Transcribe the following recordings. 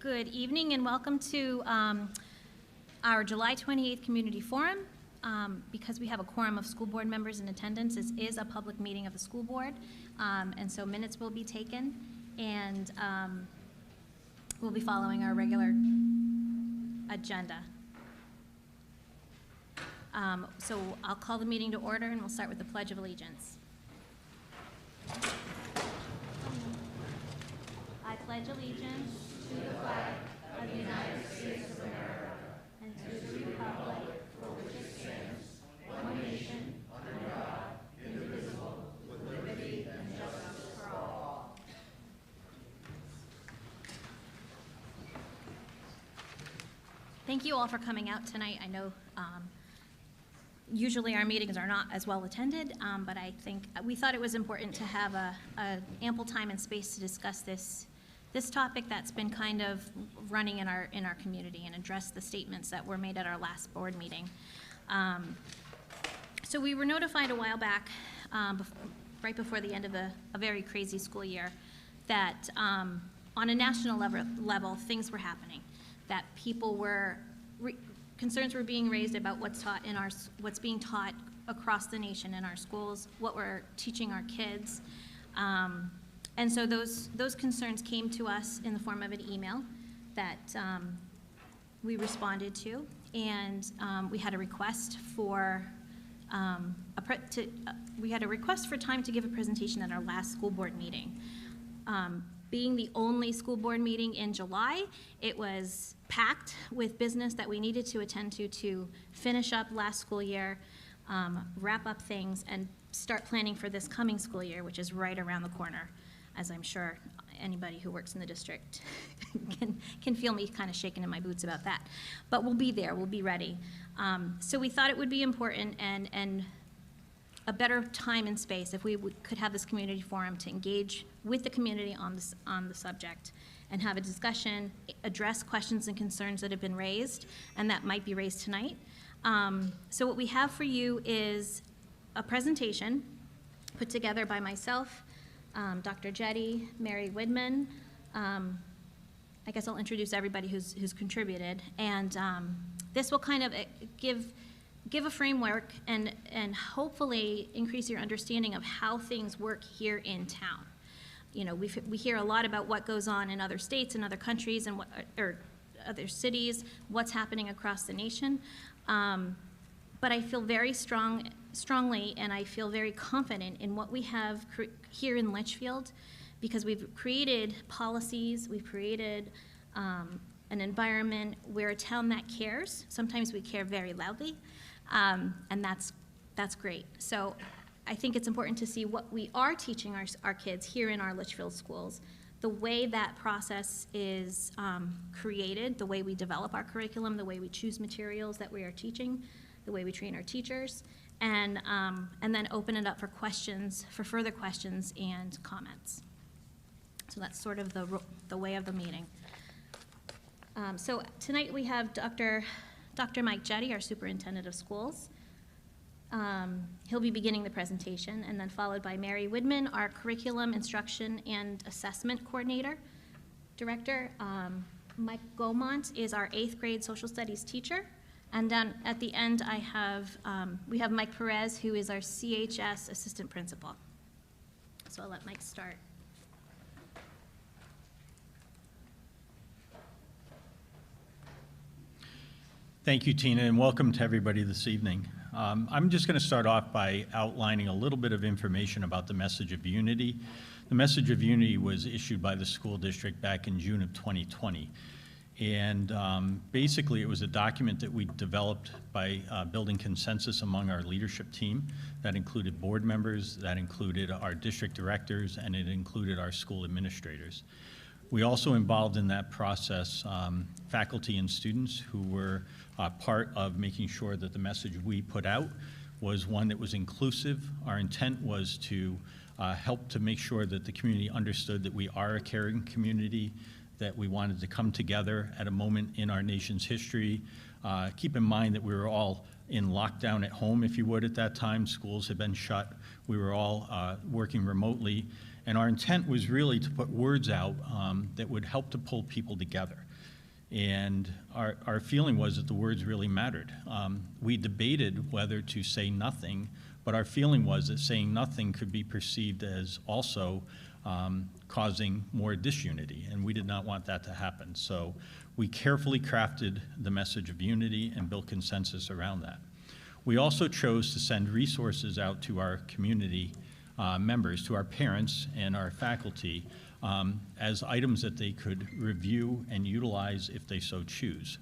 Good evening and welcome to our July 28th Community Forum. Because we have a quorum of school board members in attendance, this is a public meeting of the school board, and so minutes will be taken, and we'll be following our regular agenda. So I'll call the meeting to order and we'll start with the Pledge of Allegiance. I pledge allegiance to the flag of the United States of America and to the republic for which it stands, one nation, under God, indivisible, with liberty and justice for all. Thank you all for coming out tonight. I know usually our meetings are not as well attended, but I think we thought it was important to have a ample time and space to discuss this topic that's been kind of running in our community and address the statements that were made at our last board meeting. So we were notified a while back, right before the end of a very crazy school year, that on a national level things were happening, that people were concerns were being raised about what's being taught across the nation in our schools, what we're teaching our kids. And so those concerns came to us in the form of an email that we responded to, and we had a request for time to give a presentation at our last school board meeting. Being the only school board meeting in July, it was packed with business that we needed to attend to finish up last school year, wrap up things, and start planning for this coming school year, which is right around the corner, as I'm sure anybody who works in the district can feel me kind of shaking in my boots about that. But we'll be there, we'll be ready. So we thought it would be important and a better time and space if we could have this community forum to engage with the community on the subject and have a discussion, address questions and concerns that have been raised and that might be raised tonight. So what we have for you is a presentation put together by myself, Dr. Jetty, Mary Widman. I guess I'll introduce everybody who's contributed, and this will kind of give a framework and hopefully increase your understanding of how things work here in town. You know, we hear a lot about what goes on in other states and other countries and or other cities, what's happening across the nation. But I feel very strongly, and I feel very confident in what we have here in Litchfield, because we've created policies, we've created an environment where a town that cares. Sometimes we care very loudly, and that's great. So I think it's important to see what we are teaching our kids here in our Litchfield schools, the way that process is created, the way we develop our curriculum, the way we choose materials that we are teaching, the way we train our teachers, and then open it up for questions, for further questions and comments. So that's sort of the way of the meeting. So tonight we have Dr. Mike Jetty, our superintendent of schools. He'll be beginning the presentation, and then followed by Mary Widman, our curriculum, instruction, and assessment coordinator, director. Mike Gaumont is our 8th grade social studies teacher. And then at the end, we have Mike Perez, who is our CHS assistant principal. So I'll let Mike start. Thank you, Tina, and welcome to everybody this evening. I'm just going to start off by outlining a little bit of information about the Message of Unity. The Message of Unity was issued by the school district back in June of 2020. And basically, it was a document that we developed by building consensus among our leadership team. That included board members, that included our district directors, and it included our school administrators. We also involved in that process faculty and students who were part of making sure that the message we put out was one that was inclusive. Our intent was to help to make sure that the community understood that we are a caring community, that we wanted to come together at a moment in our nation's history. Keep in mind that we were all in lockdown at home, if you would, at that time. Schools had been shut. We were all working remotely. And our intent was really to put words out that would help to pull people together. And our feeling was that the words really mattered. We debated whether to say nothing, but our feeling was that saying nothing could be perceived as also causing more disunity, and we did not want that to happen. So we carefully crafted the message of unity and built consensus around that. We also chose to send resources out to our community members, to our parents and our faculty, as items that they could review and utilize if they so choose.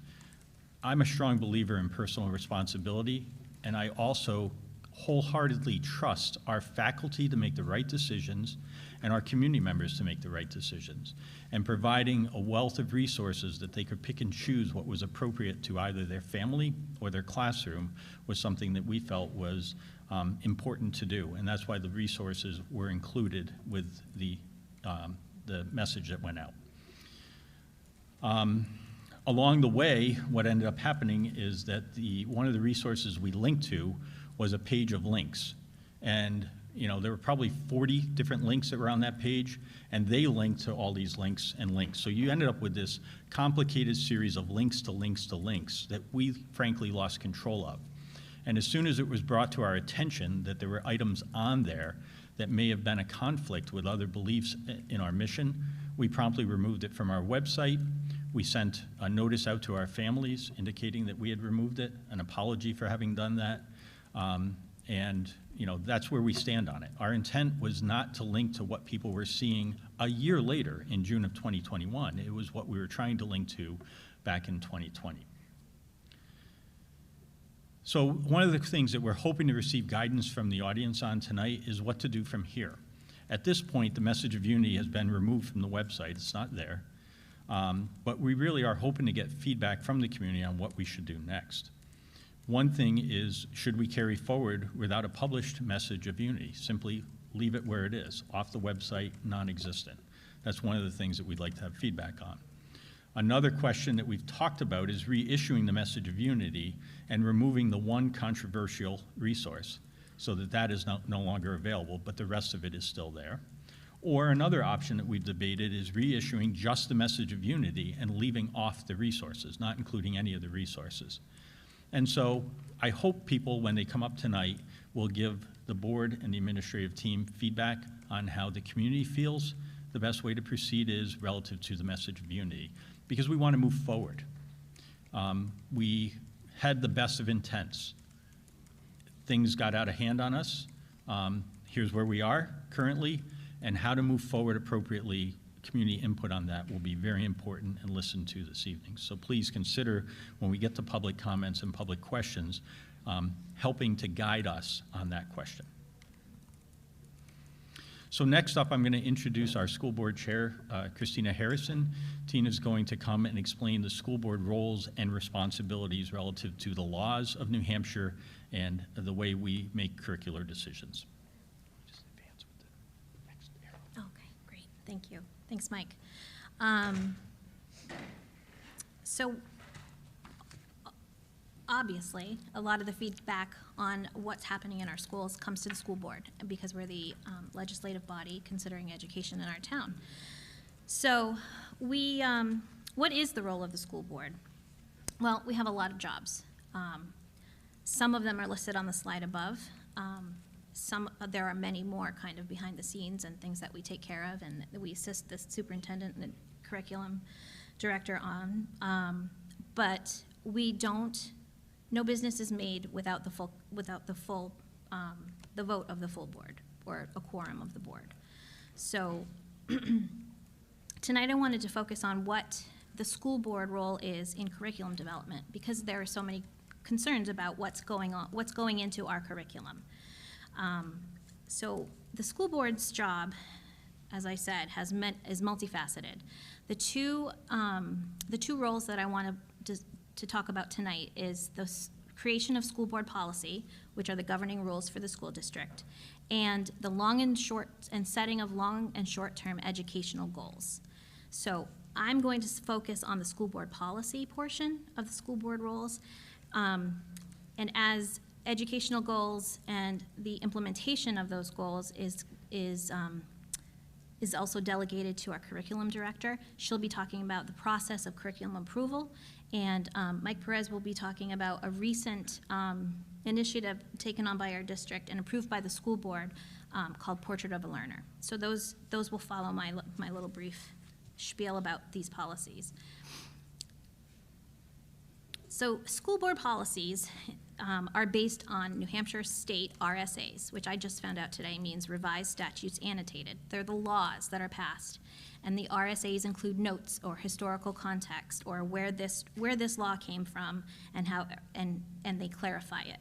I'm a strong believer in personal responsibility, and I also wholeheartedly trust our faculty to make the right decisions and our community members to make the right decisions, and providing a wealth of resources that they could pick and choose what was appropriate to either their family or their classroom was something that we felt was important to do, and that's why the resources were included with the message that went out. Along the way, what ended up happening is that one of the resources we linked to was a page of links. And there were probably 40 different links that were on that page, and they linked to all these links and links. So you ended up with this complicated series of links to links to links that we frankly lost control of. And as soon as it was brought to our attention that there were items on there that may have been a conflict with other beliefs in our mission, we promptly removed it from our website. We sent a notice out to our families indicating that we had removed it, an apology for having done that. And that's where we stand on it. Our intent was not to link to what people were seeing a year later in June of 2021. It was what we were trying to link to back in 2020. So one of the things that we're hoping to receive guidance from the audience on tonight is what to do from here. At this point, the message of unity has been removed from the website. It's not there. But we really are hoping to get feedback from the community on what we should do next. One thing is, should we carry forward without a published message of unity? Simply leave it where it is, off the website, non-existent. That's one of the things that we'd like to have feedback on. Another question that we've talked about is reissuing the message of unity and removing the one controversial resource so that that is no longer available, but the rest of it is still there. Or another option that we've debated is reissuing just the message of unity and leaving off the resources, not including any of the resources. And so I hope people, when they come up tonight, will give the board and the administrative team feedback on how the community feels the best way to proceed is relative to the message of unity, because we want to move forward. We had the best of intents. Things got out of hand on us. Here's where we are currently, and how to move forward appropriately. Community input on that will be very important and listened to this evening. So please consider, when we get to public comments and public questions, helping to guide us on that question. So next up, I'm going to introduce our school board chair, Christina Harrison. Tina's going to come and explain the school board roles and responsibilities relative to the laws of New Hampshire and the way we make curricular decisions. Just advance with the next arrow. Okay, great, thank you. Thanks, Mike. So obviously, a lot of the feedback on what's happening in our schools comes to the school board because we're the legislative body considering education in our town. So what is the role of the school board? Well, we have a lot of jobs. Some of them are listed on the slide above. There are many more kind of behind the scenes and things that we take care of and that we assist the superintendent and the curriculum director on. But no business is made without the vote of the full board or a quorum of the board. So tonight I wanted to focus on what the school board role is in curriculum development because there are so many concerns about what's going into our curriculum. So the school board's job as I said, is multifaceted. The two roles that I want to talk about tonight is the creation of school board policy, which are the governing rules for the school district, and the setting of long and short-term educational goals. So I'm going to focus on the school board policy portion of the school board roles, and as educational goals and the implementation of those goals is also delegated to our curriculum director. She'll be talking about the process of curriculum approval, and Mike Perez will be talking about a recent initiative taken on by our district and approved by the school board called Portrait of a Learner. So those will follow my little brief spiel about these policies. So school board policies are based on New Hampshire state RSAs, which I just found out today means Revised Statutes Annotated. They're the laws that are passed. And the RSAs include notes or historical context or where this law came from and how and they clarify it.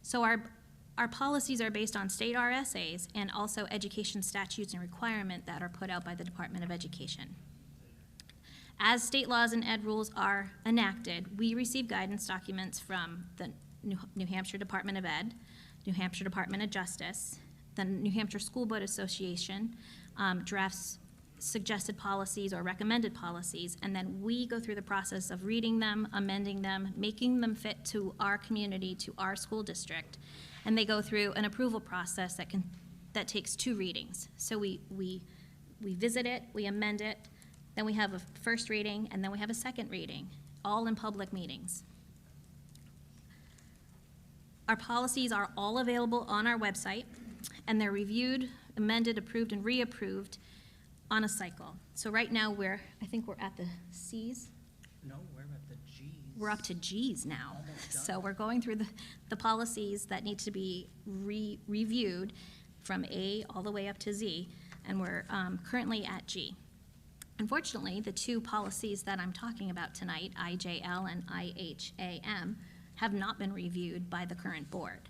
So our policies are based on state RSAs and also education statutes and requirements that are put out by the Department of Education. As state laws and ed rules are enacted, we receive guidance documents from the New Hampshire Department of Ed, New Hampshire Department of Justice, the New Hampshire School Board Association, drafts suggested policies or recommended policies, and then we go through the process of reading them, amending them, making them fit to our community, to our school district, and they go through an approval process that takes 2 readings. So we visit it, we amend it, then we have a first reading, and then we have a second reading, all in public meetings. Our policies are all available on our website, and they're reviewed, amended, approved, and reapproved on a cycle. So right now I think we're at the C's. No, we're at the G's. We're up to G's now. Almost done. So we're going through the policies that need to be reviewed from A all the way up to Z, and we're currently at G. Unfortunately, the 2 policies that I'm talking about tonight, IJL and IHAM, have not been reviewed by the current board.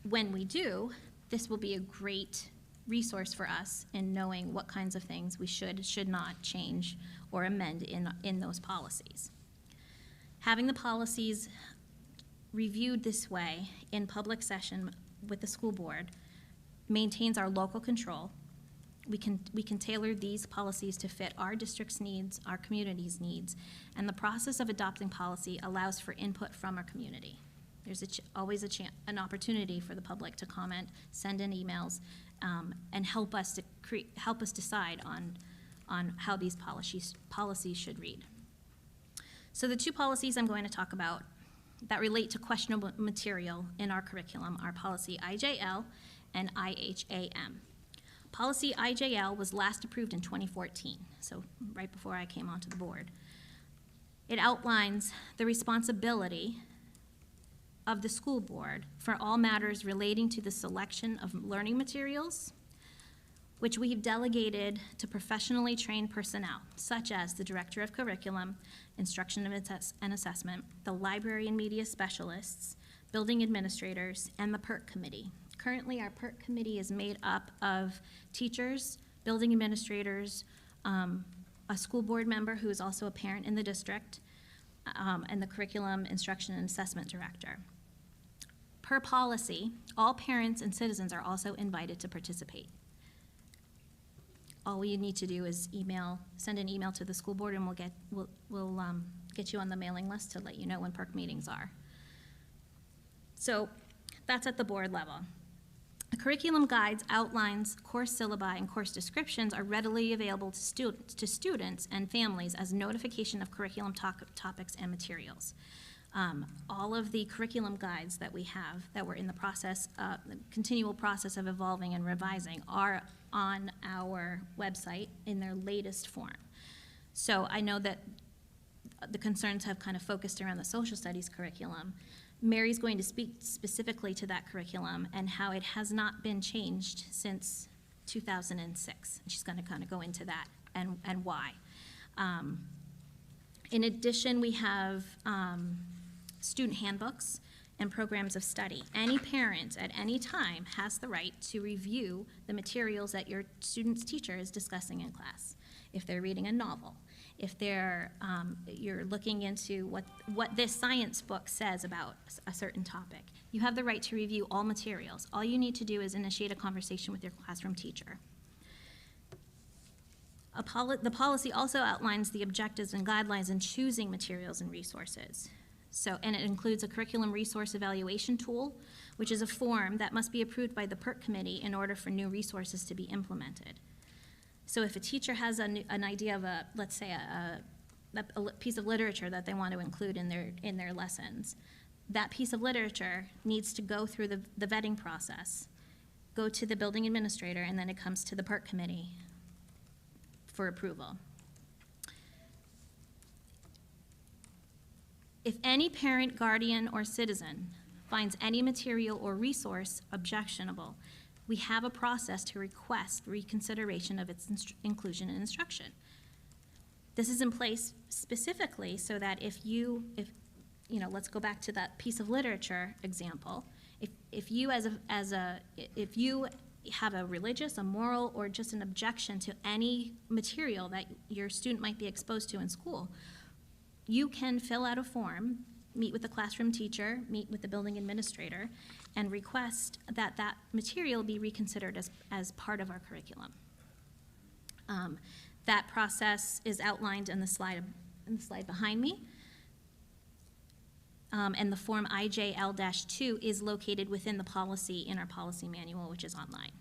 When we do, this will be a great resource for us in knowing what kinds of things we should not change or amend in those policies. Having the policies reviewed this way in public session with the school board maintains our local control. We can tailor these policies to fit our district's needs, our community's needs, and the process of adopting policy allows for input from our community. There's always an opportunity for the public to comment, send in emails, and help us decide on how these policies should read. So the 2 policies I'm going to talk about that relate to questionable material in our curriculum are policy IJL and IHAM. Policy IJL was last approved in 2014, so right before I came onto the board. It outlines the responsibility of the school board for all matters relating to the selection of learning materials, which we've delegated to professionally trained personnel, such as the Director of Curriculum, Instruction and Assessment, the Library and Media Specialists, Building Administrators, and the PERT Committee. Currently, our PERT Committee is made up of teachers, building administrators, a school board member who is also a parent in the district, and the Curriculum, Instruction, and Assessment Director. Per policy, all parents and citizens are also invited to participate. All we need to do is send an email to the school board, and we'll get you on the mailing list to let you know when PERC meetings are. So that's at the board level. The curriculum guides outlines course syllabi and course descriptions are readily available to students and families as notification of curriculum topics and materials. All of the curriculum guides that we have that we're in the continual process of evolving and revising are on our website in their latest form. So I know that the concerns have kind of focused around the social studies curriculum. Mary's going to speak specifically to that curriculum and how it has not been changed since 2006. She's going to kind of go into that and why. In addition, we have student handbooks and programs of study. Any parent at any time has the right to review the materials that your student's teacher is discussing in class. If they're reading a novel, if you're looking into what this science book says about a certain topic, you have the right to review all materials. All you need to do is initiate a conversation with your classroom teacher. The policy also outlines the objectives and guidelines in choosing materials and resources. And it includes a curriculum resource evaluation tool, which is a form that must be approved by the PERT committee in order for new resources to be implemented. So if a teacher has an idea of let's say a piece of literature that they want to include in their lessons, that piece of literature needs to go through the vetting process, go to the building administrator, and then it comes to the PERT committee for approval. If any parent, guardian, or citizen finds any material or resource objectionable, we have a process to request reconsideration of its inclusion in instruction. This is in place specifically so that if let's go back to that piece of literature example. If you have a religious, a moral, or just an objection to any material that your student might be exposed to in school, you can fill out a form, meet with the classroom teacher, meet with the building administrator, and request that that material be reconsidered as part of our curriculum. That process is outlined in the slide behind me. And the form IJL-2 is located within the policy in our policy manual, which is online.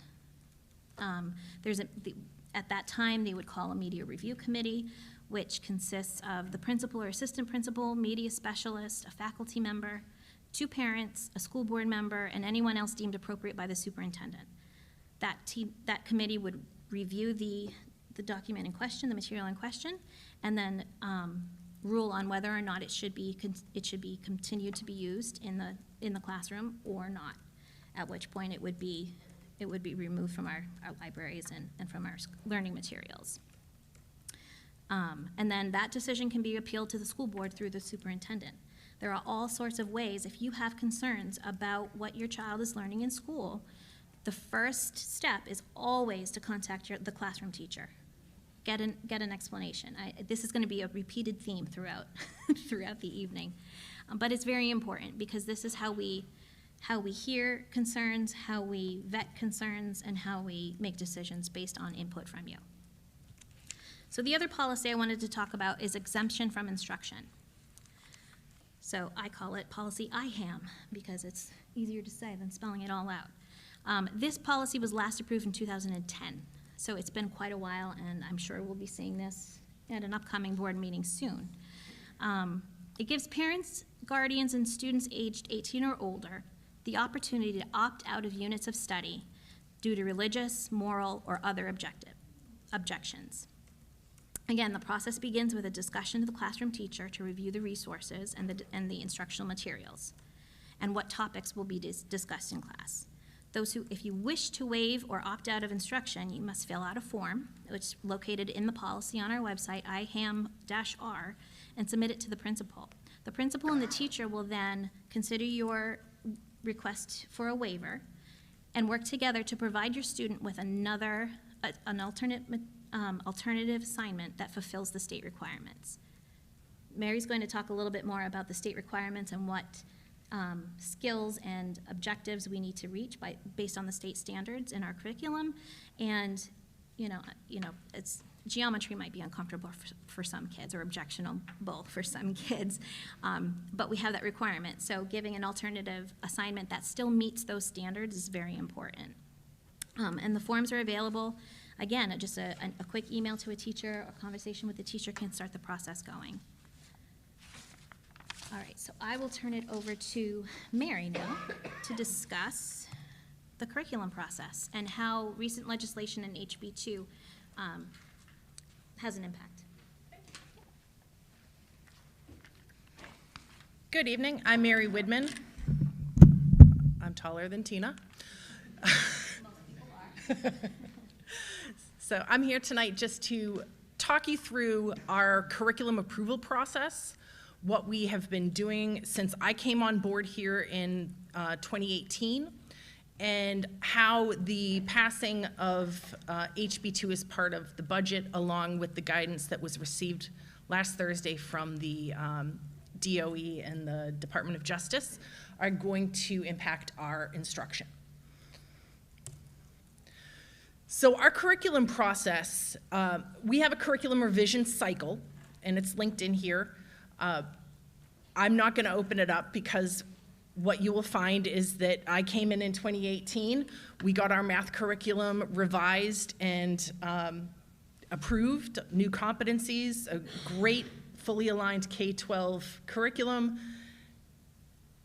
At that time, they would call a media review committee, which consists of the principal or assistant principal, media specialist, a faculty member, 2 parents, a school board member, and anyone else deemed appropriate by the superintendent. That committee would review the document in question, the material in question, and then rule on whether or not it should be continued to be used in the classroom or not. At which point it would be removed from our libraries and from our learning materials. And then that decision can be appealed to the school board through the superintendent. There are all sorts of ways. If you have concerns about what your child is learning in school, the first step is always to contact the classroom teacher. Get an explanation. This is going to be a repeated theme throughout the evening, but it's very important because this is how we hear concerns, how we vet concerns, and how we make decisions based on input from you. So the other policy I wanted to talk about is exemption from instruction. So I call it policy IHAM because it's easier to say than spelling it all out. This policy was last approved in 2010. So it's been quite a while, and I'm sure we'll be seeing this at an upcoming board meeting soon. It gives parents, guardians, and students aged 18 or older the opportunity to opt out of units of study due to religious, moral, or other objections. Again, the process begins with a discussion with the classroom teacher to review the resources and the instructional materials and what topics will be discussed in class. If you wish to waive or opt out of instruction, you must fill out a form, which is located in the policy on our website, IHAM-R, and submit it to the principal. The principal and the teacher will then consider your request for a waiver and work together to provide your student with an alternative assignment that fulfills the state requirements. Mary's going to talk a little bit more about the state requirements and what skills and objectives we need to reach based on the state standards in our curriculum. And geometry might be uncomfortable for some kids or objectionable for some kids, but we have that requirement. So giving an alternative assignment that still meets those standards is very important. And the forms are available. Again, just a quick email to a teacher, a conversation with the teacher can start the process going. All right, so I will turn it over to Mary now to discuss the curriculum process and how recent legislation in HB2 has an impact. Good evening, I'm Mary Widman. I'm taller than Tina. So I'm here tonight just to talk you through our curriculum approval process, what we have been doing since I came on board here in 2018, and how the passing of HB2 is part of the budget, along with the guidance that was received last Thursday from the DOE and the Department of Justice, are going to impact our instruction. So our curriculum process, we have a curriculum revision cycle, and it's linked in here. I'm not going to open it up because what you will find is that I came in 2018, we got our math curriculum revised and approved, new competencies, a great fully aligned K-12 curriculum.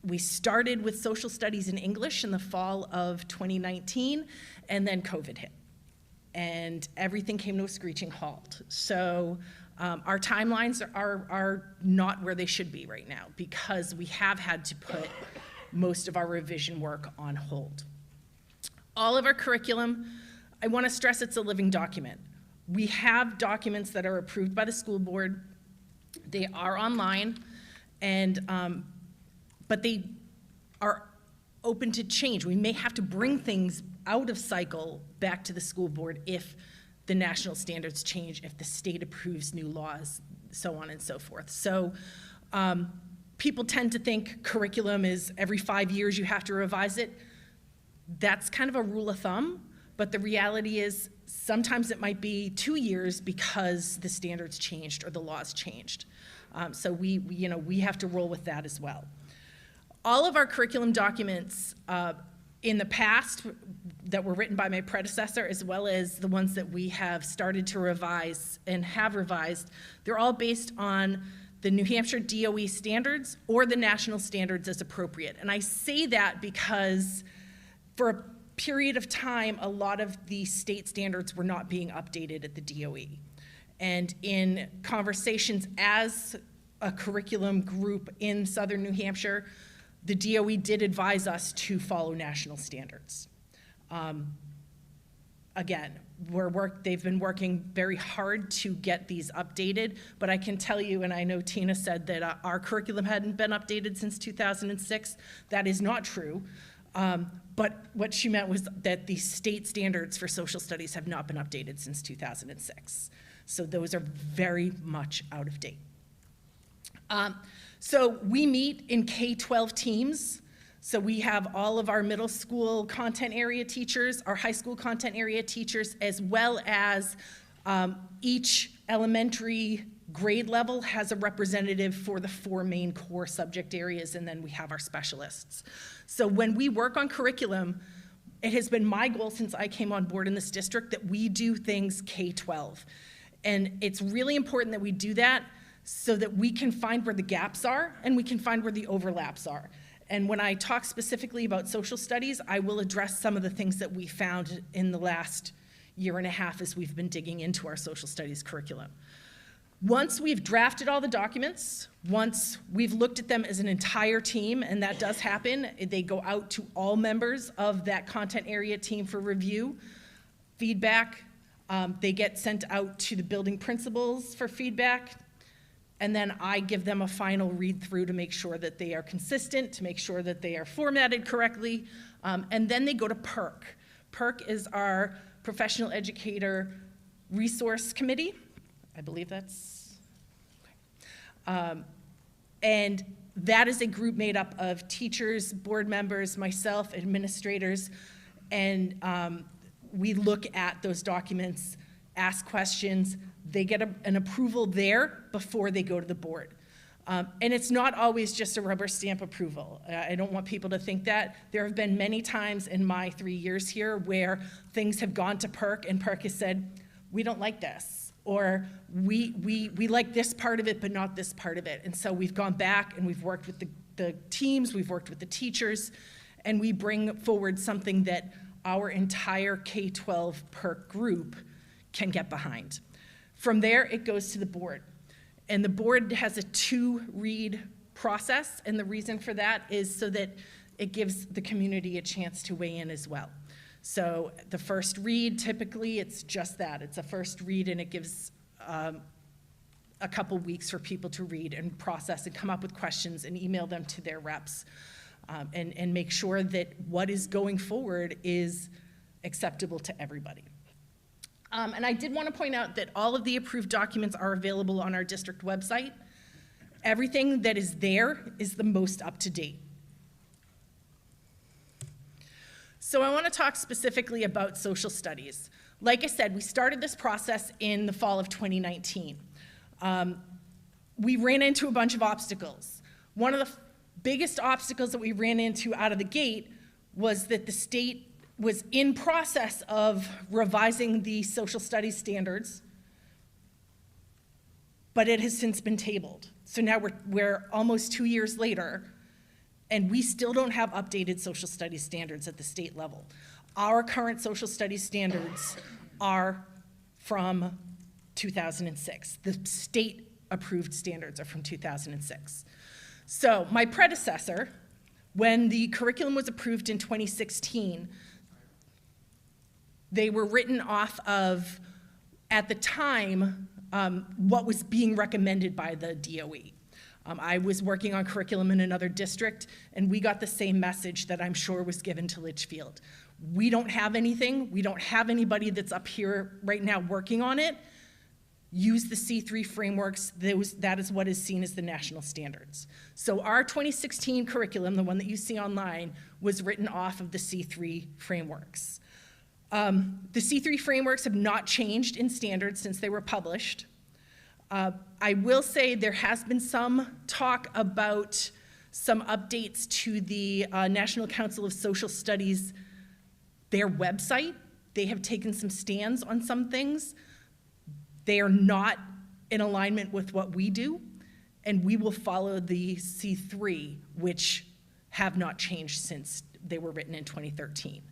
We started with social studies and English in the fall of 2019, and then COVID hit. And everything came to a screeching halt. So our timelines are not where they should be right now, because we have had to put most of our revision work on hold. All of our curriculum, I want to stress it's a living document. We have documents that are approved by the school board. They are online, and but they are open to change. We may have to bring things out of cycle back to the school board if the national standards change, if the state approves new laws, so on and so forth. So people tend to think curriculum is every 5 years you have to revise it. That's kind of a rule of thumb, but the reality is sometimes it might be 2 years because the standards changed or the laws changed. So we have to roll with that as well. All of our curriculum documents in the past that were written by my predecessor, as well as the ones that we have started to revise and have revised, they're all based on the New Hampshire DOE standards or the national standards as appropriate. And I say that because for a period of time, a lot of the state standards were not being updated at the DOE. And in conversations as a curriculum group in Southern New Hampshire, the DOE did advise us to follow national standards. Again, they've been working very hard to get these updated, but I can tell you, and I know Tina said that our curriculum hadn't been updated since 2006. That is not true. But what she meant was that the state standards for social studies have not been updated since 2006. So those are very much out of date. So we meet in K-12 teams. So we have all of our middle school content area teachers, our high school content area teachers, as well as each elementary grade level has a representative for the 4 main core subject areas, and then we have our specialists. So when we work on curriculum, it has been my goal since I came on board in this district that we do things K-12. And it's really important that we do that so that we can find where the gaps are and we can find where the overlaps are. And when I talk specifically about social studies, I will address some of the things that we found in the last year and a half as we've been digging into our social studies curriculum. Once we've drafted all the documents, once we've looked at them as an entire team, and that does happen, they go out to all members of that content area team for review, feedback, they get sent out to the building principals for feedback, and then I give them a final read through to make sure that they are consistent, to make sure that they are formatted correctly, and then they go to PERC. PERC is our Professional Educator Resource Committee. I believe that's, and that is a group made up of teachers, board members, myself, administrators, and we look at those documents, ask questions. They get an approval there before they go to the board. And it's not always just a rubber stamp approval. I don't want people to think that. There have been many times in my 3 years here where things have gone to PERC and PERC has said, we don't like this, or we like this part of it but not this part of it. And so we've gone back and we've worked with the teams, we've worked with the teachers, and we bring forward something that our entire K-12 PERC group can get behind. From there, it goes to the board. And the board has a 2-read process, and the reason for that is so that it gives the community a chance to weigh in as well. So the first read, typically, it's just that. It's a first read, and it gives a couple weeks for people to read and process and come up with questions and email them to their reps, and make sure that what is going forward is acceptable to everybody. And I did want to point out that all of the approved documents are available on our district website. Everything that is there is the most up to date. So I want to talk specifically about social studies. Like I said, we started this process in the fall of 2019. We ran into a bunch of obstacles. One of the biggest obstacles that we ran into out of the gate was that the state was in process of revising the social studies standards, but it has since been tabled. So now we're almost 2 years later, and we still don't have updated social studies standards at the state level. Our current social studies standards are from 2006. The state-approved standards are from 2006. So my predecessor, when the curriculum was approved in 2016, they were written off of, at the time, what was being recommended by the DOE. I was working on curriculum in another district, and we got the same message that I'm sure was given to Litchfield. We don't have anything. We don't have anybody that's up here right now working on it. Use the C3 frameworks. That is what is seen as the national standards. So our 2016 curriculum, the one that you see online, was written off of the C3 frameworks. The C3 frameworks have not changed in standards since they were published. I will say there has been some talk about some updates to the National Council of Social Studies, their website. They have taken some stands on some things. They are not in alignment with what we do, and we will follow the C3, which have not changed since they were written in 2013.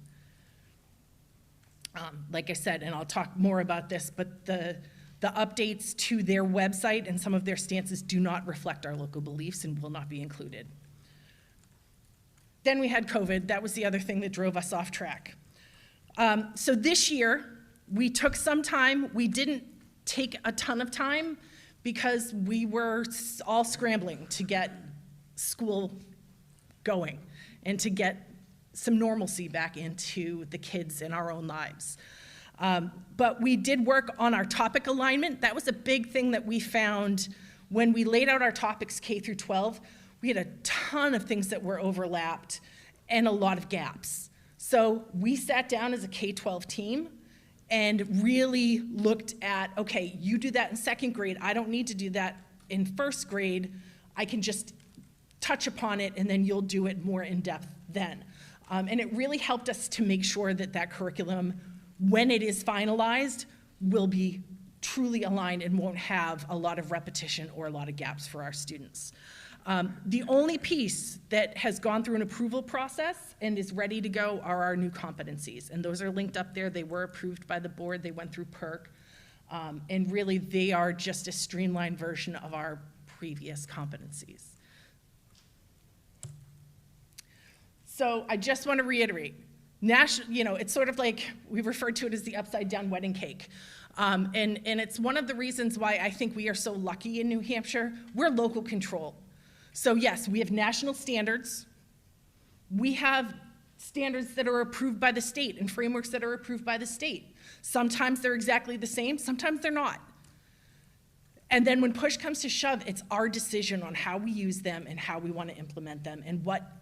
Like I said, and I'll talk more about this, but the updates to their website and some of their stances do not reflect our local beliefs and will not be included. Then we had COVID. That was the other thing that drove us off track. So this year, we took some time. We didn't take a ton of time because we were all scrambling to get school going and to get some normalcy back into the kids in our own lives. But we did work on our topic alignment. That was a big thing that we found when we laid out our topics K through 12. We had a ton of things that were overlapped and a lot of gaps. So we sat down as a K-12 team and really looked at, okay, you do that in second grade. I don't need to do that in first grade. I can just touch upon it and then you'll do it more in depth then. And it really helped us to make sure that that curriculum, when it is finalized, will be truly aligned and won't have a lot of repetition or a lot of gaps for our students. The only piece that has gone through an approval process and is ready to go are our new competencies. And those are linked up there. They were approved by the board. They went through PERC. And really, they are just a streamlined version of our previous competencies. So I just want to reiterate, it's sort of like we refer to it as the upside down wedding cake. And it's one of the reasons why I think we are so lucky in New Hampshire. We're local control. So yes, we have national standards. We have standards that are approved by the state and frameworks that are approved by the state. Sometimes they're exactly the same, sometimes they're not. And then when push comes to shove, it's our decision on how we use them and how we want to implement them and what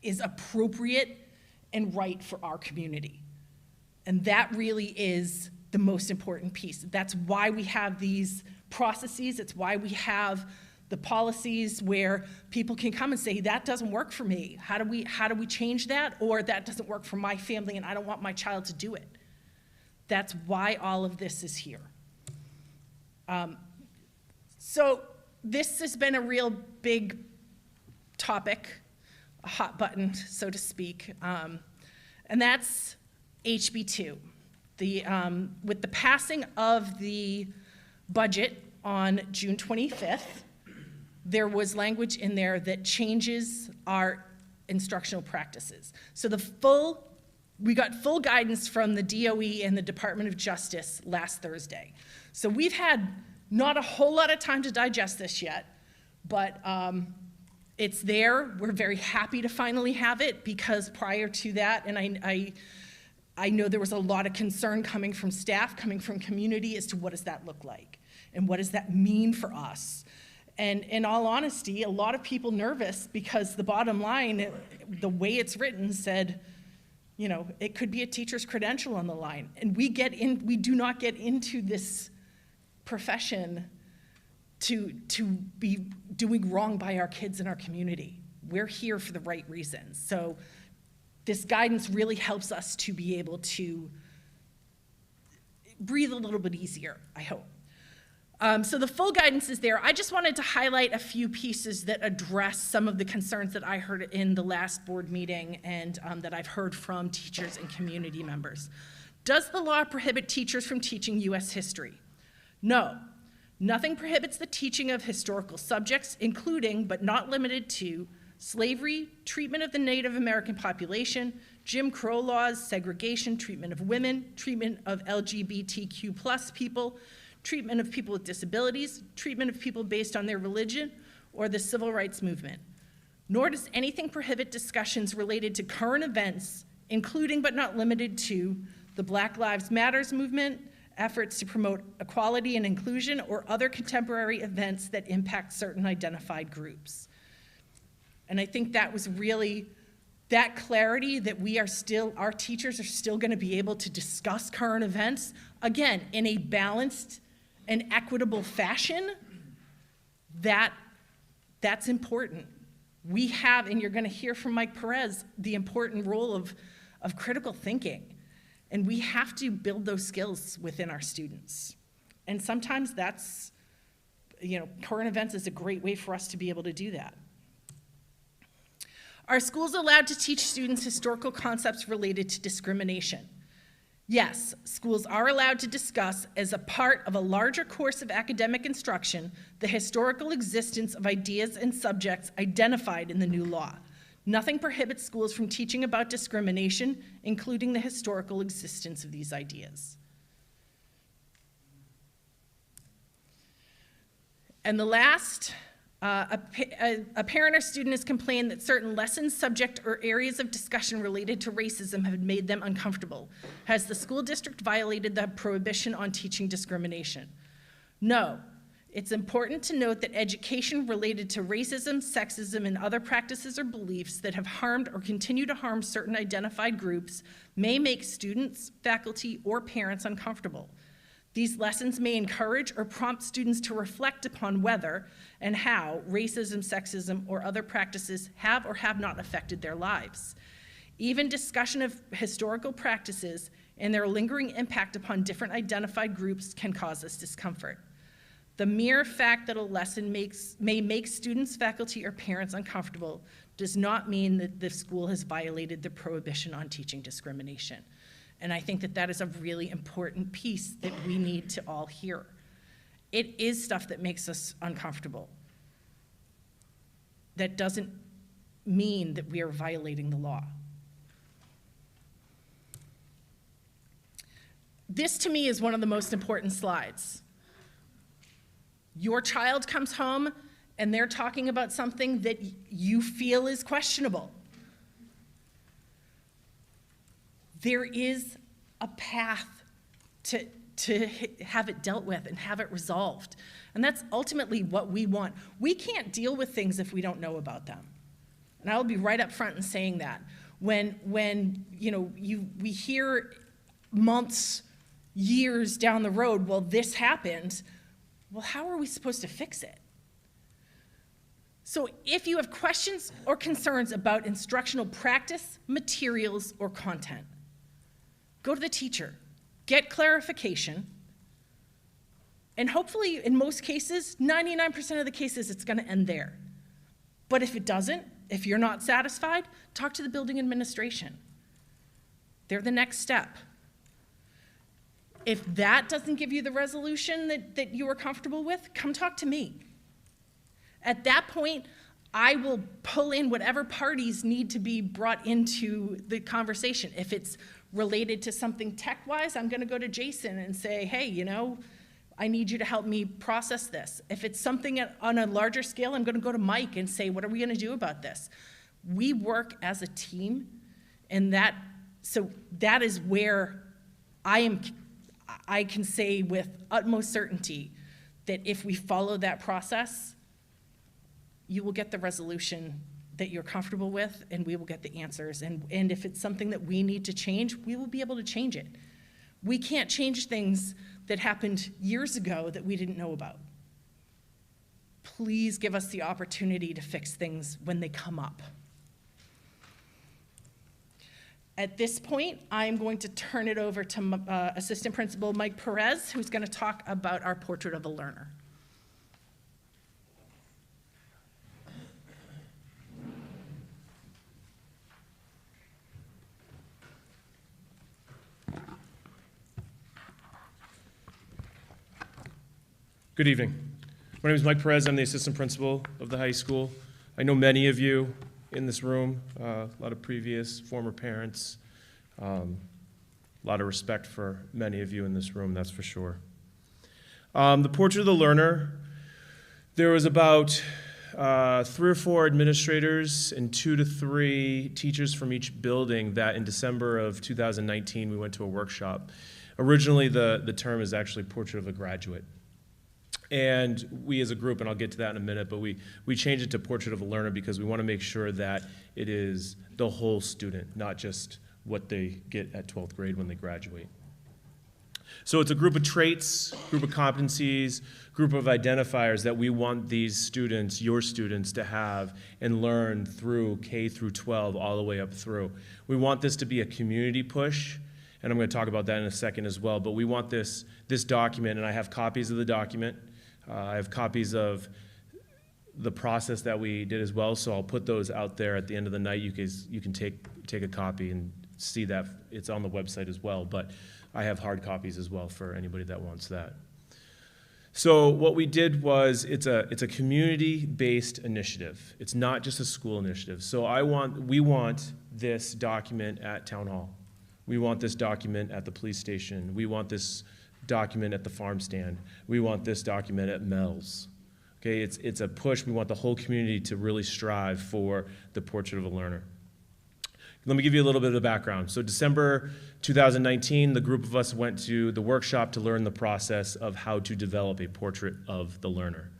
is appropriate and right for our community. And that really is the most important piece. That's why we have these processes. It's why we have the policies where people can come and say, that doesn't work for me. How do we change that? Or that doesn't work for my family and I don't want my child to do it. That's why all of this is here. So this has been a real big topic, a hot button, so to speak, and that's HB2. With the passing of the budget on June 25th, there was language in there that changes our instructional practices. So we got full guidance from the DOE and the Department of Justice last Thursday. So we've had Not a whole lot of time to digest this yet, but it's there. We're very happy to finally have it, because prior to that, and I know there was a lot of concern coming from staff, coming from community, as to what does that look like and what does that mean for us. And in all honesty, a lot of people nervous, because the bottom line, the way it's written, said, you know, it could be a teacher's credential on the line. And we do not get into this profession to be doing wrong by our kids and our community. We're here for the right reasons. So this guidance really helps us to be able to breathe a little bit easier, I hope. So the full guidance is there. I just wanted to highlight a few pieces that address some of the concerns that I heard in the last board meeting, and that I've heard from teachers and community members. Does the law prohibit teachers from teaching U.S. history? No. Nothing prohibits the teaching of historical subjects, including, but not limited to, slavery, treatment of the Native American population, Jim Crow laws, segregation, treatment of women, treatment of LGBTQ+ people, treatment of people with disabilities, treatment of people based on their religion, or the civil rights movement. Nor does anything prohibit discussions related to current events, including but not limited to the Black Lives Matters movement, efforts to promote equality and inclusion, or other contemporary events that impact certain identified groups. And I think that was really that clarity, that our teachers are still going to be able to discuss current events, again, in a balanced and equitable fashion. That's important. We have, and you're going to hear from Mike Perez, the important role of critical thinking. And we have to build those skills within our students. And sometimes that's, you know, current events is a great way for us to be able to do that. Are schools allowed to teach students historical concepts related to discrimination? Yes, schools are allowed to discuss, as a part of a larger course of academic instruction, the historical existence of ideas and subjects identified in the new law. Nothing prohibits schools from teaching about discrimination, including the historical existence of these ideas. And the last, a parent or student has complained that certain lessons, subject, or areas of discussion related to racism have made them uncomfortable. Has the school district violated the prohibition on teaching discrimination? No. It's important to note that education related to racism, sexism, and other practices or beliefs that have harmed or continue to harm certain identified groups may make students, faculty, or parents uncomfortable. These lessons may encourage or prompt students to reflect upon whether and how racism, sexism, or other practices have or have not affected their lives. Even discussion of historical practices and their lingering impact upon different identified groups can cause us discomfort. The mere fact that a lesson may make students, faculty, or parents uncomfortable does not mean that the school has violated the prohibition on teaching discrimination. And I think that that is a really important piece that we need to all hear. It is stuff that makes us uncomfortable. That doesn't mean that we are violating the law. This, to me, is one of the most important slides. Your child comes home and they're talking about something that you feel is questionable. There is a path to have it dealt with and have it resolved. And that's ultimately what we want. We can't deal with things if we don't know about them. And I'll be right up front in saying that. When you know, we hear months, years down the road, well, this happened. Well, how are we supposed to fix it? So if you have questions or concerns about instructional practice, materials, or content, go to the teacher, get clarification, and hopefully, in most cases, 99% of the cases, it's going to end there. But if it doesn't, if you're not satisfied, talk to the building administration. They're the next step. If that doesn't give you the resolution that you are comfortable with, come talk to me. At that point, I will pull in whatever parties need to be brought into the conversation. If it's related to something tech-wise, I'm going to go to Jason and say, hey, you know, I need you to help me process this. If it's something on a larger scale, I'm gonna go to Mike and say, what are we gonna do about this? We work as a team, and so that is where I can say with utmost certainty that if we follow that process, you will get the resolution that you're comfortable with, and we will get the answers. And if it's something that we need to change, we will be able to change it. We can't change things that happened years ago that we didn't know about. Please give us the opportunity to fix things when they come up. At this point, I'm going to turn it over to Assistant Principal Mike Perez, who's going to talk about our Portrait of a Learner. Good evening. My name is Mike Perez. I'm the assistant principal of the high school. I know many of you in this room, a lot of previous former parents, a lot of respect for many of you in this room, that's for sure. The Portrait of the Learner, there was about 3 or 4 administrators and 2 to 3 teachers from each building that in December of 2019 we went to a workshop. Originally the term is actually Portrait of a Graduate. And we as a group, and I'll get to that in a minute, but we changed it to Portrait of a Learner because we want to make sure that it is the whole student, not just what they get at 12th grade when they graduate. So it's a group of traits, group of competencies, group of identifiers that we want these students, your students, to have and learn through K through 12 all the way up through. We want this to be a community push, and I'm going to talk about that in a second as well, but we want this document, and I have copies of the document. I have copies of the process that we did as well, so I'll put those out there at the end of the night. You can take a copy and see that. It's on the website as well, but I have hard copies as well for anybody that wants that. So what we did was it's a community-based initiative. It's not just a school initiative. So we want this document at Town Hall. We want this document at the police station. We want this document at the farm stand. We want this document at Mel's. Okay, it's a push. We want the whole community to really strive for the Portrait of a Learner. Let me give you a little bit of the background. So December 2019, the group of us went to the workshop to learn the process of how to develop a Portrait of the Learner.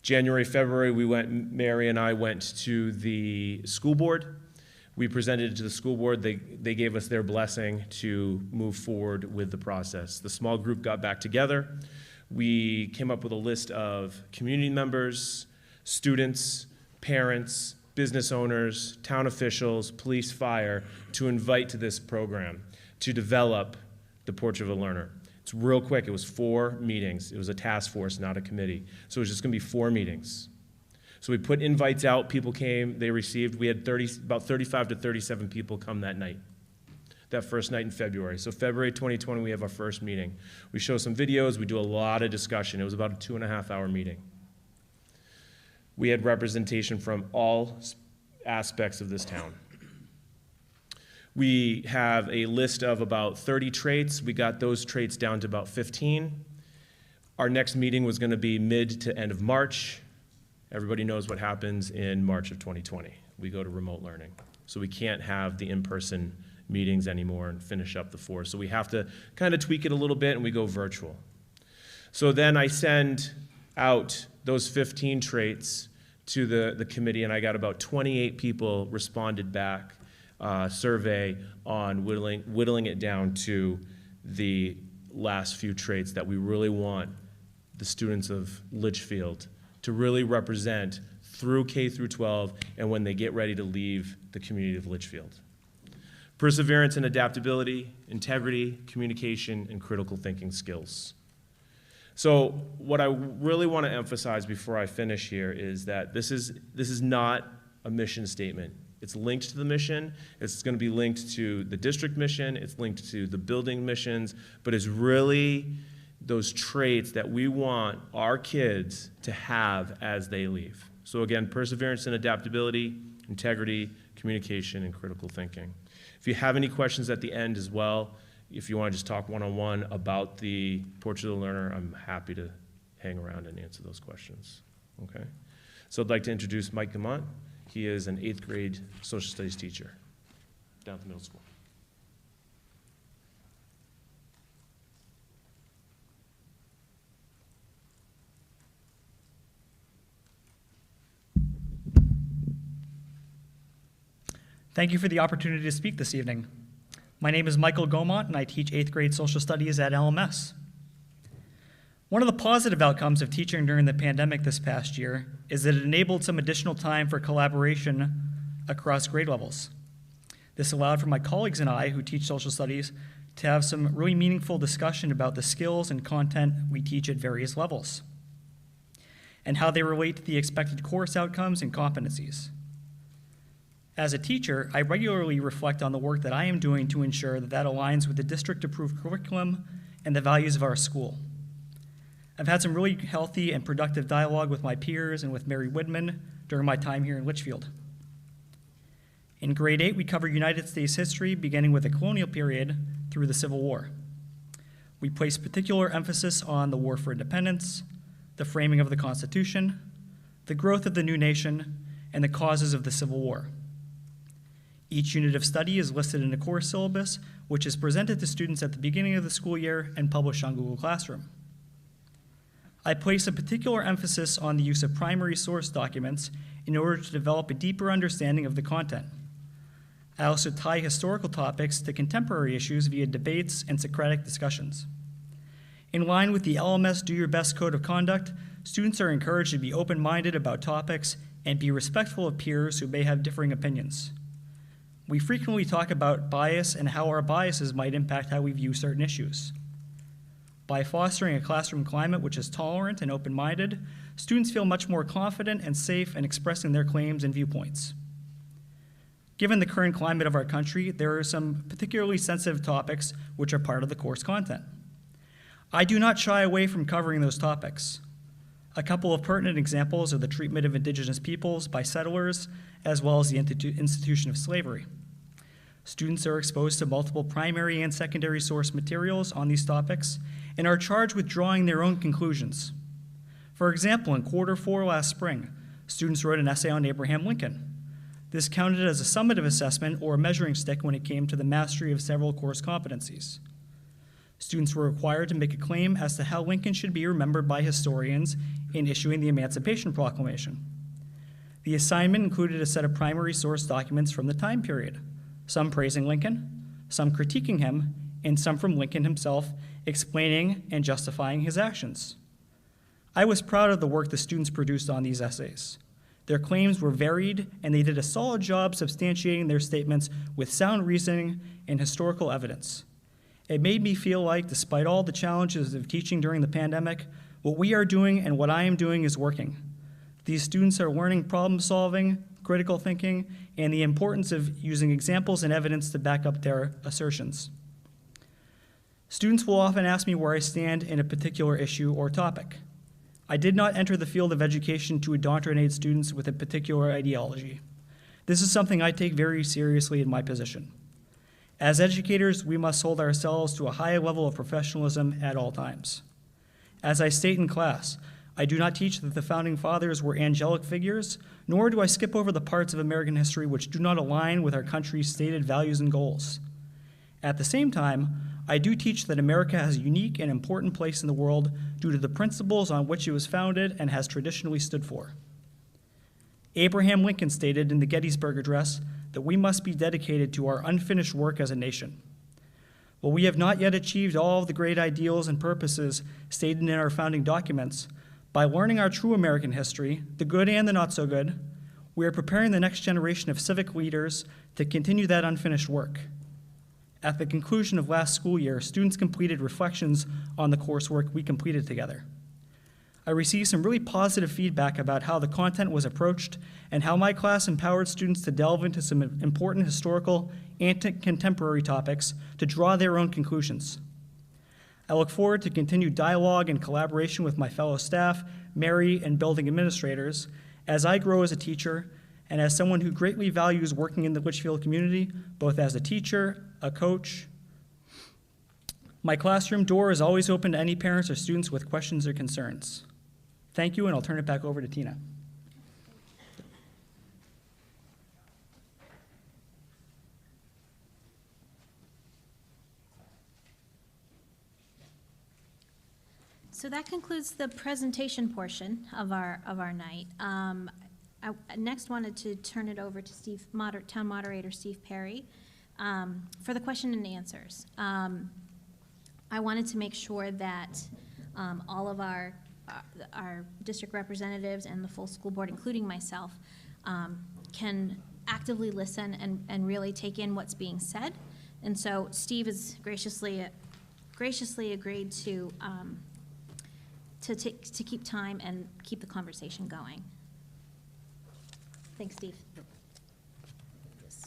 January, February, Mary and I went to the school board. We presented it to the school board. They gave us their blessing to move forward with the process. The small group got back together. We came up with a list of community members, students, parents, business owners, town officials, police, fire, to invite to this program to develop the Portrait of a Learner. It's real quick. It was 4 meetings. It was a task force, not a committee. So it was just going to be 4 meetings. So we put invites out, people came, they received. We had about 35 to 37 people come that night, that first night in February. So February 2020, we have our first meeting. We show some videos, we do a lot of discussion. It was about a 2.5-hour meeting. We had representation from all aspects of this town. We have a list of about 30 traits. We got those traits down to about 15. Our next meeting was going to be mid to end of March. Everybody knows what happens in March of 2020. We go to remote learning. So we can't have the in-person meetings anymore and finish up the 4. So we have to kind of tweak it a little bit and we go virtual. So then I send out those 15 traits to the committee, and I got about 28 people responded back, survey on whittling it down to the last few traits that we really want the students of Litchfield to really represent through K through 12 and when they get ready to leave the community of Litchfield. Perseverance and adaptability, integrity, communication, and critical thinking skills. So what I really want to emphasize before I finish here is that this is not a mission statement. It's linked to the mission. It's going to be linked to the district mission. It's linked to the building missions, but it's really those traits that we want our kids to have as they leave. So again, perseverance and adaptability, integrity, communication, and critical thinking. If you have any questions at the end as well, if you want to just talk one-on-one about the Portrait of the Learner, I'm happy to hang around and answer those questions, okay? So I'd like to introduce Mike Gamont. He is an 8th grade social studies teacher down at the middle school. Thank you for the opportunity to speak this evening. My name is Michael Gaumont, and I teach 8th grade social studies at LMS. One of the positive outcomes of teaching during the pandemic this past year is that it enabled some additional time for collaboration across grade levels. This allowed for my colleagues and I, who teach social studies, to have some really meaningful discussion about the skills and content we teach at various levels, and how they relate to the expected course outcomes and competencies. As a teacher, I regularly reflect on the work that I am doing to ensure that that aligns with the district-approved curriculum and the values of our school. I've had some really healthy and productive dialogue with my peers and with Mary Widman during my time here in Litchfield. In grade 8, we cover United States history, beginning with the colonial period through the Civil War. We place particular emphasis on the War for Independence, the framing of the Constitution, the growth of the new nation, and the causes of the Civil War. Each unit of study is listed in a course syllabus, which is presented to students at the beginning of the school year and published on Google Classroom. I place a particular emphasis on the use of primary source documents in order to develop a deeper understanding of the content. I also tie historical topics to contemporary issues via debates and Socratic discussions. In line with the LMS Do Your Best Code of Conduct, students are encouraged to be open-minded about topics and be respectful of peers who may have differing opinions. We frequently talk about bias and how our biases might impact how we view certain issues. By fostering a classroom climate which is tolerant and open-minded, students feel much more confident and safe in expressing their claims and viewpoints. Given the current climate of our country, there are some particularly sensitive topics which are part of the course content. I do not shy away from covering those topics. A couple of pertinent examples are the treatment of indigenous peoples by settlers, as well as the institution of slavery. Students are exposed to multiple primary and secondary source materials on these topics and are charged with drawing their own conclusions. For example, in quarter 4 last spring, students wrote an essay on Abraham Lincoln. This counted as a summative assessment or a measuring stick when it came to the mastery of several course competencies. Students were required to make a claim as to how Lincoln should be remembered by historians in issuing the Emancipation Proclamation. The assignment included a set of primary source documents from the time period, some praising Lincoln, some critiquing him, and some from Lincoln himself explaining and justifying his actions. I was proud of the work the students produced on these essays. Their claims were varied, and they did a solid job substantiating their statements with sound reasoning and historical evidence. It made me feel like, despite all the challenges of teaching during the pandemic, what we are doing and what I am doing is working. These students are learning problem solving, critical thinking, and the importance of using examples and evidence to back up their assertions. Students will often ask me where I stand in a particular issue or topic. I did not enter the field of education to indoctrinate students with a particular ideology. This is something I take very seriously in my position. As educators, we must hold ourselves to a high level of professionalism at all times. As I state in class, I do not teach that the Founding Fathers were angelic figures, nor do I skip over the parts of American history which do not align with our country's stated values and goals. At the same time, I do teach that America has a unique and important place in the world due to the principles on which it was founded and has traditionally stood for. Abraham Lincoln stated in the Gettysburg Address that we must be dedicated to our unfinished work as a nation. While we have not yet achieved all of the great ideals and purposes stated in our founding documents, by learning our true American history, the good and the not so good, we are preparing the next generation of civic leaders to continue that unfinished work. At the conclusion of last school year, students completed reflections on the coursework we completed together. I received some really positive feedback about how the content was approached and how my class empowered students to delve into some important historical and contemporary topics to draw their own conclusions. I look forward to continued dialogue and collaboration with my fellow staff, Mary, and building administrators as I grow as a teacher and as someone who greatly values working in the Litchfield community, both as a teacher, a coach, My classroom door is always open to any parents or students with questions or concerns. Thank you, and I'll turn it back over to Tina. So that concludes the presentation portion of our night. I next wanted to turn it over to Town Moderator Steve Perry, for the question and answers. I wanted to make sure that all of our district representatives and the full school board, including myself, can actively listen and really take in what's being said. And so Steve has graciously agreed to keep time and keep the conversation going. Thanks, Steve.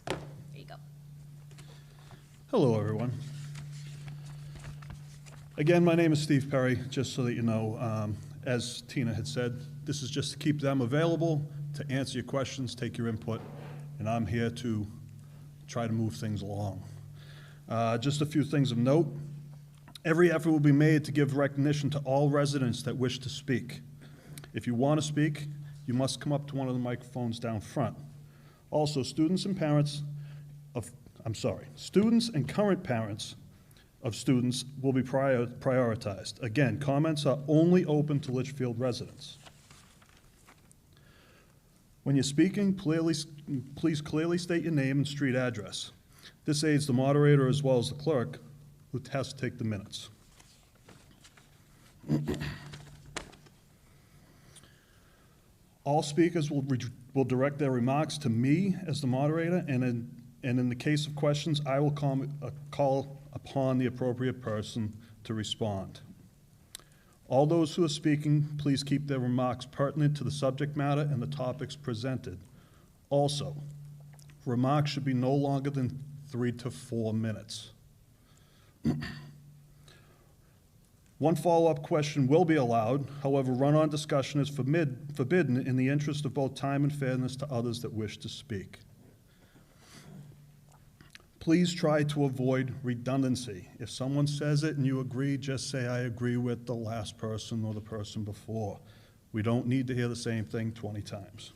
There you go. Hello, everyone. Again, my name is Steve Perry, just so that you know. As Tina had said, this is just to keep them available, to answer your questions, take your input, and I'm here to try to move things along. Just a few things of note. Every effort will be made to give recognition to all residents that wish to speak. If you want to speak, you must come up to one of the microphones down front. Also, students and current parents of students will be prioritized. Again, comments are only open to Litchfield residents. When you're speaking, please clearly state your name and street address. This aids the moderator as well as the clerk, who has to take the minutes. All speakers will direct their remarks to me as the moderator, and in the case of questions, I will call upon the appropriate person to respond. All those who are speaking, please keep their remarks pertinent to the subject matter and the topics presented. Also, remarks should be no longer than 3 to 4 minutes. One follow-up question will be allowed. However, run-on discussion is forbidden in the interest of both time and fairness to others that wish to speak. Please try to avoid redundancy. If someone says it and you agree, just say, I agree with the last person or the person before. We don't need to hear the same thing 20 times.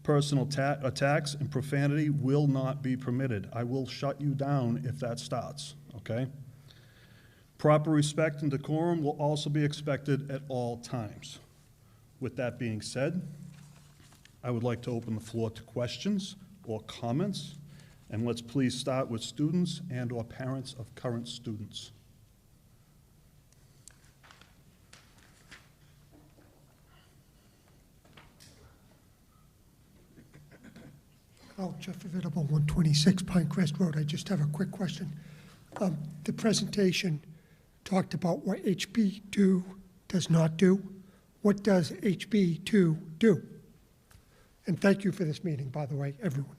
Personal attacks and profanity will not be permitted. I will shut you down if that starts, okay? Proper respect and decorum will also be expected at all times. With that being said, I would like to open the floor to questions or comments, and let's please start with students and or parents of current students. Oh, Jeff Avitable, 126 Pinecrest Road. I just have a quick question. The presentation talked about what HB2 does not do. What does HB2 do? And thank you for this meeting, by the way, everyone.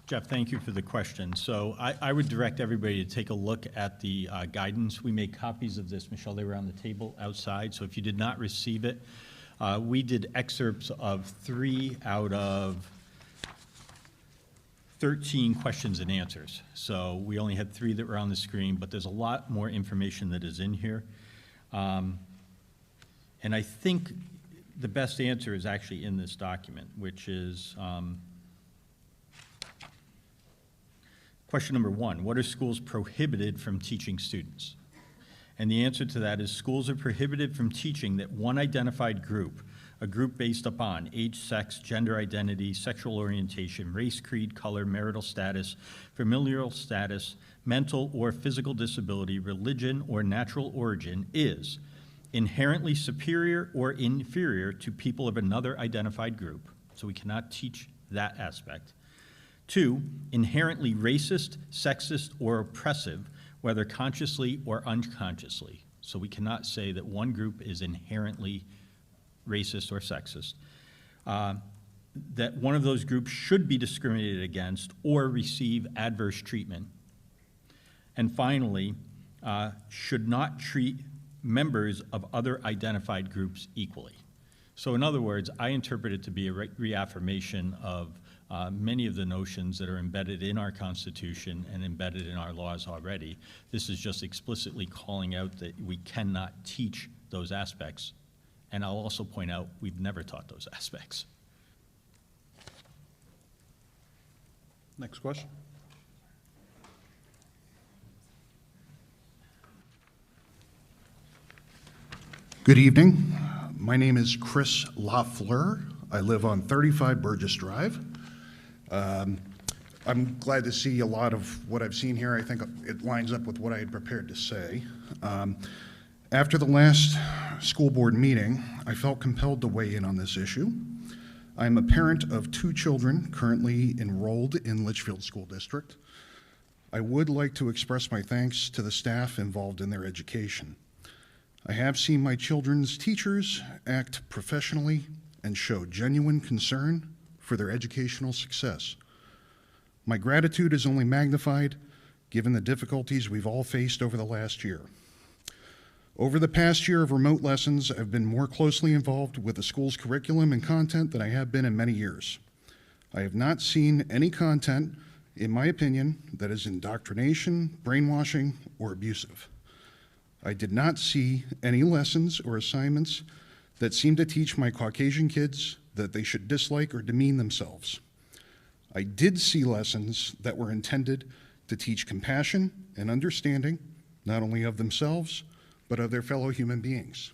Jeff, thank you for the question. So I would direct everybody to take a look at the guidance. We made copies of this. Michelle, they were on the table outside. So if you did not receive it, we did excerpts of 3 out of 13 questions and answers. So we only had 3 that were on the screen, but there's a lot more information that is in here. And I think the best answer is actually in this document, which is question number 1, what are schools prohibited from teaching students? And the answer to that is schools are prohibited from teaching that one identified group, a group based upon age, sex, gender identity, sexual orientation, race, creed, color, marital status, familial status, mental or physical disability, religion, or natural origin is inherently superior or inferior to people of another identified group. So we cannot teach that aspect. 2, inherently racist, sexist, or oppressive, whether consciously or unconsciously. So we cannot say that one group is inherently racist or sexist. That one of those groups should be discriminated against or receive adverse treatment And finally, should not treat members of other identified groups equally. So in other words, I interpret it to be a reaffirmation of many of the notions that are embedded in our Constitution and embedded in our laws already. This is just explicitly calling out that we cannot teach those aspects. And I'll also point out, we've never taught those aspects. Next question. Good evening. My name is Chris Lafleur. I live on 35 Burgess Drive. I'm glad to see a lot of what I've seen here. I think it lines up with what I had prepared to say. After the last school board meeting, I felt compelled to weigh in on this issue. I'm a parent of 2 children currently enrolled in Litchfield School District. I would like to express my thanks to the staff involved in their education. I have seen my children's teachers act professionally and show genuine concern for their educational success. My gratitude is only magnified given the difficulties we've all faced over the last year. Over the past year of remote lessons, I've been more closely involved with the school's curriculum and content than I have been in many years. I have not seen any content, in my opinion, that is indoctrination, brainwashing, or abusive. I did not see any lessons or assignments that seemed to teach my Caucasian kids that they should dislike or demean themselves. I did see lessons that were intended to teach compassion and understanding, not only of themselves, but of their fellow human beings.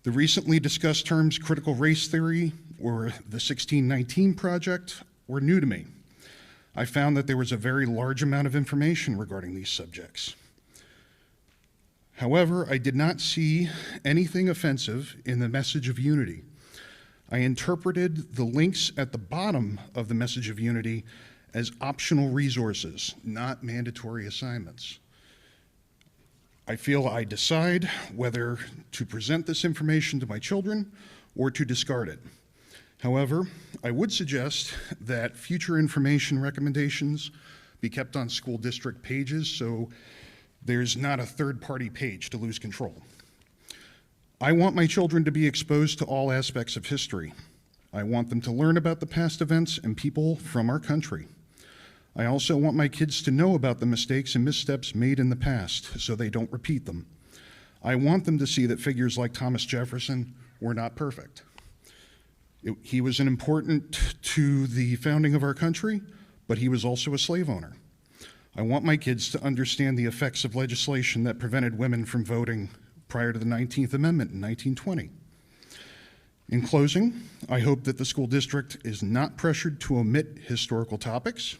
The recently discussed terms critical race theory or the 1619 Project were new to me. I found that there was a very large amount of information regarding these subjects. However, I did not see anything offensive in the message of unity. I interpreted the links at the bottom of the message of unity as optional resources, not mandatory assignments. I feel I decide whether to present this information to my children or to discard it. However, I would suggest that future information recommendations be kept on school district pages so there's not a third-party page to lose control. I want my children to be exposed to all aspects of history. I want them to learn about the past events and people from our country. I also want my kids to know about the mistakes and missteps made in the past so they don't repeat them. I want them to see that figures like Thomas Jefferson were not perfect. He was important to the founding of our country, but he was also a slave owner. I want my kids to understand the effects of legislation that prevented women from voting prior to the 19th Amendment in 1920. In closing, I hope that the school district is not pressured to omit historical topics.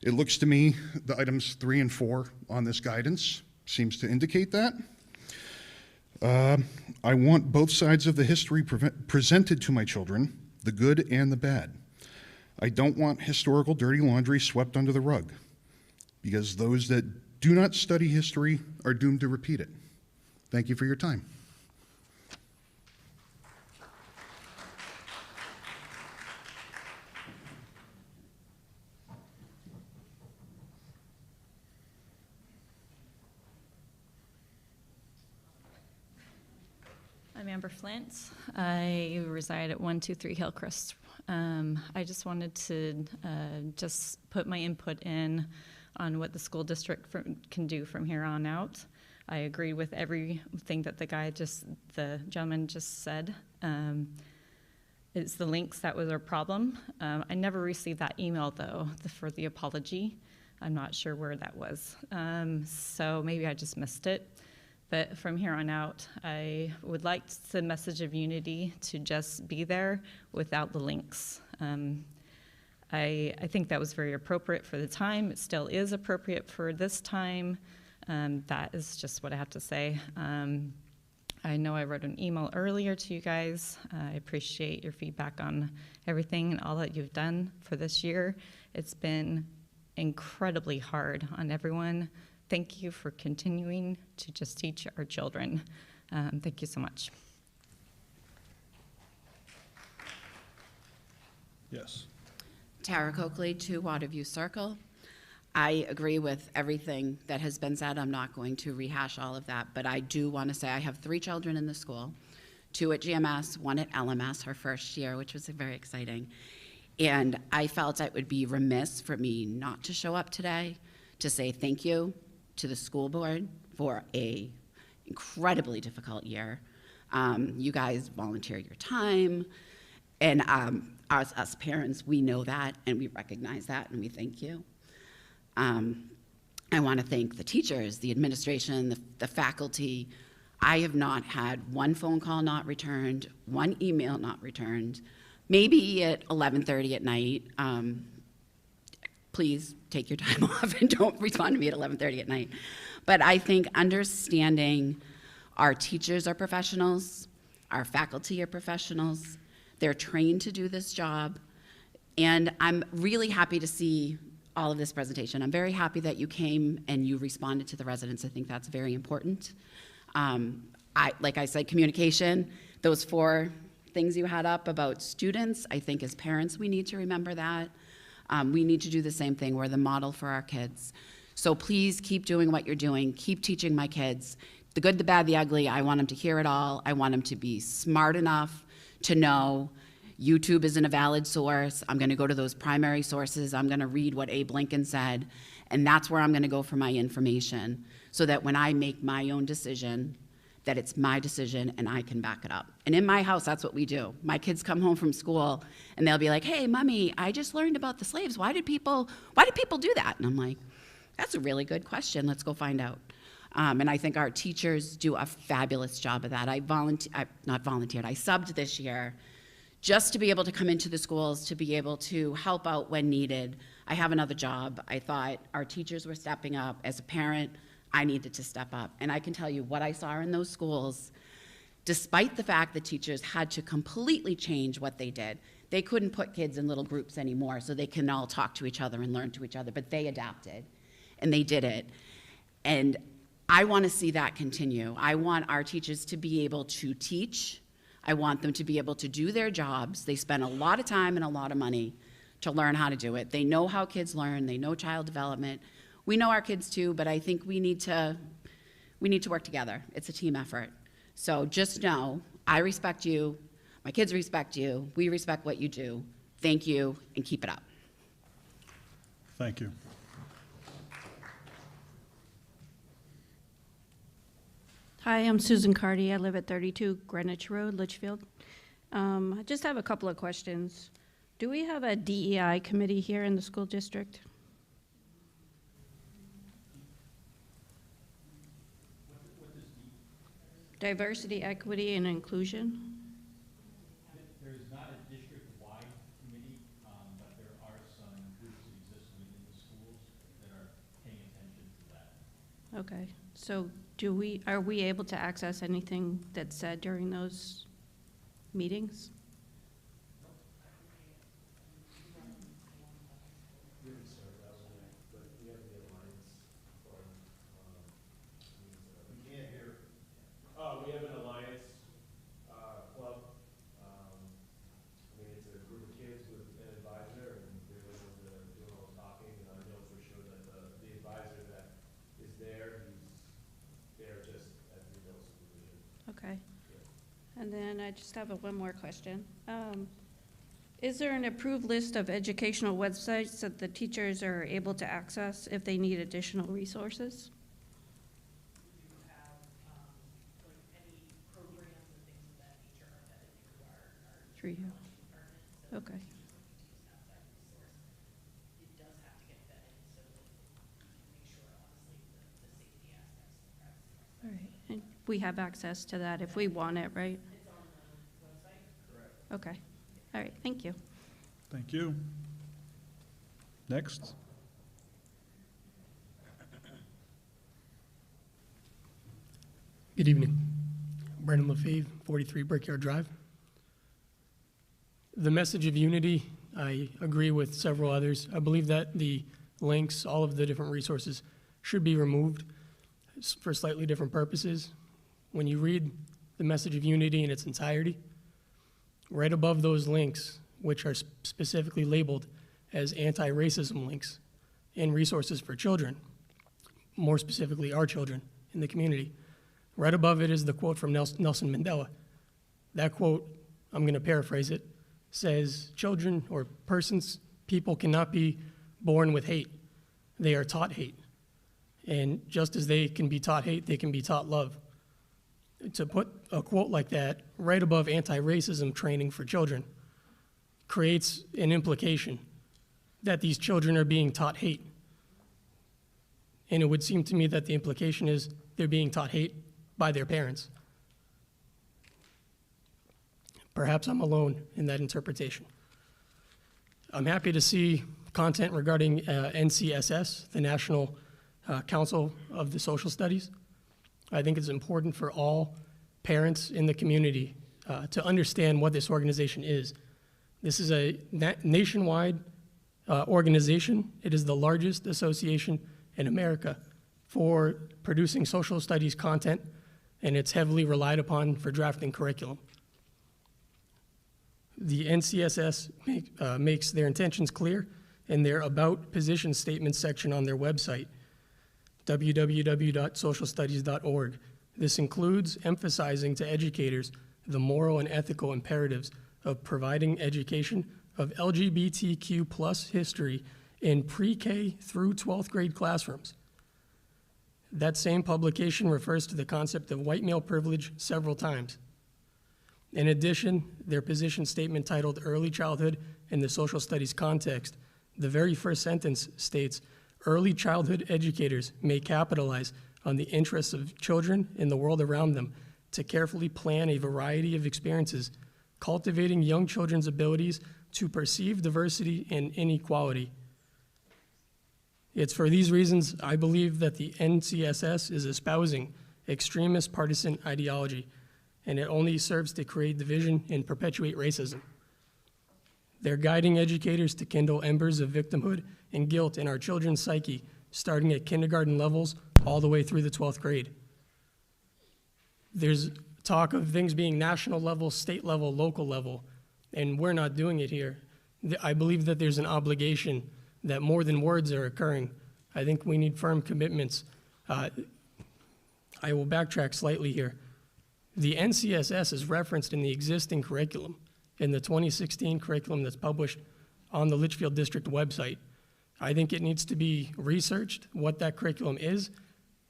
It looks to me the items 3 and 4 on this guidance seems to indicate that. I want both sides of the history presented to my children, the good and the bad. I don't want historical dirty laundry swept under the rug, because those that do not study history are doomed to repeat it. Thank you for your time. I'm Amber Flint. I reside at 123 Hillcrest. I just wanted to just put my input in on what the school district can do from here on out. I agree with everything that the gentleman just said. It's the links that was our problem. I never received that email though, for the apology. I'm not sure where that was. So maybe I just missed it. But from here on out, I would like the message of unity to just be there without the links. I think that was very appropriate for the time. It still is appropriate for this time. That is just what I have to say. I know I wrote an email earlier to you guys. I appreciate your feedback on everything and all that you've done for this year. It's been incredibly hard on everyone. Thank you for continuing to just teach our children. Thank you so much. Yes. Tara Coakley, 2 Waterview Circle. I agree with everything that has been said. I'm not going to rehash all of that, but I do want to say I have 3 children in the school, 2 at GMS, 1 at LMS, her first year, which was very exciting. And I felt it would be remiss for me not to show up today to say thank you to the school board for a incredibly difficult year. You guys volunteer your time, and us parents, we know that, and we recognize that, and we thank you. I want to thank the teachers, the administration, the faculty. I have not had one phone call not returned, one email not returned. Maybe at 11:30 at night. Please take your time off and don't respond to me at 11:30 at night. But I think understanding our teachers are professionals, our faculty are professionals, they're trained to do this job, and I'm really happy to see all of this presentation. I'm very happy that you came and you responded to the residents. I think that's very important. Like I said, communication, those 4 things you had up about students, I think as parents we need to remember that. We need to do the same thing. We're the model for our kids. So please keep doing what you're doing. Keep teaching my kids. The good, the bad, the ugly, I want them to hear it all. I want them to be smart enough to know YouTube isn't a valid source. I'm going to go to those primary sources. I'm going to read what Abe Lincoln said, and that's where I'm going to go for my information so that when I make my own decision, that it's my decision and I can back it up. And in my house, that's what we do. My kids come home from school and they'll be like, "Hey, Mommy, I just learned about the slaves. Why did people do that?" And I'm like, "That's a really good question. Let's go find out." And I think our teachers do a fabulous job of that. I subbed this year just to be able to come into the schools, to be able to help out when needed. I have another job. I thought our teachers were stepping up. As a parent, I needed to step up. And I can tell you what I saw in those schools, despite the fact that teachers had to completely change what they did. They couldn't put kids in little groups anymore so they can all talk to each other and learn to each other, but they adapted and they did it. And I want to see that continue. I want our teachers to be able to teach. I want them to be able to do their jobs. They spend a lot of time and a lot of money to learn how to do it. They know how kids learn. They know child development. We know our kids too, but I think we need to work together. It's a team effort. So just know, I respect you. My kids respect you. We respect what you do. Thank you, and keep it up. Thank you. Hi, I'm Susan Cardy. I live at 32 Greenwich Road, Litchfield. I just have a couple of questions. Do we have a DEI committee here in the school district? Diversity, equity, and inclusion? There is not a district-wide committee, but there are some groups that exist within the schools that are paying attention to that. Okay, so are we able to access anything that's said during those meetings? We have an alliance club. It's a group of kids with an advisor, and they're the ones that are doing all the talking. And I know for sure that the advisor that is there, he's there just at the middle supervision. Okay. And then I just have one more question. Is there an approved list of educational websites that the teachers are able to access if they need additional resources? Through you. Okay. All right, and we have access to that if we want it, right? It's on the website. Correct. Okay, all right, thank you. Thank you. Next. Good evening. Brandon Lefebvre, 43 Brickyard Drive. The message of unity, I agree with several others. I believe that the links, all of the different resources, should be removed for slightly different purposes. When you read the message of unity in its entirety, right above those links, which are specifically labeled as anti-racism links, and resources for children, more specifically our children in the community. Right above it is the quote from Nelson Mandela. That quote, I'm going to paraphrase it, says, "Children or persons, people cannot be born with hate. They are taught hate. And just as they can be taught hate, they can be taught love." To put a quote like that right above anti-racism training for children creates an implication that these children are being taught hate. And it would seem to me that the implication is they're being taught hate by their parents. Perhaps I'm alone in that interpretation. I'm happy to see content regarding NCSS, the National Council of the Social Studies. I think it's important for all parents in the community to understand what this organization is. This is a nationwide organization. It is the largest association in America for producing social studies content, and it's heavily relied upon for drafting curriculum. The NCSS makes their intentions clear in their About Position Statement section on their website, www.socialstudies.org. This includes emphasizing to educators the moral and ethical imperatives of providing education of LGBTQ+ history in pre-K through 12th grade classrooms. That same publication refers to the concept of white male privilege several times. In addition, their position statement titled Early Childhood in the Social Studies Context, the very first sentence states, "Early childhood educators may capitalize on the interests of children in the world around them to carefully plan a variety of experiences, cultivating young children's abilities to perceive diversity and inequality." It's for these reasons I believe that the NCSS is espousing extremist partisan ideology, and it only serves to create division and perpetuate racism. They're guiding educators to kindle embers of victimhood and guilt in our children's psyche, starting at kindergarten levels all the way through the 12th grade. There's talk of things being national level, state level, local level, and we're not doing it here. I believe that there's an obligation that more than words are occurring. I think we need firm commitments. I will backtrack slightly here. The NCSS is referenced in the existing curriculum, in the 2016 curriculum that's published on the Litchfield District website. I think it needs to be researched what that curriculum is,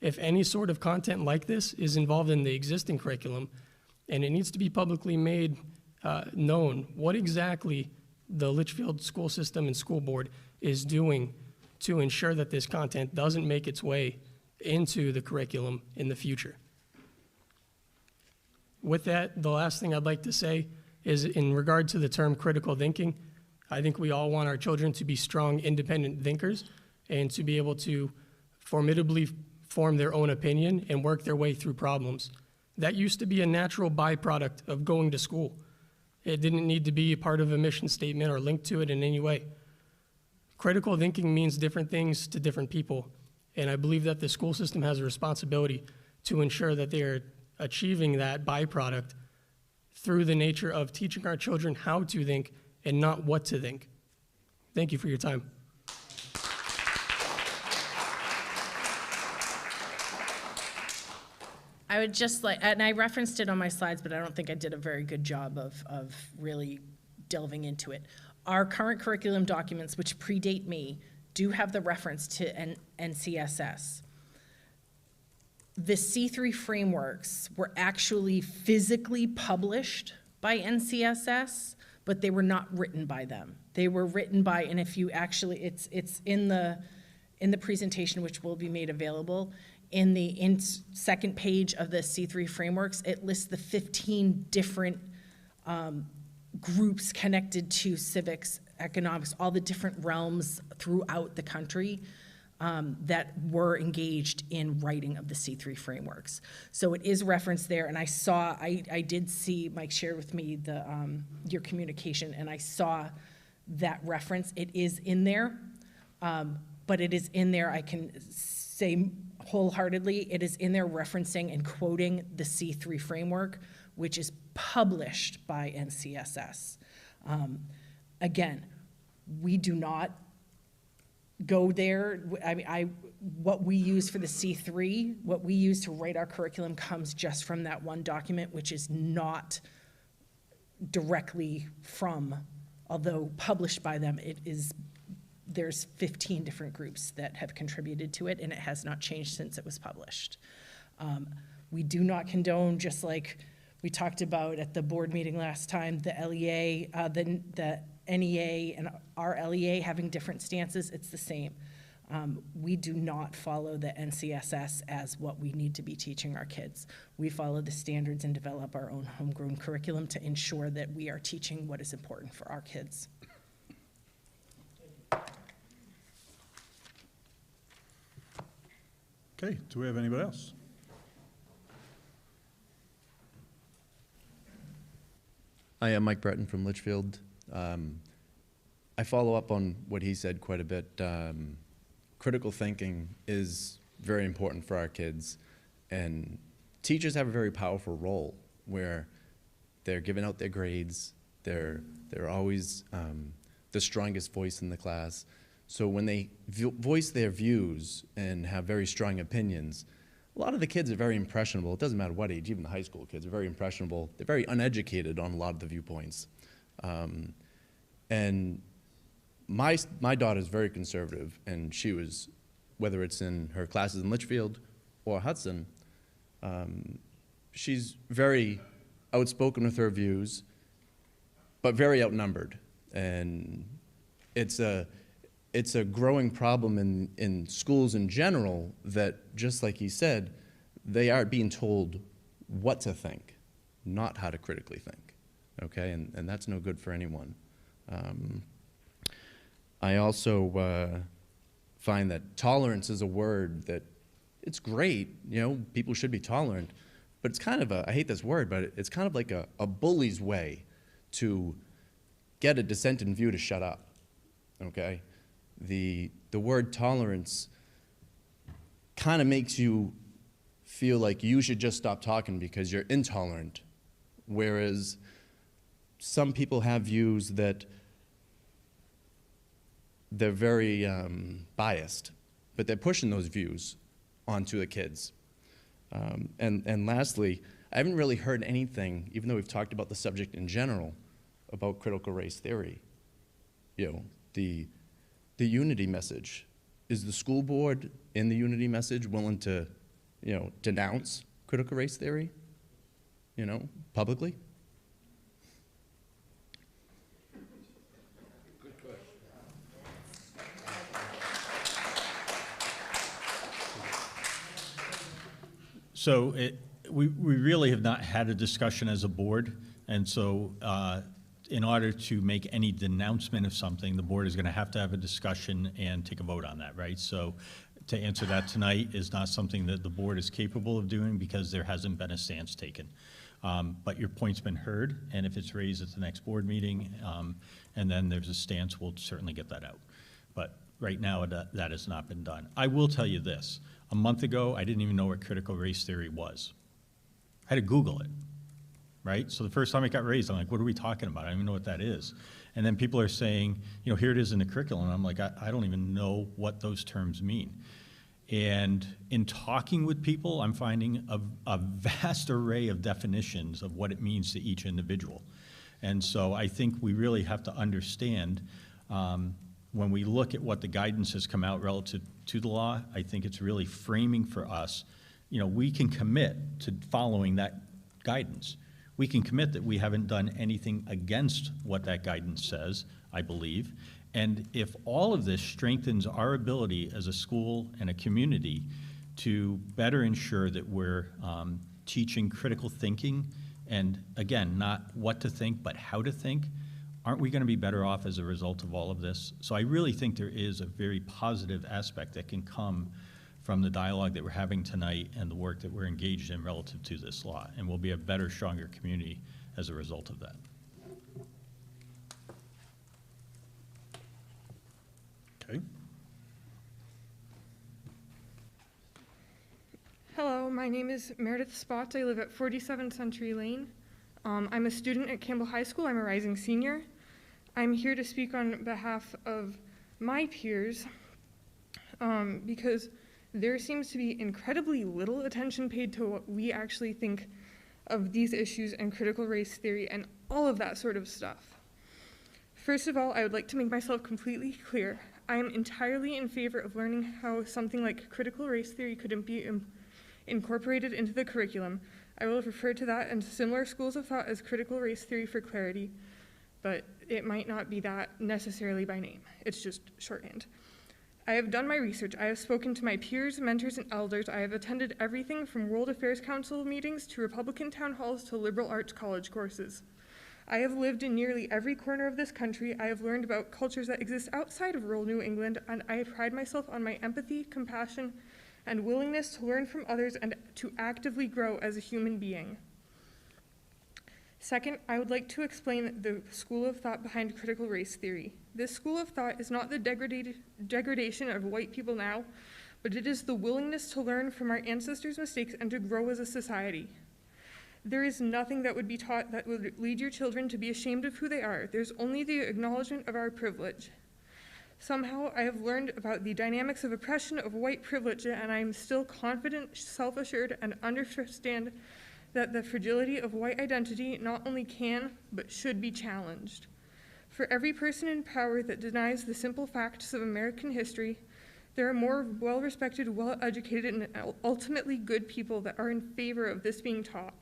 if any sort of content like this is involved in the existing curriculum, and it needs to be publicly made known what exactly the Litchfield school system and school board is doing to ensure that this content doesn't make its way into the curriculum in the future. With that, the last thing I'd like to say is in regard to the term critical thinking. I think we all want our children to be strong, independent thinkers and to be able to formidably form their own opinion and work their way through problems. That used to be a natural byproduct of going to school. It didn't need to be a part of a mission statement or linked to it in any way. Critical thinking means different things to different people, and I believe that the school system has a responsibility to ensure that they are achieving that byproduct through the nature of teaching our children how to think and not what to think. Thank you for your time. I would just like, and I referenced it on my slides, but I don't think I did a very good job of really delving into it. Our current curriculum documents, which predate me, do have the reference to NCSS. The C3 frameworks were actually physically published by NCSS, but they were not written by them. They were written by, and if you actually, it's in the presentation, which will be made available. In the second page of the C3 frameworks, it lists the 15 different groups connected to civics, economics, all the different realms throughout the country that were engaged in writing of the C3 frameworks. So it is referenced there, and I did see, Mike shared with me your communication, and I saw that reference. It is in there, but it is in there, I can say wholeheartedly, it is in there referencing and quoting the C3 framework, which is published by NCSS. Again, we do not go there. I mean, what we use for the C3, what we use to write our curriculum comes just from that one document, which is not directly from, although published by them, there's 15 different groups that have contributed to it, and it has not changed since it was published. We do not condone, just like we talked about at the board meeting last time, the LEA, the NEA and our LEA having different stances. It's the same. We do not follow the NCSS as what we need to be teaching our kids. We follow the standards and develop our own homegrown curriculum to ensure that we are teaching what is important for our kids. Okay, do we have anybody else? I am Mike Breton from Litchfield. I follow up on what he said quite a bit. Critical thinking is very important for our kids, and teachers have a very powerful role where they're giving out their grades, they're always the strongest voice in the class. So when they voice their views and have very strong opinions, a lot of the kids are very impressionable. It doesn't matter what age, even the high school kids are very impressionable. They're very uneducated on a lot of the viewpoints. And my daughter's very conservative, and she was, whether it's in her classes in Litchfield or Hudson, she's very outspoken with her views, but very outnumbered. And it's a growing problem in schools in general that, just like he said, they are being told what to think, not how to critically think, okay? And that's no good for anyone. I also find that tolerance is a word that, it's great, you know, people should be tolerant, but it's kind of I hate this word, but it's kind of like a bully's way to get a dissenting view to shut up, okay? The word tolerance kind of makes you feel like you should just stop talking because you're intolerant, whereas some people have views that they're very biased, but they're pushing those views onto the kids. And lastly, I haven't really heard anything, even though we've talked about the subject in general, about critical race theory. You know, the unity message. Is the school board in the unity message willing to, you know, denounce critical race theory, you know, publicly? Good question. So we really have not had a discussion as a board, and so in order to make any denouncement of something, the board is going to have a discussion and take a vote on that, right? So to answer that tonight is not something that the board is capable of doing because there hasn't been a stance taken. But your point's been heard, and if it's raised at the next board meeting, and then there's a stance, we'll certainly get that out. But right now, that has not been done. I will tell you this. A month ago, I didn't even know what critical race theory was. I had to Google it. Right? So the first time it got raised, I'm like, what are we talking about? I don't even know what that is. And then people are saying, you know, here it is in the curriculum. And I'm like, I don't even know what those terms mean. And in talking with people, I'm finding a vast array of definitions of what it means to each individual. And so I think we really have to understand when we look at what the guidance has come out relative to the law, I think it's really framing for us, you know, we can commit to following that guidance. We can commit that we haven't done anything against what that guidance says, I believe. And if all of this strengthens our ability as a school and a community to better ensure that we're teaching critical thinking, and again, not what to think, but how to think, aren't we going to be better off as a result of all of this? So I really think there is a very positive aspect that can come from the dialogue that we're having tonight and the work that we're engaged in relative to this law. And we'll be a better, stronger community as a result of that. Okay. Hello, my name is Meredith Spotz. I live at 47 Century Lane. I'm a student at Campbell High School. I'm a rising senior. I'm here to speak on behalf of my peers because there seems to be incredibly little attention paid to what we actually think of these issues and critical race theory and all of that sort of stuff. First of all, I would like to make myself completely clear. I am entirely in favor of learning how something like critical race theory could be incorporated into the curriculum. I will refer to that and similar schools of thought as critical race theory for clarity, but it might not be that necessarily by name. It's just shorthand. I have done my research. I have spoken to my peers, mentors, and elders. I have attended everything from World Affairs Council meetings to Republican town halls to liberal arts college courses. I have lived in nearly every corner of this country. I have learned about cultures that exist outside of rural New England, and I pride myself on my empathy, compassion, and willingness to learn from others and to actively grow as a human being. Second, I would like to explain the school of thought behind critical race theory. This school of thought is not the degradation of white people now, but it is the willingness to learn from our ancestors' mistakes and to grow as a society. There is nothing that would be taught that would lead your children to be ashamed of who they are. There's only the acknowledgement of our privilege. Somehow, I have learned about the dynamics of oppression of white privilege, and I am still confident, self-assured, and understand that the fragility of white identity not only can, but should be challenged. For every person in power that denies the simple facts of American history, there are more well-respected, well-educated, and ultimately good people that are in favor of this being taught.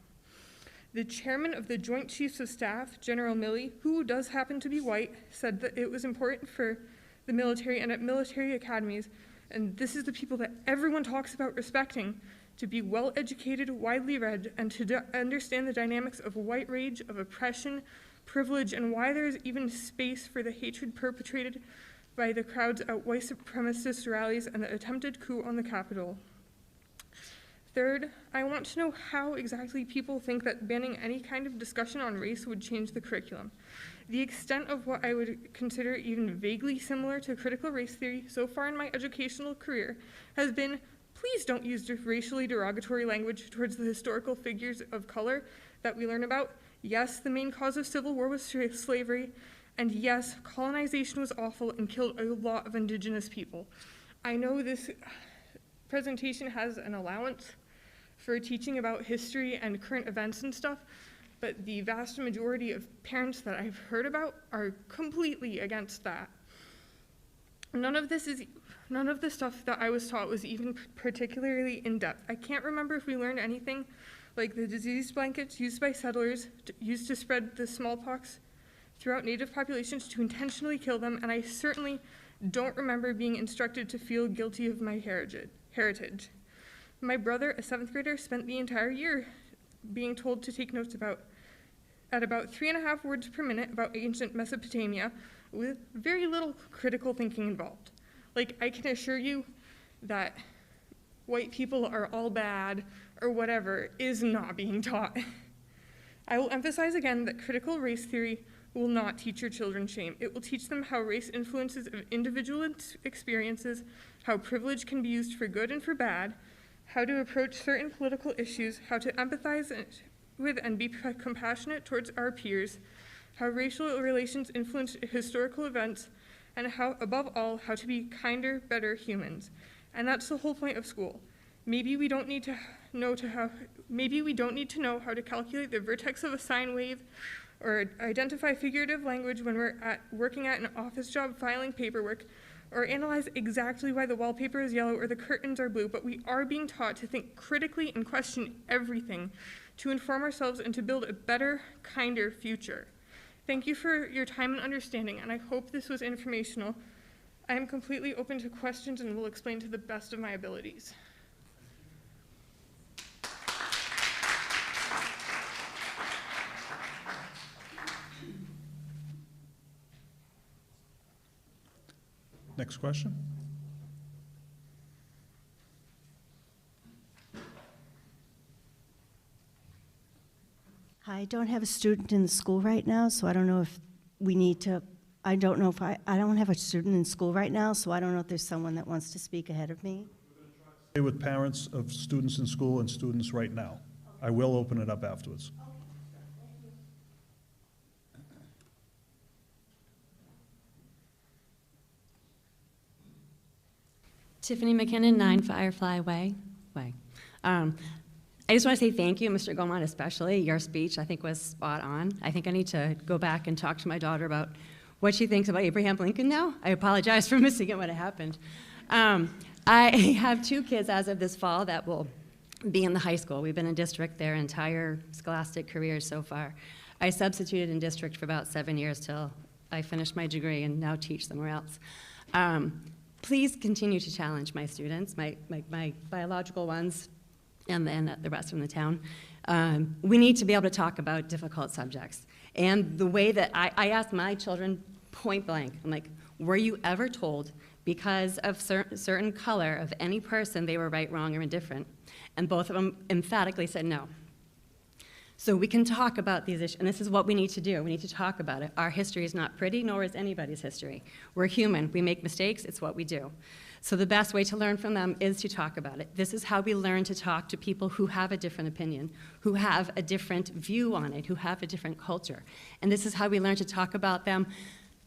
The chairman of the Joint Chiefs of Staff, General Milley, who does happen to be white, said that it was important for the military and at military academies, and this is the people that everyone talks about respecting, to be well-educated, widely read, and to understand the dynamics of white rage, of oppression, privilege, and why there is even space for the hatred perpetrated by the crowds at white supremacist rallies and the attempted coup on the Capitol. Third, I want to know how exactly people think that banning any kind of discussion on race would change the curriculum. The extent of what I would consider even vaguely similar to critical race theory so far in my educational career has been, please don't use racially derogatory language towards the historical figures of color that we learn about. Yes, the main cause of civil war was slavery, and yes, colonization was awful and killed a lot of indigenous people. I know this presentation has an allowance for teaching about history and current events and stuff, but the vast majority of parents that I've heard about are completely against that. None of the stuff that I was taught was even particularly in-depth. I can't remember if we learned anything like the disease blankets used by settlers used to spread the smallpox throughout native populations to intentionally kill them, and I certainly don't remember being instructed to feel guilty of my heritage. My brother, a 7th grader, spent the entire year being told to take notes at about 3.5 words per minute about ancient Mesopotamia with very little critical thinking involved. Like, I can assure you that white people are all bad or whatever is not being taught. I will emphasize again that critical race theory will not teach your children shame. It will teach them how race influences individual experiences, how privilege can be used for good and for bad, how to approach certain political issues, how to empathize with and be compassionate towards our peers, how racial relations influence historical events, and how, above all, how to be kinder, better humans. And that's the whole point of school. Maybe we don't need to know how to calculate the vertex of a sine wave or identify figurative language when we're working at an office job filing paperwork, or analyze exactly why the wallpaper is yellow or the curtains are blue, but we are being taught to think critically and question everything to inform ourselves and to build a better, kinder future. Thank you for your time and understanding, and I hope this was informational. I am completely open to questions and will explain to the best of my abilities. Next question. I don't have a student in the school right now, so I don't know if we need to, I don't have a student in school right now, so I don't know if there's someone that wants to speak ahead of me. Stay with parents of students in school and students right now. I will open it up afterwards. Tiffany McKinnon, 9 Firefly Way. I just want to say thank you, Mr. Gomont especially. Your speech, I think, was spot on. I think I need to go back and talk to my daughter about what she thinks about Abraham Lincoln now. I apologize for missing it when it happened. I have 2 kids as of this fall that will be in the high school. We've been in district their entire scholastic careers so far. I substituted in district for about 7 years till I finished my degree and now teach somewhere else. Please continue to challenge my students, my biological ones, and then the rest from the town. We need to be able to talk about difficult subjects. And the way that I ask my children point blank, I'm like, were you ever told because of certain color of any person they were right, wrong, or indifferent? And both of them emphatically said no. So we can talk about these issues, and this is what we need to do. We need to talk about it. Our history is not pretty, nor is anybody's history. We're human. We make mistakes. It's what we do. So the best way to learn from them is to talk about it. This is how we learn to talk to people who have a different opinion, who have a different view on it, who have a different culture. And this is how we learn to talk about them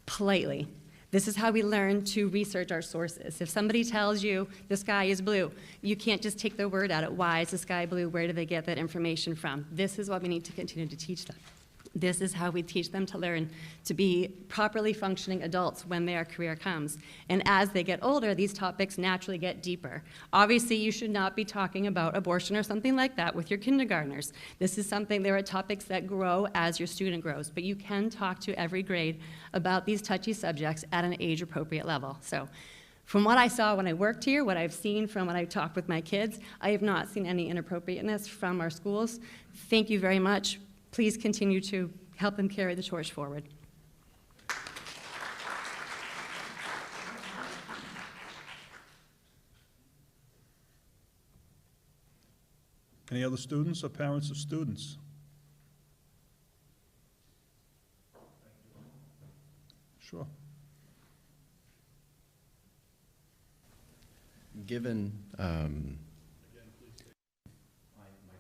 politely. This is how we learn to research our sources. If somebody tells you the sky is blue, you can't just take their word at it. Why is the sky blue? Where do they get that information from? This is what we need to continue to teach them. This is how we teach them to learn to be properly functioning adults when their career comes. And as they get older, these topics naturally get deeper. Obviously, you should not be talking about abortion or something like that with your kindergartners. This is something, there are topics that grow as your student grows, but you can talk to every grade about these touchy subjects at an age-appropriate level. So from what I saw when I worked here, what I've seen from when I talked with my kids, I have not seen any inappropriateness from our schools. Thank you very much. Please continue to help them carry the torch forward. Any other students or parents of students? Sure. Given,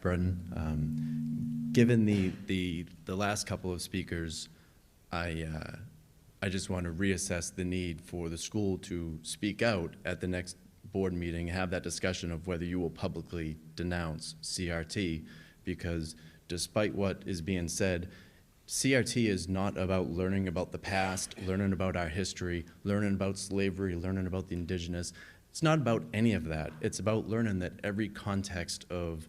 Brendan, given the last couple of speakers, I just want to reassess the need for the school to speak out at the next board meeting, have that discussion of whether you will publicly denounce CRT, because despite what is being said, CRT is not about learning about the past, learning about our history, learning about slavery, learning about the indigenous. It's not about any of that. It's about learning that every context of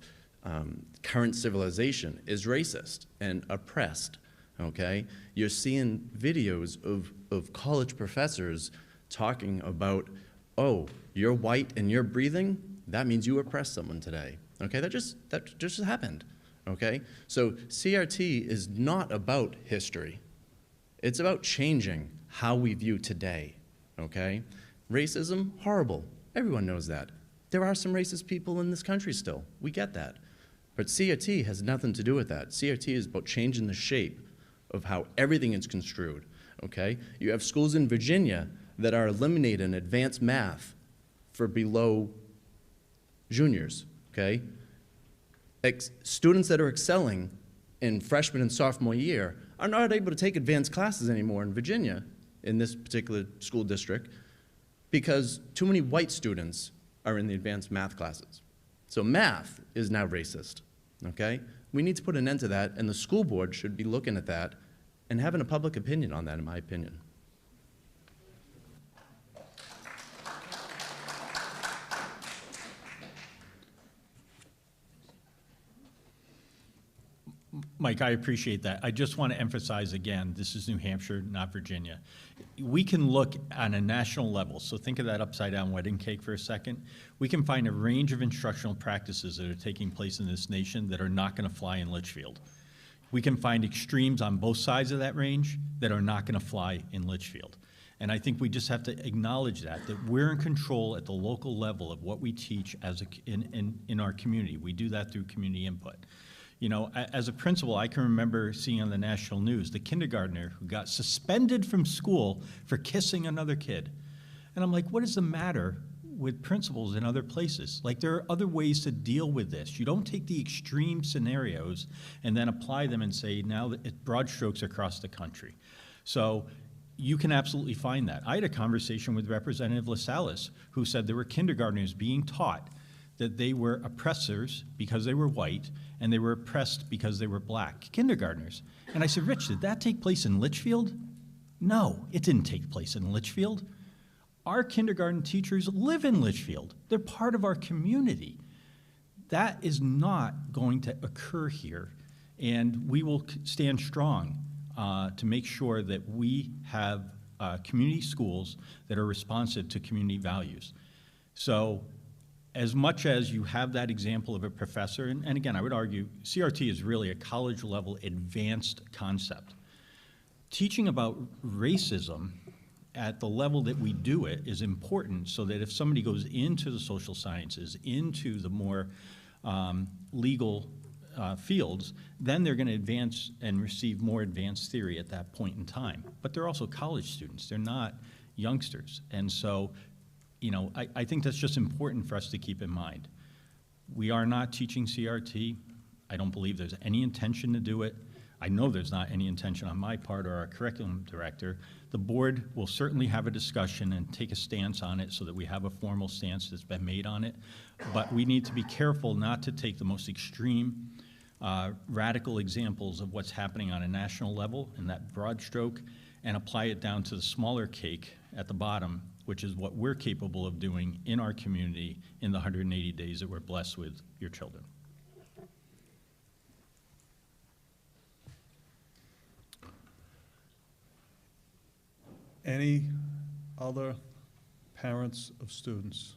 current civilization is racist and oppressed, okay? You're seeing videos of college professors talking about, oh, you're white and you're breathing, that means you oppressed someone today, okay? That just happened, okay? So CRT is not about history. It's about changing how we view today, okay? Racism, horrible. Everyone knows that. There are some racist people in this country still. We get that. But CRT has nothing to do with that. CRT is about changing the shape of how everything is construed, okay? You have schools in Virginia that are eliminating advanced math for below juniors, okay? Students that are excelling in freshman and sophomore year are not able to take advanced classes anymore in Virginia, in this particular school district, because too many white students are in the advanced math classes. So math is now racist, okay? We need to put an end to that, and the school board should be looking at that and having a public opinion on that, in my opinion. Mike, I appreciate that. I just want to emphasize again, this is New Hampshire, not Virginia. We can look on a national level, so think of that upside down wedding cake for a second. We can find a range of instructional practices that are taking place in this nation that are not going to fly in Litchfield. We can find extremes on both sides of that range that are not going to fly in Litchfield. And I think we just have to acknowledge that we're in control at the local level of what we teach as in our community. We do that through community input. You know, as a principal, I can remember seeing on the national news the kindergartner who got suspended from school for kissing another kid. And I'm like, what is the matter with principals in other places? Like, there are other ways to deal with this. You don't take the extreme scenarios and then apply them and say, now that broad strokes across the country. So, you can absolutely find that. I had a conversation with Representative LaSalle, who said there were kindergartners being taught that they were oppressors because they were white, and they were oppressed because they were black. Kindergartners. And I said, Rich, did that take place in Litchfield? No, it didn't take place in Litchfield. Our kindergarten teachers live in Litchfield. They're part of our community. That is not going to occur here, and we will stand strong to make sure that we have community schools that are responsive to community values. So as much as you have that example of a professor, and again, I would argue CRT is really a college-level advanced concept. Teaching about racism at the level that we do it is important so that if somebody goes into the social sciences, into the more legal fields, then they're going to advance and receive more advanced theory at that point in time. But they're also college students. They're not youngsters. And so, you know, I think that's just important for us to keep in mind. We are not teaching CRT. I don't believe there's any intention to do it. I know there's not any intention on my part or our curriculum director. The board will certainly have a discussion and take a stance on it so that we have a formal stance that's been made on it. But we need to be careful not to take the most extreme, radical examples of what's happening on a national level in that broad stroke and apply it down to the smaller cake at the bottom, which is what we're capable of doing in our community in the 180 days that we're blessed with your children. Any other parents of students?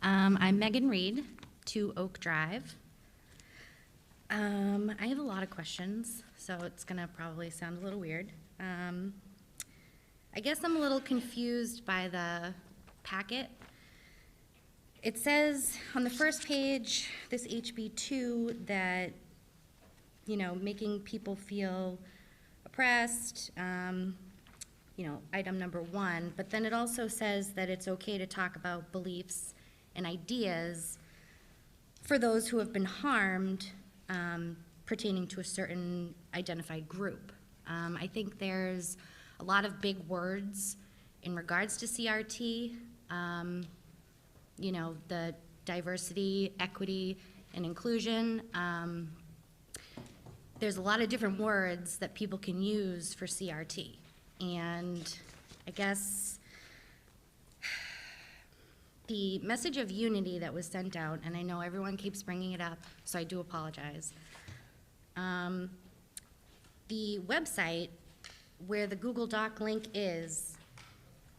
I'm Megan Reed, 2 Oak Drive. I have a lot of questions, so it's gonna probably sound a little weird. I guess I'm a little confused by the packet. It says on the first page, this HB2, that, you know, making people feel oppressed, you know, item number 1, but then it also says that it's okay to talk about beliefs and ideas for those who have been harmed pertaining to a certain identified group. I think there's a lot of big words in regards to CRT, you know, the diversity, equity, and inclusion. There's a lot of different words that people can use for CRT. And I guess the message of unity that was sent out, and I know everyone keeps bringing it up, so I do apologize. The website where the Google Doc link is,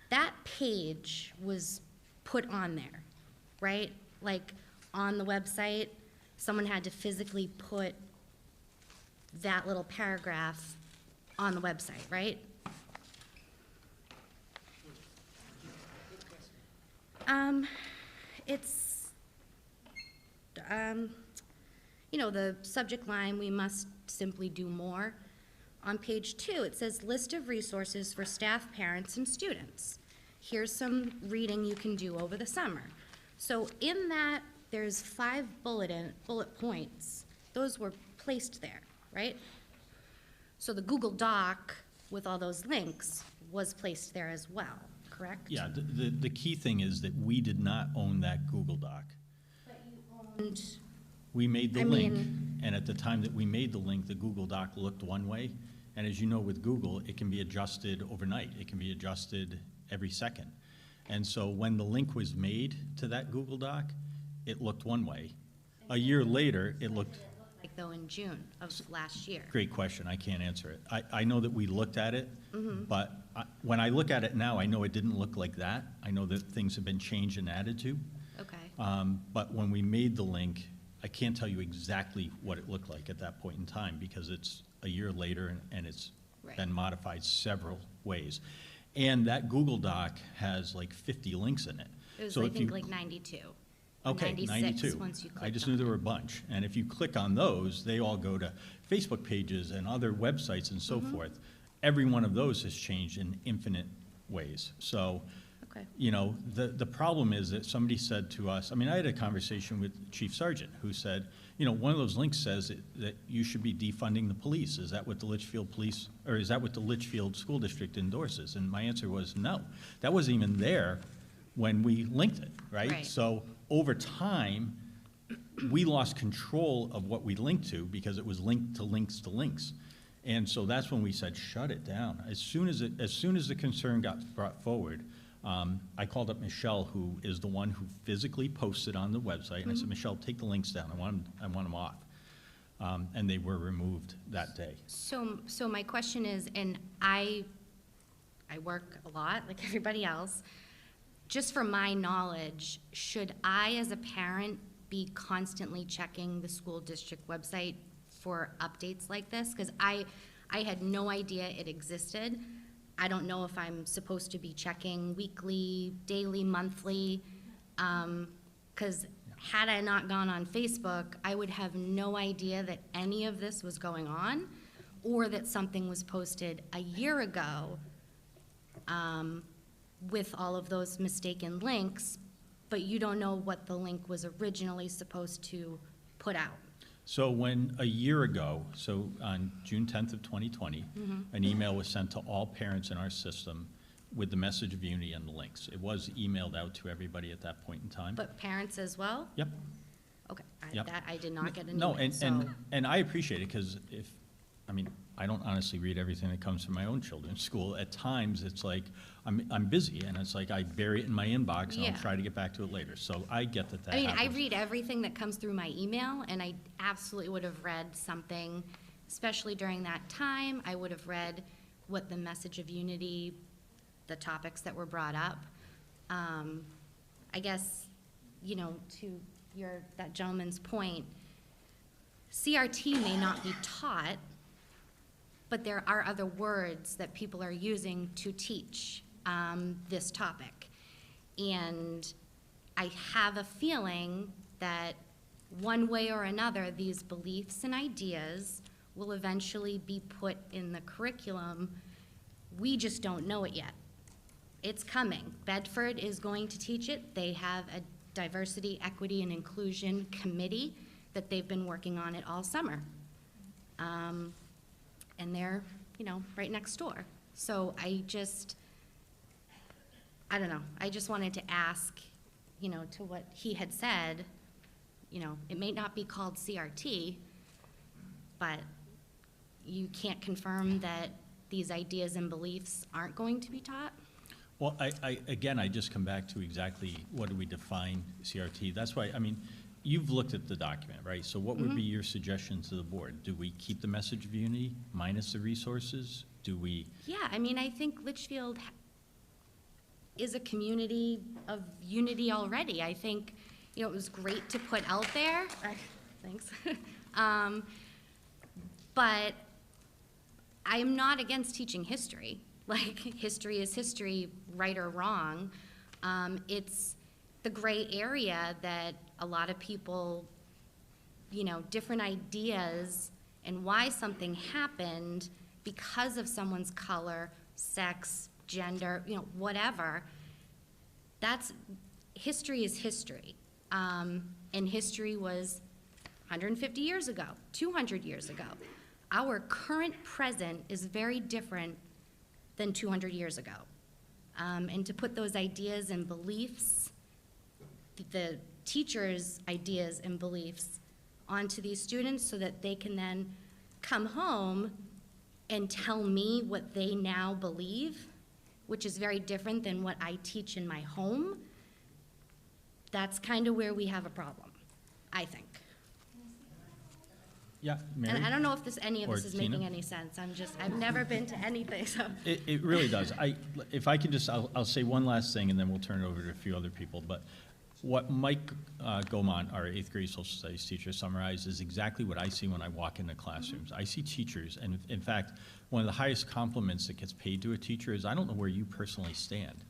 that page was put on there, right? Like on the website, someone had to physically put that little paragraph on the website, right? It's, you know, the subject line, we must simply do more. On page 2, it says list of resources for staff, parents, and students. Here's some reading you can do over the summer. So in that, there's 5 bullet points. Those were placed there, right? So the Google Doc with all those links was placed there as well, correct? Yeah, the key thing is that we did not own that Google Doc. But you owned, We made the link, and at the time that we made the link, the Google Doc looked one way. And as you know, with Google, it can be adjusted overnight. It can be adjusted every second. And so when the link was made to that Google Doc, it looked one way. A year later, it looked... like though in June of last year. Great question. I can't answer it. I know that we looked at it, but when I look at it now, I know it didn't look like that. I know that things have been changed and added to. Okay. But when we made the link, I can't tell you exactly what it looked like at that point in time because it's a year later and it's been modified several ways. And that Google Doc has like 50 links in it. It was, So I if think, you- like 92. Okay, 92. Once you clicked I just knew there were a bunch. And if you click on those, they all go to Facebook pages and other websites and so forth. Every one of those has changed in infinite ways. So Okay. You know, the problem is that somebody said to us, I mean, I had a conversation with Chief Sergeant who said, you know, one of those links says that you should be defunding the police. Is that what the Litchfield police, or is that what the Litchfield School District endorses? And my answer was no. That wasn't even there when we linked it, right? Right. So over time, we lost control of what we linked to because it was linked to links to links. And so that's when we said, shut it down. As soon as the concern got brought forward, I called up Michelle, who is the one who physically posted on the website, and I said, Michelle, take the links down. I want them off. And they were removed that day. So my question is, and I work a lot like everybody else, just for my knowledge, should I as a parent be constantly checking the school district website for updates like this? Because I had no idea it existed. I don't know if I'm supposed to be checking weekly, daily, monthly, because had I not gone on Facebook, I would have no idea that any of this was going on, or that something was posted a year ago with all of those mistaken links, but you don't know what the link was originally supposed to put out. So when a year ago, so on June 10th of 2020, an email was sent to all parents in our system with the message of unity and the links. It was emailed out to everybody at that point in time. But parents as well? Yep. Okay, Yep. that I did not get an No, email, and I appreciate it, because I don't honestly read everything that comes from my own children's school. At times, it's like, I'm busy, and it's like I bury it in my inbox, and Yeah. I'll try to get back to it later. So I get that I mean, I happens. read everything that comes through my email, and I absolutely would have read something, especially during that time. I would have read what the message of unity, the topics that were brought up. I guess, you know, to that gentleman's point, CRT may not be taught, but there are other words that people are using to teach this topic. And I have a feeling that one way or another, these beliefs and ideas will eventually be put in the curriculum. We just don't know it yet. It's coming. Bedford is going to teach it. They have a diversity, equity, and inclusion committee that they've been working on it all summer. And they're, you know, right next door. So I don't know, I just wanted to ask, you know, to what he had said, you know, it may not be called CRT, but you can't confirm that these ideas and beliefs aren't going to be taught? Well, I just come back to exactly what do we define CRT. That's why, I mean, you've looked at the document, right? So what would be your suggestion to the board? Do we keep the message of unity minus the resources? Do we? Yeah, I mean, I think Litchfield is a community of unity already. I think, you know, it was great to put out there. Thanks. But I'm not against teaching history. Like, history is history, right or wrong. It's the gray area that a lot of people, you know, different ideas and why something happened because of someone's color, sex, gender, you know, whatever. History is history. And history was 150 years ago, 200 years ago. Our current present is very different than 200 years ago. And to put those ideas and beliefs, the teachers' ideas and beliefs onto these students so that they can then come home and tell me what they now believe, which is very different than what I teach in my home, that's kind of where we have a problem, I think. Yeah, Mary? And I don't know if any of Or this is Tina? making any sense. I've never been to anything, so. It really does. If I could just, I'll say one last thing, and then we'll turn it over to a few other people. But what Mike Gaumont, our 8th grade social studies teacher, summarized is exactly what I see when I walk into classrooms. I see teachers, and in fact, one of the highest compliments that gets paid to a teacher is, I don't know where you personally stand,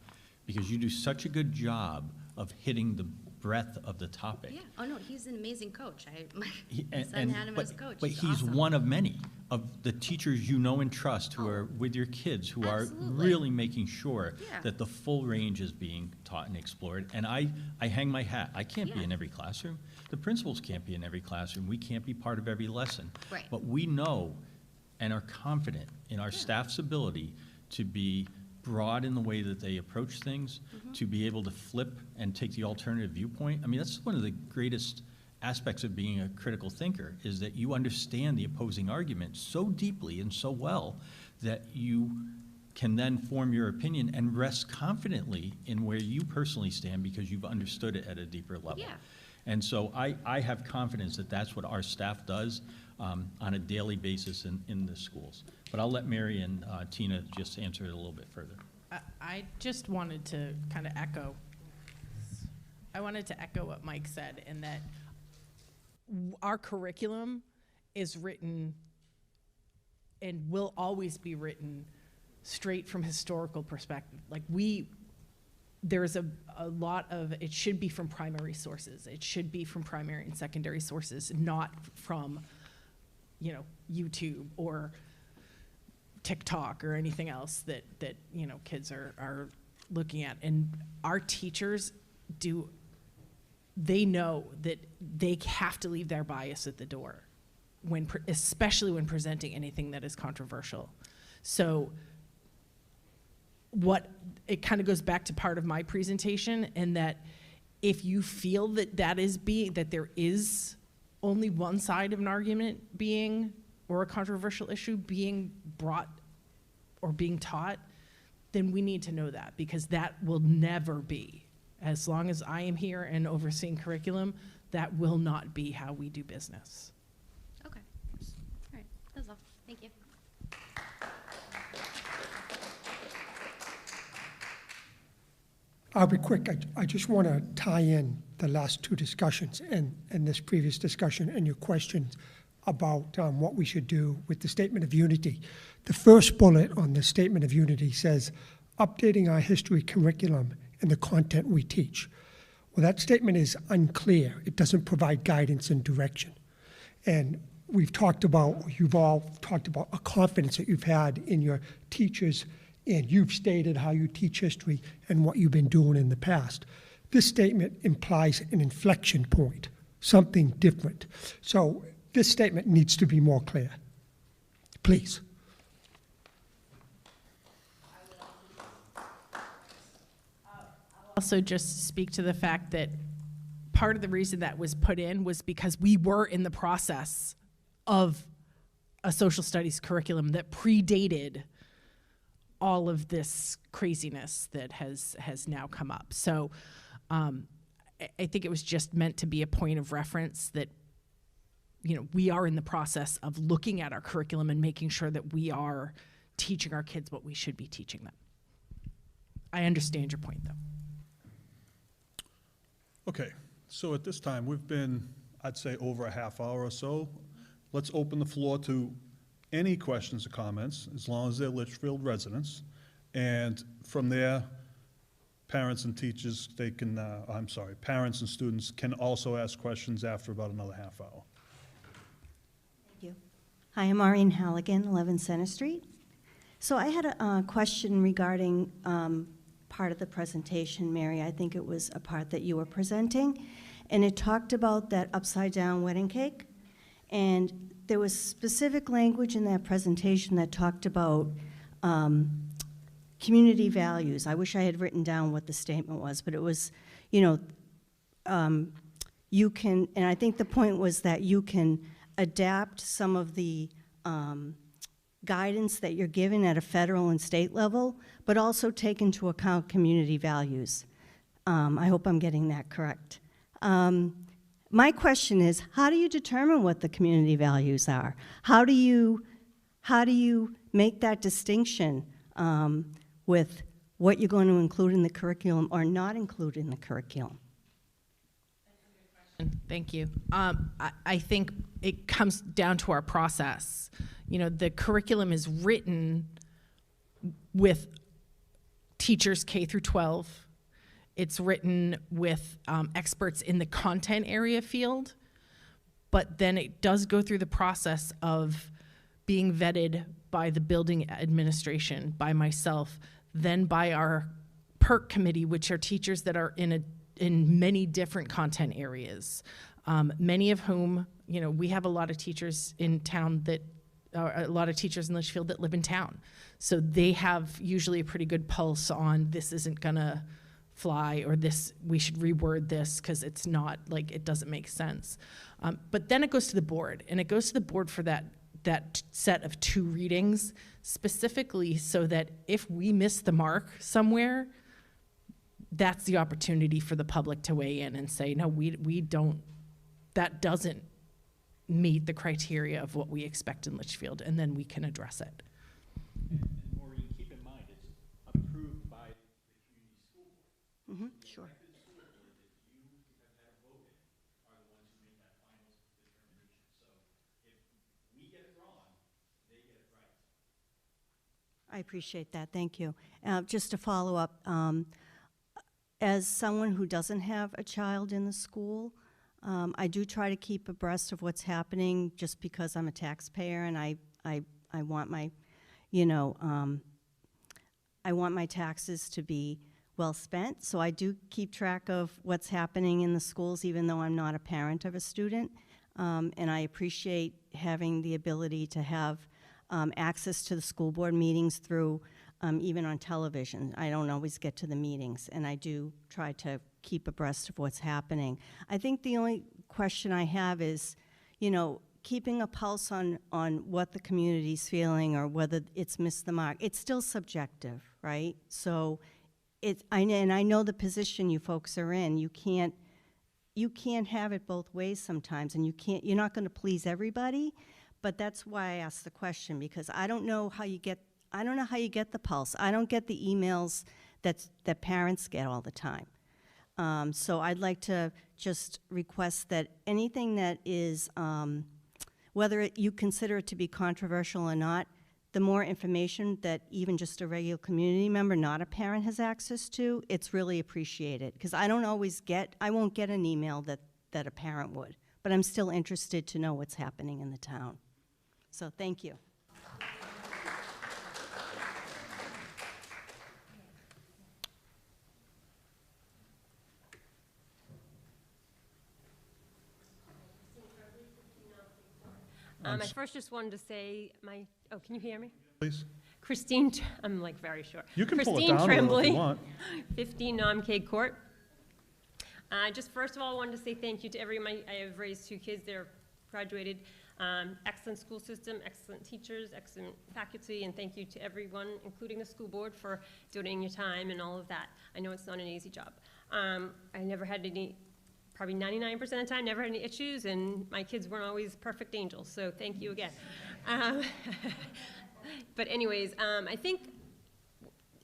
because you do such a good job of hitting the breadth of the topic. Yeah, oh no, he's an amazing coach. My son had him as a coach. But he's awesome. one of many, of the teachers you know and trust who are with your kids, who are Absolutely. really making sure Yeah. that the full range is being taught and explored. And I hang my hat. I can't be Yeah. in every classroom. The principals can't be in every classroom. We can't be part of every lesson. Right. But we know and are confident in our staff's ability to be broad in the way that they approach things, to be able to flip and take the alternative viewpoint. I mean, that's one of the greatest aspects of being a critical thinker, is that you understand the opposing argument so deeply and so well that you can then form your opinion and rest confidently in where you personally stand because you've understood it at a deeper level. Yeah. And so I have confidence that that's what our staff does on a daily basis in the schools. But I'll let Mary and Tina just answer it a little bit further. I just wanted to kind of echo. I wanted to echo what Mike said, in that our curriculum is written and will always be written straight from historical perspective. Like there's a lot of, it should be from primary sources. It should be from primary and secondary sources, not from, YouTube or TikTok or anything else that kids are looking at. And our teachers they know that they have to leave their bias at the door, especially when presenting anything that is controversial. So it kind of goes back to part of my presentation, in that if you feel that that there is only one side of an argument or a controversial issue being brought or being taught, then we need to know that, because that will never be. As long as I am here and overseeing curriculum, that will not be how we do business. Okay. All right, that's all. Thank you. I'll be quick. I just want to tie in the last two discussions and this previous discussion and your questions about what we should do with the Statement of Unity. The first bullet on the Statement of Unity says, updating our history curriculum and the content we teach. Well, that statement is unclear. It doesn't provide guidance and direction. And you've all talked about a confidence that you've had in your teachers, and you've stated how you teach history and what you've been doing in the past. This statement implies an inflection point, something different. So this statement needs to be more clear. Please. Also just speak to the fact that part of the reason that was put in was because we were in the process of a social studies curriculum that predated all of this craziness that has now come up. So I think it was just meant to be a point of reference that we are in the process of looking at our curriculum and making sure that we are teaching our kids what we should be teaching them. I understand your point, though. Okay, so at this time, we've been, I'd say, over a half hour or so. Let's open the floor to any questions or comments, as long as they're Litchfield residents. And from there, parents and teachers, parents and students can also ask questions after about another half hour. Thank you. Hi, I'm Maureen Halligan, 11 Center Street. So I had a question regarding part of the presentation, Mary. I think it was a part that you were presenting, and it talked about that upside-down wedding cake. And there was specific language in that presentation that talked about community values. I wish I had written down what the statement was, but it was, you can, and I think the point was that you can adapt some of the guidance that you're given at a federal and state level, but also take into account community values. I hope I'm getting that correct. My question is, how do you determine what the community values are? How do you make that distinction with what you're going to include in the curriculum or not include in the curriculum? Thank you. I think it comes down to our process. The curriculum is written with teachers K through 12. It's written with experts in the content area field, but then it does go through the process of being vetted by the building administration, by myself, then by our PERC committee, which are teachers that are in many different content areas. Many of whom, you know, we have a lot of teachers in town that, a lot of teachers in Litchfield that live in town. So they have usually a pretty good pulse on this isn't gonna fly, or this, we should reword this because it's not, like, it doesn't make sense. But then it goes to the board, and it goes to the board for that set of 2 readings, specifically so that if we miss the mark somewhere, that's the opportunity for the public to weigh in and say, no, we don't, that doesn't meet the criteria of what we expect in Litchfield, and then we can address it. And Maureen, keep in mind, it's approved by the community school board. Sure. The school board that you have had a vote in are the ones who make that final determination. So if we get it wrong, they get it right. I appreciate that. Thank you. Just to follow up, as someone who doesn't have a child in the school, I do try to keep abreast of what's happening just because I'm a taxpayer and I want my, you know, I want my taxes to be well spent. So I do keep track of what's happening in the schools, even though I'm not a parent of a student. And I appreciate having the ability to have access to the school board meetings through even on television. I don't always get to the meetings, and I do try to keep abreast of what's happening. I think the only question I have is, you know, keeping a pulse on what the community's feeling or whether it's missed the mark. It's still subjective, right? So and I know the position you folks are in. You can't have it both ways sometimes, and you're not going to please everybody. But that's why I asked the question, because I don't know how you get the pulse. I don't get the emails that parents get all the time. So I'd like to just request that anything that is, whether you consider it to be controversial or not, the more information that even just a regular community member, not a parent, has access to, it's really appreciated. Because I won't get an email that a parent would. But I'm still interested to know what's happening in the town. So thank you. I first just wanted to say can you hear me? Please. Christine, I'm like very short. You can pull it Christine down a little if you Tremblay, want. 15 Nomcade Court. Just first of all, I wanted to say thank you to everyone. I have raised 2 kids. They're graduated. Excellent school system, excellent teachers, excellent faculty, and thank you to everyone, including the school board, for donating your time and all of that. I know it's not an easy job. I never had any, probably 99% of the time, never had any issues, and my kids weren't always perfect angels, so thank you again. But anyways, I think,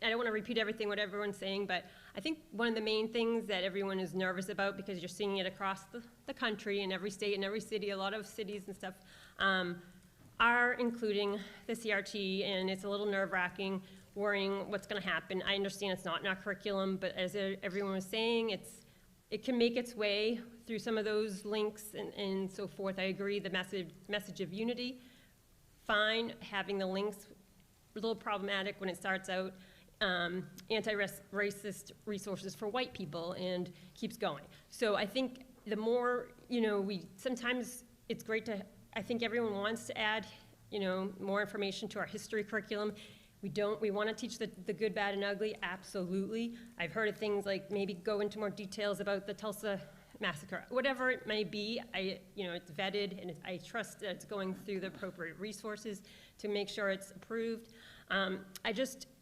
I don't want to repeat everything what everyone's saying, but I think one of the main things that everyone is nervous about, because you're seeing it across the country, in every state and every city, a lot of cities and stuff, are including the CRT, and it's a little nerve-wracking, worrying what's going to happen. I understand it's not in our curriculum, but as everyone was saying, it can make its way through some of those links and so forth. I agree, the message of unity, fine. Having the links, a little problematic when it starts out. Anti-racist resources for white people, and keeps going. So I think the more, sometimes it's great to, I think everyone wants to add, more information to our history curriculum. We want to teach the good, bad, and ugly, absolutely. I've heard of things like maybe go into more details about the Tulsa massacre, whatever it may be. It's vetted, and I trust that it's going through the appropriate resources to make sure it's approved.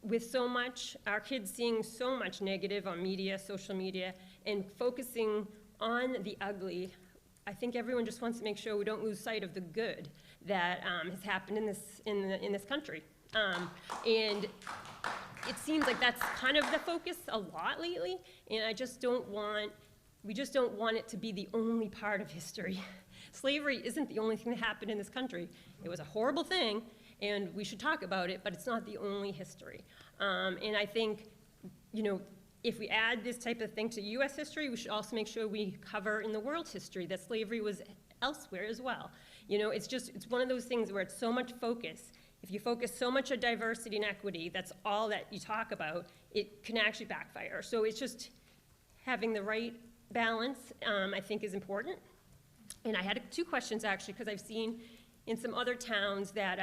With so much, our kids seeing so much negative on media, social media, and focusing on the ugly, I think everyone just wants to make sure we don't lose sight of the good that has happened in this country. And it seems like that's kind of the focus a lot lately, and we just don't want it to be the only part of history. Slavery isn't the only thing that happened in this country. It was a horrible thing, and we should talk about it, but it's not the only history. And I think, if we add this type of thing to U.S. history, we should also make sure we cover in the world's history that slavery was elsewhere as well. You know, it's one of those things where it's so much focus. If you focus so much on diversity and equity, that's all that you talk about, it can actually backfire. So it's just having the right balance, I think, is important. And I had 2 questions, actually, because I've seen in some other towns that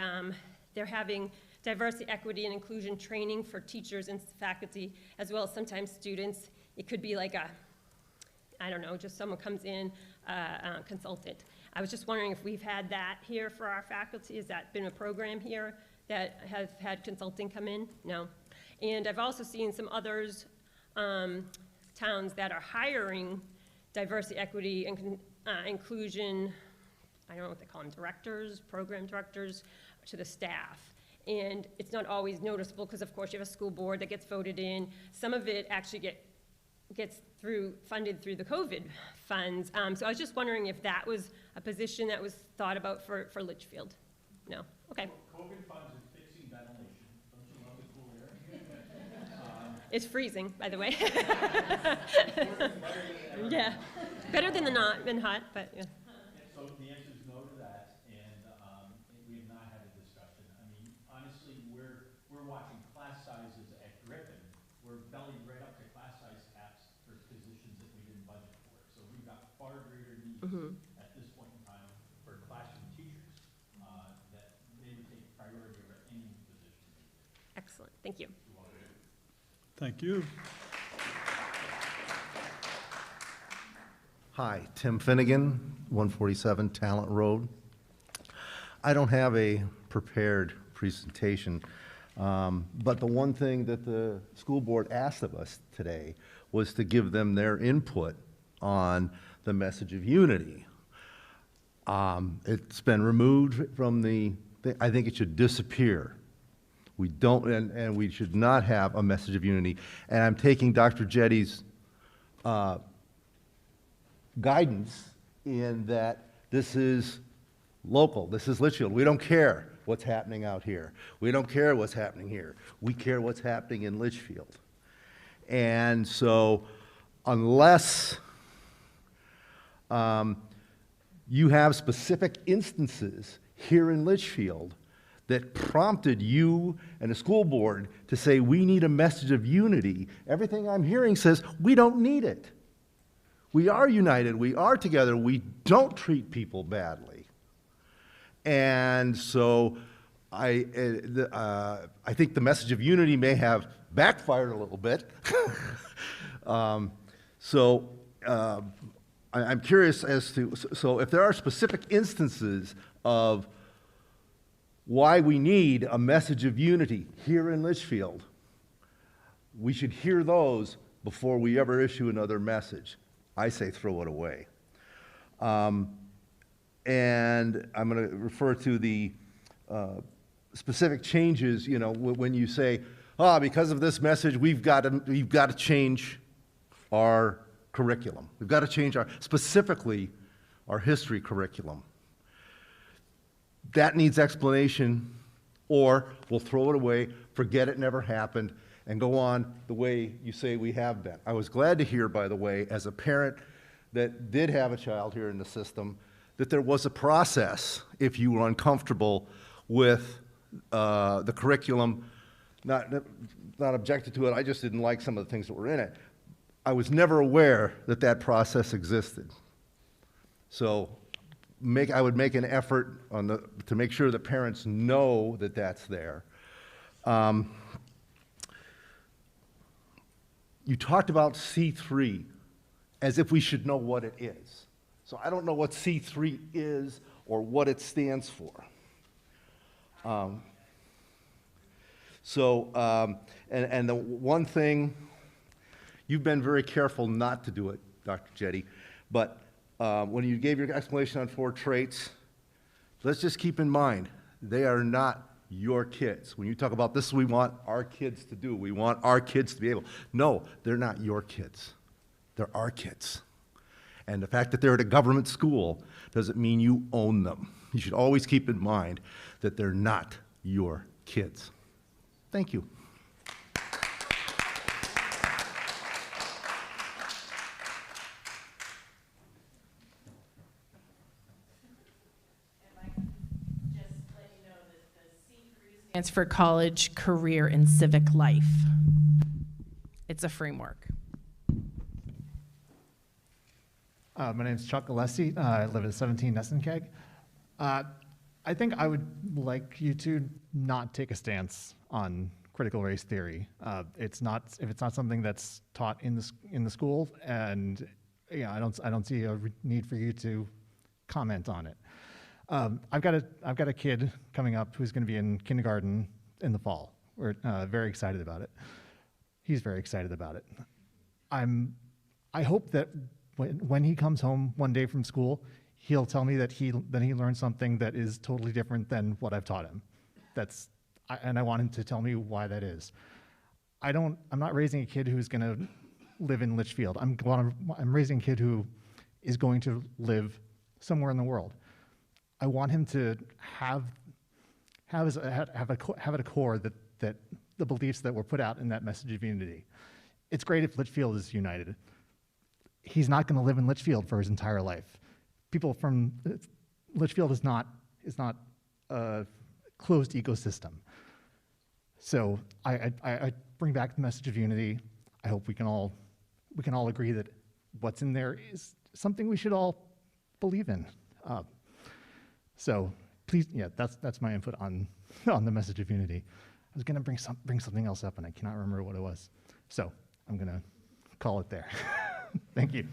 they're having diversity, equity, and inclusion training for teachers and faculty, as well as sometimes students. It could be like I don't know, just someone comes in, consultant. I was just wondering if we've had that here for our faculty. Has that been a program here that has had consulting come in? No. And I've also seen some others, towns that are hiring diversity, equity, and inclusion, I don't know what they call them, directors, program directors, to the staff. And it's not always noticeable because, of course, you have a school board that gets voted in. Some of it actually gets funded through the COVID funds. So I was just wondering if that was a position that was thought about for Litchfield. No? Okay. COVID funds are fixing ventilation. Don't you love the cool air? It's freezing, by the way. Yeah. Better than hot, but yeah. So the answer is no to that, and we have not had a discussion. I mean, honestly, we're watching class sizes at Griffin. We're bellied right up to class size caps for positions that we didn't budget for. So we've got far greater needs at this point in time for classroom teachers that they would take priority over any position. Excellent. Thank you. Thank you. Hi, Tim Finnegan, 147 Talent Road. I don't have a prepared presentation, but the one thing that the school board asked of us today was to give them their input on the message of unity. It's been removed from I think it should disappear. We don't, and we should not have a message of unity. And I'm taking Dr. Jetty's guidance in that this is local, this is Litchfield. We don't care what's happening out here. We don't care what's happening here. We care what's happening in Litchfield. And so unless you have specific instances here in Litchfield that prompted you and the school board to say we need a message of unity, everything I'm hearing says we don't need it. We are united, we are together, we don't treat people badly. And so I think the message of unity may have backfired a little bit. I'm curious as to, so if there are specific instances of why we need a message of unity here in Litchfield, we should hear those before we ever issue another message. I say throw it away. And I'm going to refer to the specific changes, you know, when you say, because of this message, we've got to change our curriculum. We've got to change specifically our history curriculum. That needs explanation, or we'll throw it away, forget it never happened, and go on the way you say we have been. I was glad to hear, by the way, as a parent that did have a child here in the system, that there was a process if you were uncomfortable with the curriculum, not objected to it, I just didn't like some of the things that were in it. I was never aware that that process existed. So I would make an effort to make sure that parents know that that's there. You talked about C3 as if we should know what it is. So I don't know what C3 is or what it stands for. And the one thing, you've been very careful not to do it, Dr. Jetty, but when you gave your explanation on 4 traits, let's just keep in mind, they are not your kids. When you talk about this, we want our kids to do, we want our kids to be able. No, they're not your kids. They're our kids. And the fact that they're at a government school doesn't mean you own them. You should always keep in mind that they're not your kids. Thank you. It's for college, career, and civic life. It's a framework. My name's Chuck Alessi. I live at 17 Nessenkeg. I think I would like you to not take a stance on critical race theory. If it's not something that's taught in the school, and I don't see a need for you to comment on it. I've got a kid coming up who's going to be in kindergarten in the fall. We're very excited about it. He's very excited about it. I hope that when he comes home one day from school, he'll tell me that he learned something that is totally different than what I've taught him. And I want him to tell me why that is. I'm not raising a kid who's going to live in Litchfield. I'm raising a kid who is going to live somewhere in the world. I want him to have at a core that the beliefs that were put out in that message of unity. It's great if Litchfield is united. He's not going to live in Litchfield for his entire life. People from Litchfield is not a closed ecosystem. So I bring back the message of unity. I hope we can all agree that what's in there is something we should all believe in. So please, yeah, that's my input on the message of unity. I was going to bring something else up, and I cannot remember what it was. So I'm going to call it there. Thank you.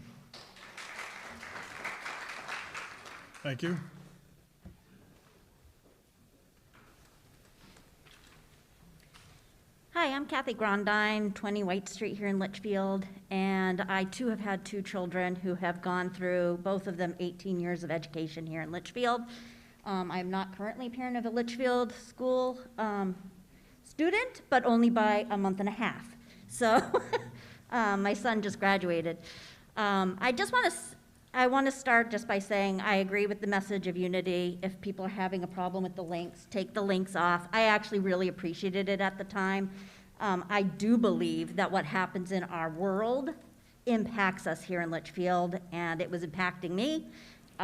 Thank you. Hi, I'm Kathy Grondine, 20 White Street here in Litchfield, and I too have had two children who have gone through, both of them, 18 years of education here in Litchfield. I'm not currently a parent of a Litchfield school student, but only by a month and a half. So my son just graduated. I want to start just by saying I agree with the message of unity. If people are having a problem with the links, take the links off. I actually really appreciated it at the time. I do believe that what happens in our world impacts us here in Litchfield, and it was impacting me.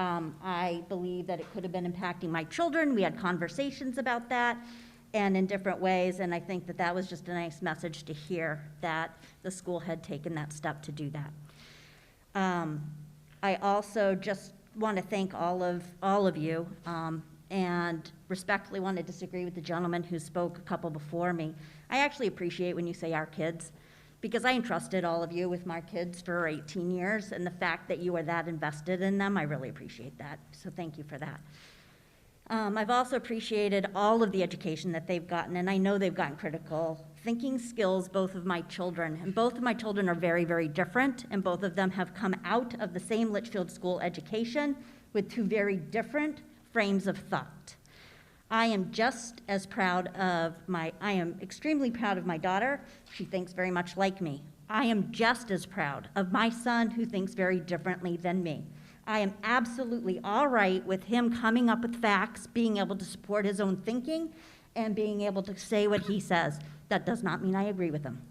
I believe that it could have been impacting my children. We had conversations about that and in different ways, and I think that that was just a nice message to hear that the school had taken that step to do that. I also just want to thank all of you, and respectfully want to disagree with the gentleman who spoke a couple before me. I actually appreciate when you say our kids, because I entrusted all of you with my kids for 18 years, and the fact that you are that invested in them, I really appreciate that. So thank you for that. I've also appreciated all of the education that they've gotten, and I know they've gotten critical thinking skills, both of my children. And both of my children are very, very different, and both of them have come out of the same Litchfield school education with two very different frames of thought. I am extremely proud of my daughter. She thinks very much like me. I am just as proud of my son, who thinks very differently than me. I am absolutely all right with him coming up with facts, being able to support his own thinking, and being able to say what he says. That does not mean I agree with him.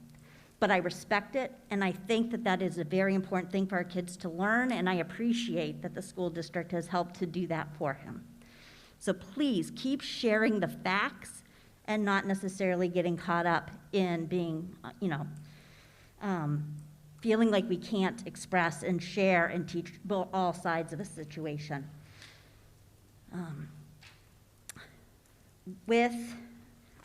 But I respect it, and I think that that is a very important thing for our kids to learn, and I appreciate that the school district has helped to do that for him. So please keep sharing the facts and not necessarily getting caught up in being, feeling like we can't express and share and teach all sides of a situation.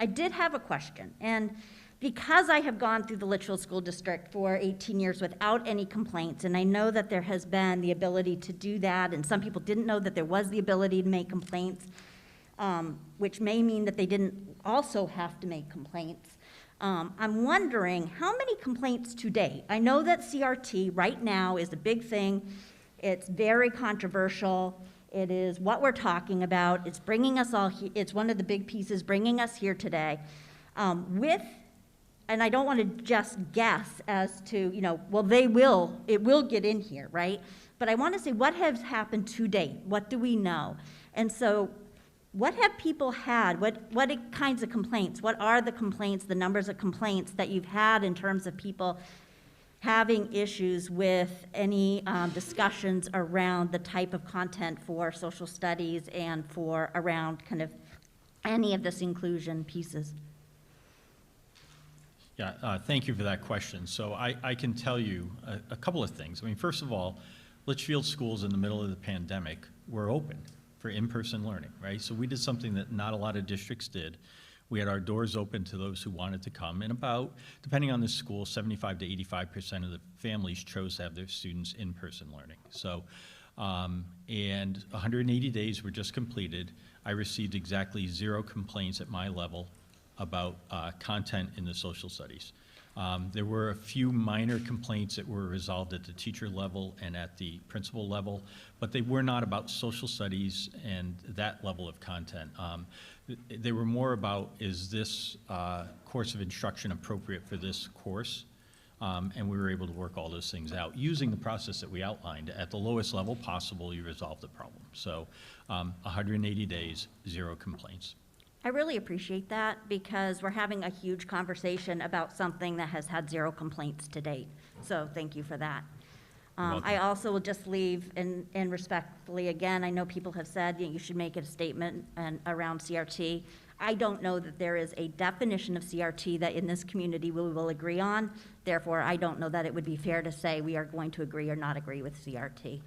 I did have a question, and because I have gone through the Litchfield School District for 18 years without any complaints, and I know that there has been the ability to do that, and some people didn't know that there was the ability to make complaints, which may mean that they didn't also have to make complaints. I'm wondering how many complaints to date? I know that CRT right now is a big thing. It's very controversial. It is what we're talking about. It's bringing us all here. It's one of the big pieces bringing us here today. And I don't want to just guess as to, it will get in here, right? But I want to say, what has happened to date? What do we know? And so what have people had? What kinds of complaints? What are the complaints, the numbers of complaints that you've had in terms of people having issues with any discussions around the type of content for social studies and for around kind of any of this inclusion pieces? Yeah, thank you for that question. So I can tell you a couple of things. I mean, first of all, Litchfield schools in the middle of the pandemic were open for in-person learning, right? So we did something that not a lot of districts did. We had our doors open to those who wanted to come, and about, depending on the school, 75 to 85% of the families chose to have their students in-person learning. So, and 180 days were just completed. I received exactly 0 complaints at my level about content in the social studies. There were a few minor complaints that were resolved at the teacher level and at the principal level, but they were not about social studies and that level of content. They were more about, is this course of instruction appropriate for this course? And we were able to work all those things out using the process that we outlined. At the lowest level possible, you resolve the problem. So 180 days, 0 complaints. I really appreciate that because we're having a huge conversation about something that has had 0 complaints to date. So thank you for that. I also will just leave and respectfully, again, I know people have said you should make a statement around CRT. I don't know that there is a definition of CRT that in this community we will agree on. Therefore, I don't know that it would be fair to say we are going to agree or not agree with CRT.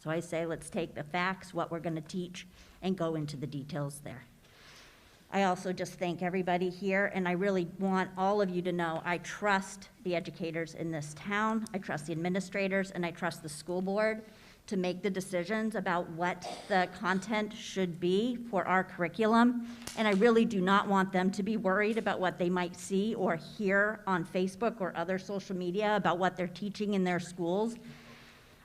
So I say let's take the facts, what we're going to teach, and go into the details there. I also just thank everybody here, and I really want all of you to know I trust the educators in this town, I trust the administrators, and I trust the school board to make the decisions about what the content should be for our curriculum. And I really do not want them to be worried about what they might see or hear on Facebook or other social media about what they're teaching in their schools.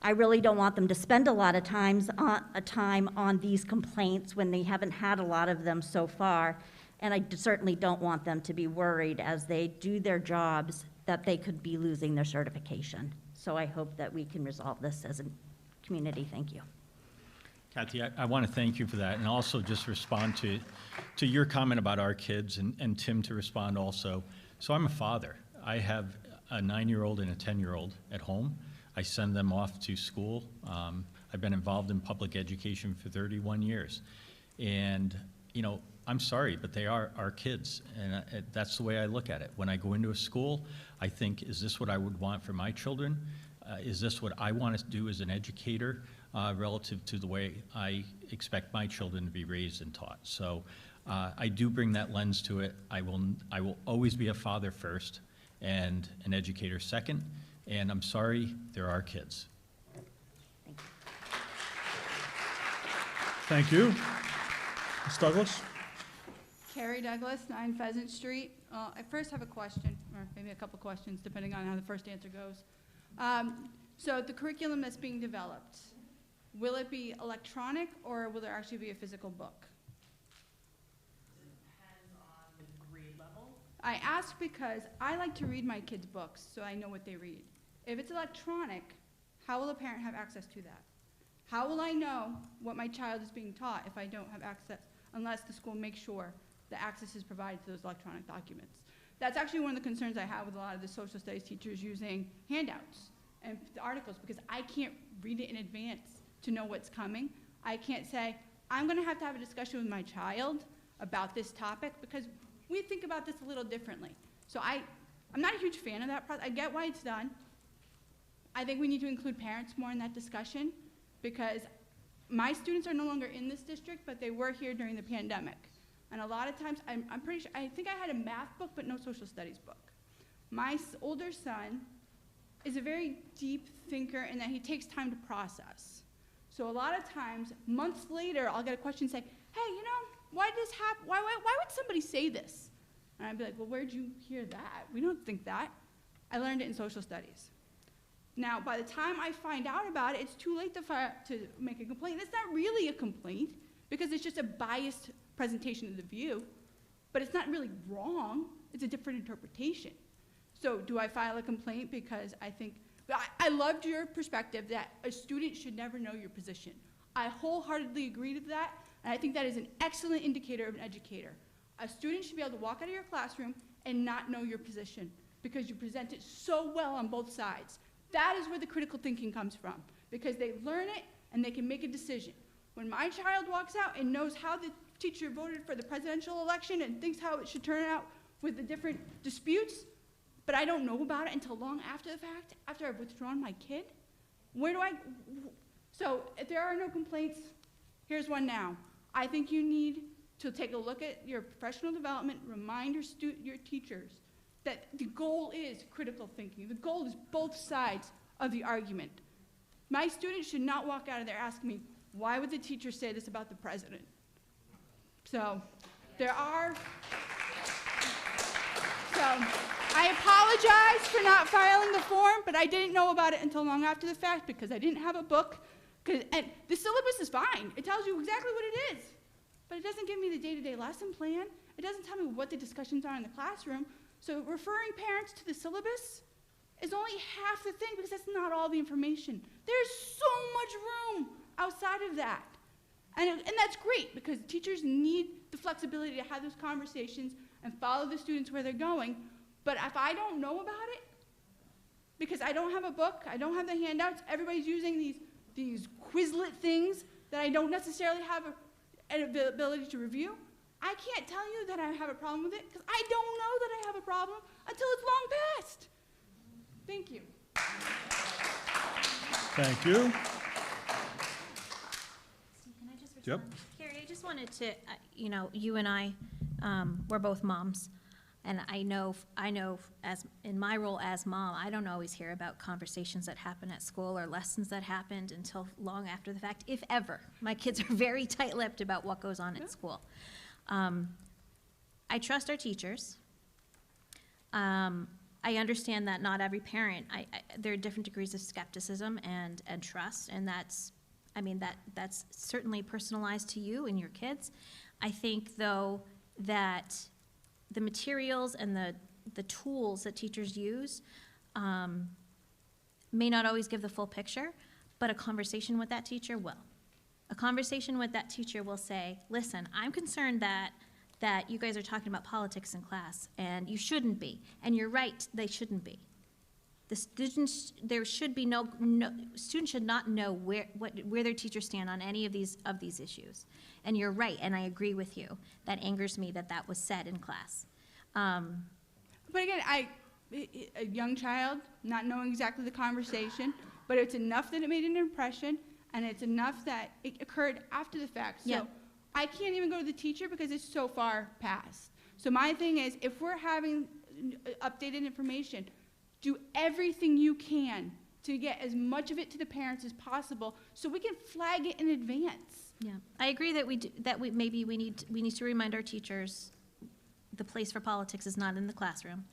I really don't want them to spend a lot of time on these complaints when they haven't had a lot of them so far. And I certainly don't want them to be worried as they do their jobs that they could be losing their certification. So I hope that we can resolve this as a community. Thank you. Kathy, I want to thank you for that, and also just respond to your comment about our kids, and Tim to respond also. So I'm a father. I have a 9-year-old and a 10-year-old at home. I send them off to school. I've been involved in public education for 31 years. And, you know, I'm sorry, but they are our kids, and that's the way I look at it. When I go into a school, I think, is this what I would want for my children? Is this what I want to do as an educator relative to the way I expect my children to be raised and taught? So I do bring that lens to it. I will always be a father first and an educator second. And I'm sorry, there are kids. Thank you. Ms. Douglas? Carrie Douglas, 9 Pheasant Street. I first have a question, or maybe a couple questions, depending on how the first answer goes. So the curriculum that's being developed, will it be electronic, or will there actually be a physical book? I ask because I like to read my kids' books so I know what they read. If it's electronic, how will a parent have access to that? How will I know what my child is being taught if I don't have access, unless the school makes sure the access is provided to those electronic documents? That's actually one of the concerns I have with a lot of the social studies teachers using handouts and articles, because I can't read it in advance to know what's coming. I can't say, I'm gonna have to have a discussion with my child about this topic, because we think about this a little differently. So I'm not a huge fan of that process. I get why it's done. I think we need to include parents more in that discussion, because my students are no longer in this district, but they were here during the pandemic. And a lot of times, I'm pretty sure, I think I had a math book, but no social studies book. My older son is a very deep thinker in that he takes time to process. So a lot of times, months later, I'll get a question say, hey, you know, why did this happen? Why would somebody say this? And I'd be like, well, where'd you hear that? We don't think that. I learned it in social studies. Now, by the time I find out about it, it's too late to make a complaint. It's not really a complaint, because it's just a biased presentation of the view, but it's not really wrong. It's a different interpretation. So do I file a complaint because I think, I loved your perspective that a student should never know your position. I wholeheartedly agree with that, and I think that is an excellent indicator of an educator. A student should be able to walk out of your classroom and not know your position, because you present it so well on both sides. That is where the critical thinking comes from, because they learn it and they can make a decision. When my child walks out and knows how the teacher voted for the presidential election and thinks how it should turn out with the different disputes, but I don't know about it until long after the fact, after I've withdrawn my kid, so if there are no complaints, here's one now. I think you need to take a look at your professional development, remind your teachers that the goal is critical thinking. The goal is both sides of the argument. My students should not walk out of there asking me, why would the teacher say this about the president? So I apologize for not filing the form, but I didn't know about it until long after the fact because I didn't have a book. And the syllabus is fine. It tells you exactly what it is. But it doesn't give me the day-to-day lesson plan. It doesn't tell me what the discussions are in the classroom. So referring parents to the syllabus is only half the thing because that's not all the information. There's so much room outside of that. And that's great because teachers need the flexibility to have those conversations and follow the students where they're going. But if I don't know about it, because I don't have a book, I don't have the handouts, everybody's using these Quizlet things that I don't necessarily have an ability to review, I can't tell you that I have a problem with it because I don't know that I have a problem until it's long past. Thank you. Thank you. Can I just Yep. respond? Carrie, I just wanted to, you and I, we're both moms. And I know as in my role as mom, I don't always hear about conversations that happen at school or lessons that happened until long after the fact, if ever. My kids are very tight-lipped about what goes on at school. I trust our teachers. I understand that not every parent, there are different degrees of skepticism and trust, and that's certainly personalized to you and your kids. I think, though, that the materials and the tools that teachers use may not always give the full picture, but a conversation with that teacher will. A conversation with that teacher will say, listen, I'm concerned that you guys are talking about politics in class, and you shouldn't be. And you're right, they shouldn't be. The students, there should be students should not know where their teachers stand on any of these issues. And you're right, and I agree with you. That angers me that was said in class. But again, a young child, not knowing exactly the conversation, but it's enough that it made an impression, and it's enough that it occurred after the fact. So Yeah. I can't even go to the teacher because it's so far past. So my thing is, if we're having updated information, do everything you can to get as much of it to the parents as possible so we can flag it in advance. Yeah, I agree that we need to remind our teachers the place for politics is not in the classroom.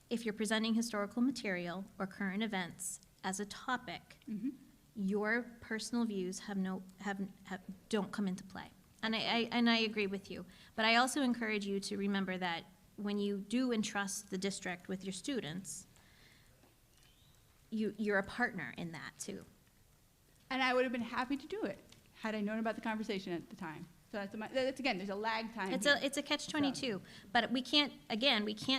If you're presenting historical material or current events as a topic, your personal views don't come into play. And I agree with you. But I also encourage you to remember that when you do entrust the district with your students, you're a partner in that too. And I would have been happy to do it had I known about the conversation at the time. So that's again, there's a lag time. It's a catch-22, but we can't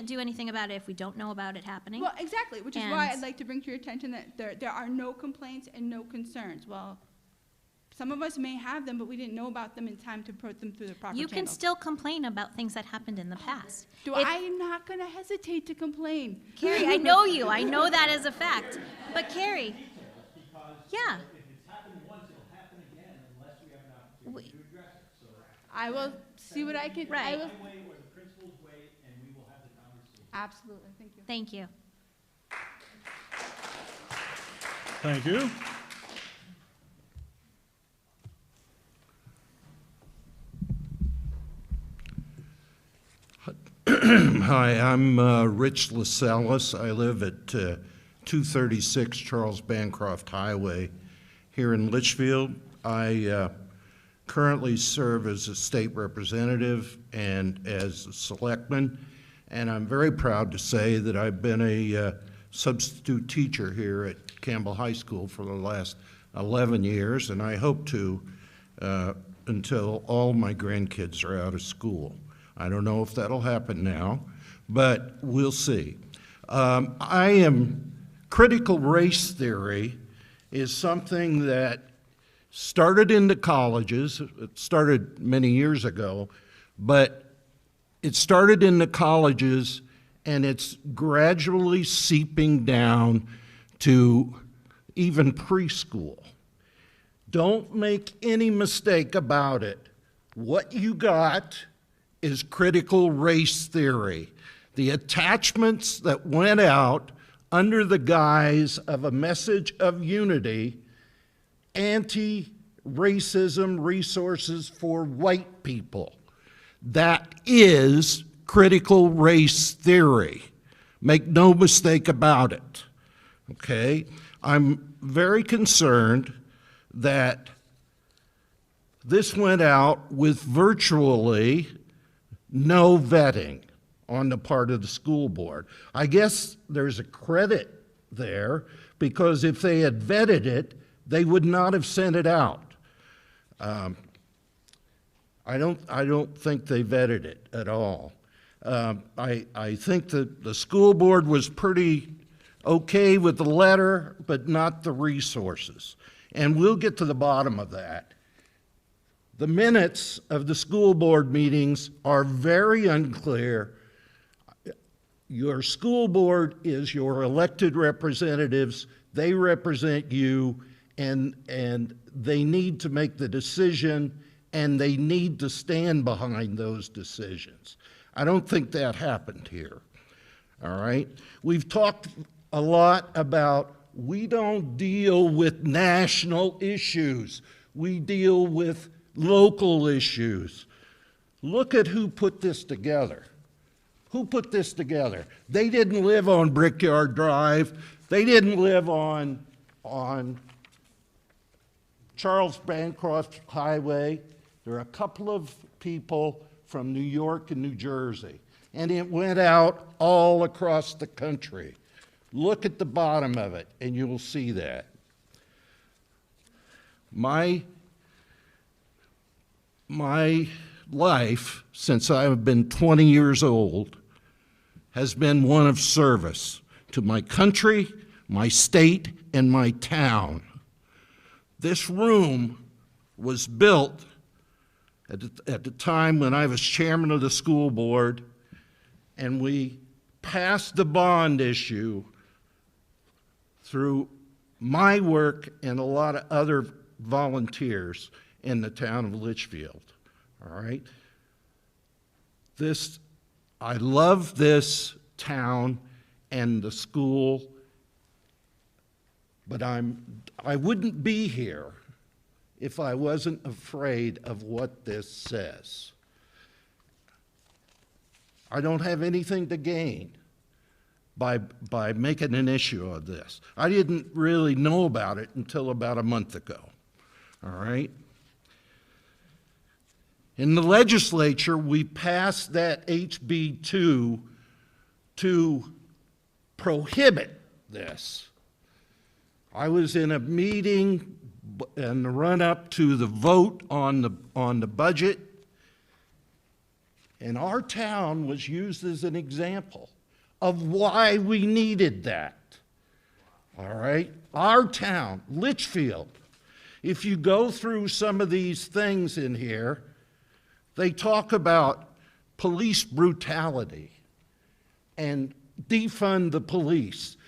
do anything about it if we don't know about it happening. Well, exactly, which is why I'd like to bring to your attention that there are no complaints and no concerns. Well, some of us may have them, but we didn't know about them in time to put them through the proper You can channels. still complain about things that happened in the past. I'm not going to hesitate to complain. Carrie, I know you. I know that as a fact. But Carrie, yeah. I will see what I can. Right. Absolutely. Thank you. Thank you. Thank you. Hi, I'm Rich Lascelles. I live at 236 Charles Bancroft Highway here in Litchfield. I currently serve as a state representative and as a selectman, and I'm very proud to say that I've been a substitute teacher here at Campbell High School for the last 11 years, and I hope to until all my grandkids are out of school. I don't know if that'll happen now, but we'll see. Critical race theory is something that started in the colleges. It started many years ago, but it started in the colleges and it's gradually seeping down to even preschool. Don't make any mistake about it. What you got is critical race theory. The attachments that went out under the guise of a message of unity, anti-racism resources for white people. That is critical race theory. Make no mistake about it, okay? I'm very concerned that this went out with virtually no vetting on the part of the school board. I guess there's a credit there because if they had vetted it, they would not have sent it out. I don't think they vetted it at all. I think that the school board was pretty okay with the letter, but not the resources. And we'll get to the bottom of that. The minutes of the school board meetings are very unclear. Your school board is your elected representatives. They represent you, and they need to make the decision, and they need to stand behind those decisions. I don't think that happened here, all right? We've talked a lot about we don't deal with national issues. We deal with local issues. Look at who put this together. Who put this together? They didn't live on Brickyard Drive. They didn't live on Charles Bancroft Highway. There are a couple of people from New York and New Jersey, and it went out all across the country. Look at the bottom of it, and you will see that. My life, since I've been 20 years old, has been one of service to my country, my state, and my town. This room was built at the time when I was chairman of the school board, and we passed the bond issue through my work and a lot of other volunteers in the town of Litchfield, all right? I love this town and the school, but I wouldn't be here if I wasn't afraid of what this says. I don't have anything to gain by making an issue of this. I didn't really know about it until about a month ago, all right? In the legislature, we passed that HB 2 to prohibit this. I was in a meeting in the run-up to the vote on the budget, and our town was used as an example of why we needed that. All right? Our town, Litchfield. If you go through some of these things in here, they talk about police brutality and defund the police.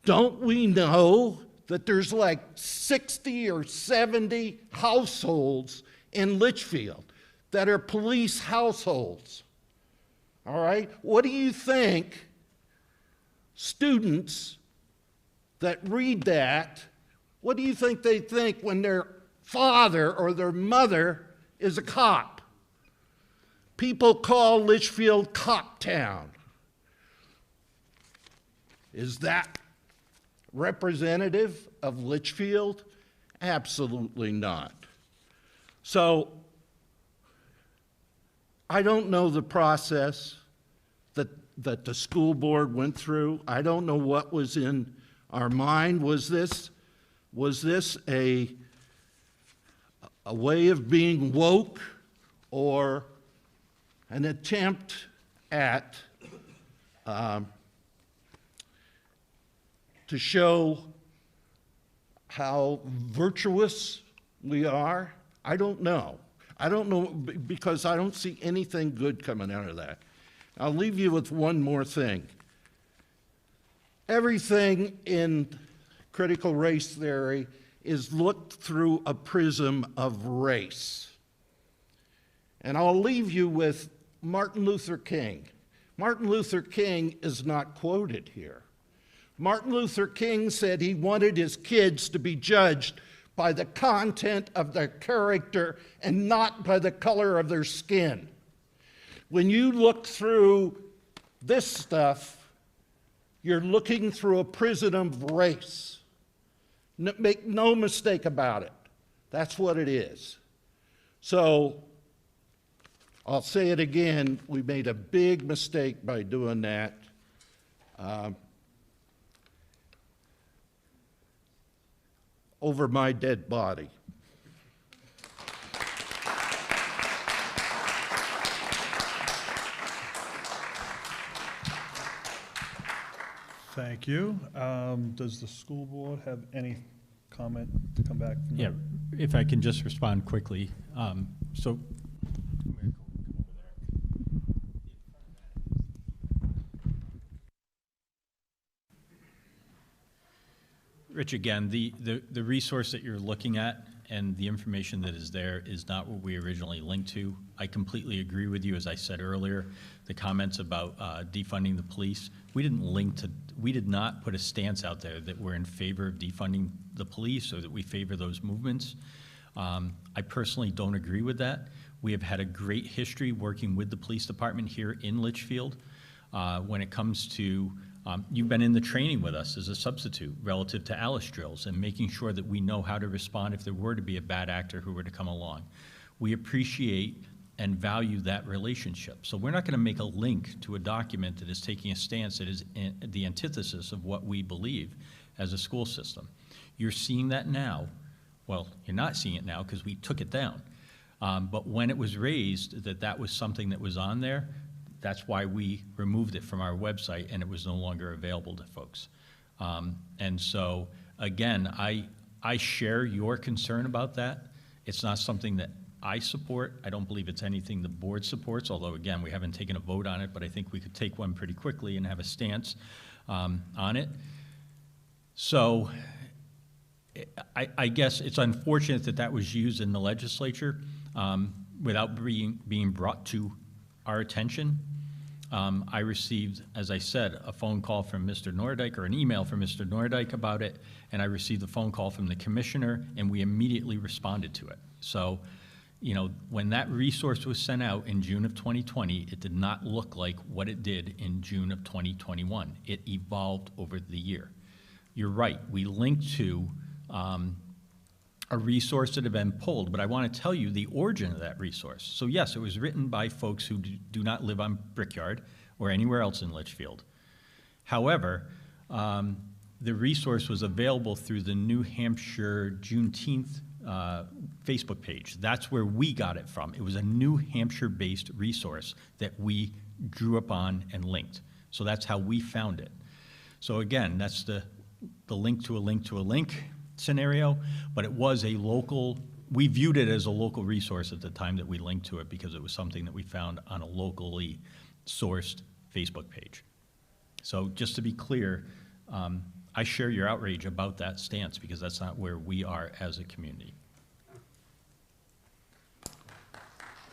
Don't we know that there's like 60 or 70 households in Litchfield that are police households? All right? What do you think students that read that, what do you think they think when their father or their mother is a cop? People call Litchfield Cop Town. Is that representative of Litchfield? Absolutely not. So I don't know the process that the school board went through. I don't know what was in our mind. Was this a way of being woke or an attempt at to show how virtuous We are? I don't know. I don't know because I don't see anything good coming out of that. I'll leave you with one more thing. Everything in critical race theory is looked through a prism of race. And I'll leave you with Martin Luther King. Martin Luther King is not quoted here. Martin Luther King said he wanted his kids to be judged by the content of their character and not by the color of their skin. When you look through this stuff, you're looking through a prism of race. Make no mistake about it. That's what it is. So, I'll say it again, we made a big mistake by doing that. Over my dead body. Thank you. Does the school board have any comment to come back from Yeah, if I can just respond quickly. So, Rich, again, the resource that you're looking at and the information that is there is not what we originally linked to. I completely agree with you, as I said earlier, the comments about defunding the police. We did not put a stance out there that we're in favor of defunding the police or that we favor those movements. I personally don't agree with that. We have had a great history working with the police department here in Litchfield when it comes to you've been in the training with us as a substitute relative to Alice drills and making sure that we know how to respond if there were to be a bad actor who were to come along. We appreciate and value that relationship. So we're not going to make a link to a document that is taking a stance that is the antithesis of what we believe as a school system. You're seeing that now. Well, you're not seeing it now because we took it down. But when it was raised that was something that was on there, that's why we removed it from our website and it was no longer available to folks. And so, again, I share your concern about that. It's not something that I support. I don't believe it's anything the board supports, although, again, we haven't taken a vote on it, but I think we could take one pretty quickly and have a stance on it. So I guess it's unfortunate that that was used in the legislature without being brought to our attention. I received, as I said, a phone call from Mr. Nordyke or an email from Mr. Nordyke about it, and I received a phone call from the commissioner, and we immediately responded to it. So, you know, when that resource was sent out in June of 2020, it did not look like what it did in June of 2021. It evolved over the year. You're right, we linked to a resource that had been pulled, but I want to tell you the origin of that resource. So yes, it was written by folks who do not live on Brickyard or anywhere else in Litchfield. However, the resource was available through the New Hampshire Juneteenth Facebook page. That's where we got it from. It was a New Hampshire-based resource that we drew upon and linked. So that's how we found it. So again, that's the link to a link to a link scenario, but it was a local, we viewed it as a local resource at the time that we linked to it because it was something that we found on a locally sourced Facebook page. So just to be clear, I share your outrage about that stance because that's not where we are as a community.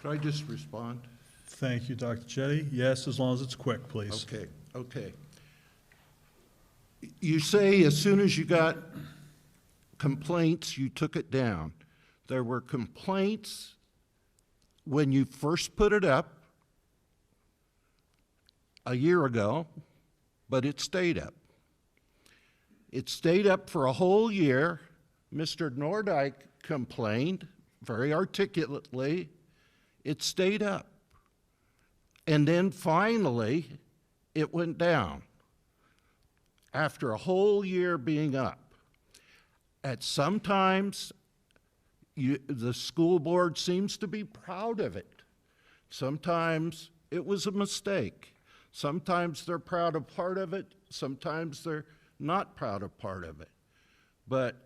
Could I just respond? Thank you, Dr. Chetty. Yes, as long as it's quick, please. Okay. You say as soon as you got complaints, you took it down. There were complaints when you first put it up a year ago, but it stayed up. It stayed up for a whole year. Mr. Nordyke complained very articulately. It stayed up. And then finally, it went down after a whole year being up. At sometimes, the school board seems to be proud of it. Sometimes it was a mistake. Sometimes they're proud of part of it. Sometimes they're not proud of part of it. But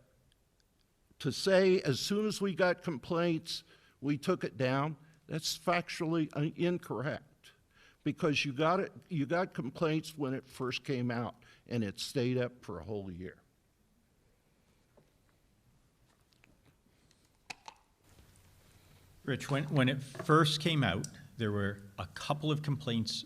to say as soon as we got complaints, we took it down, that's factually incorrect. Because you got complaints when it first came out, and it stayed up for a whole year. Rich, when it first came out, there were a couple of complaints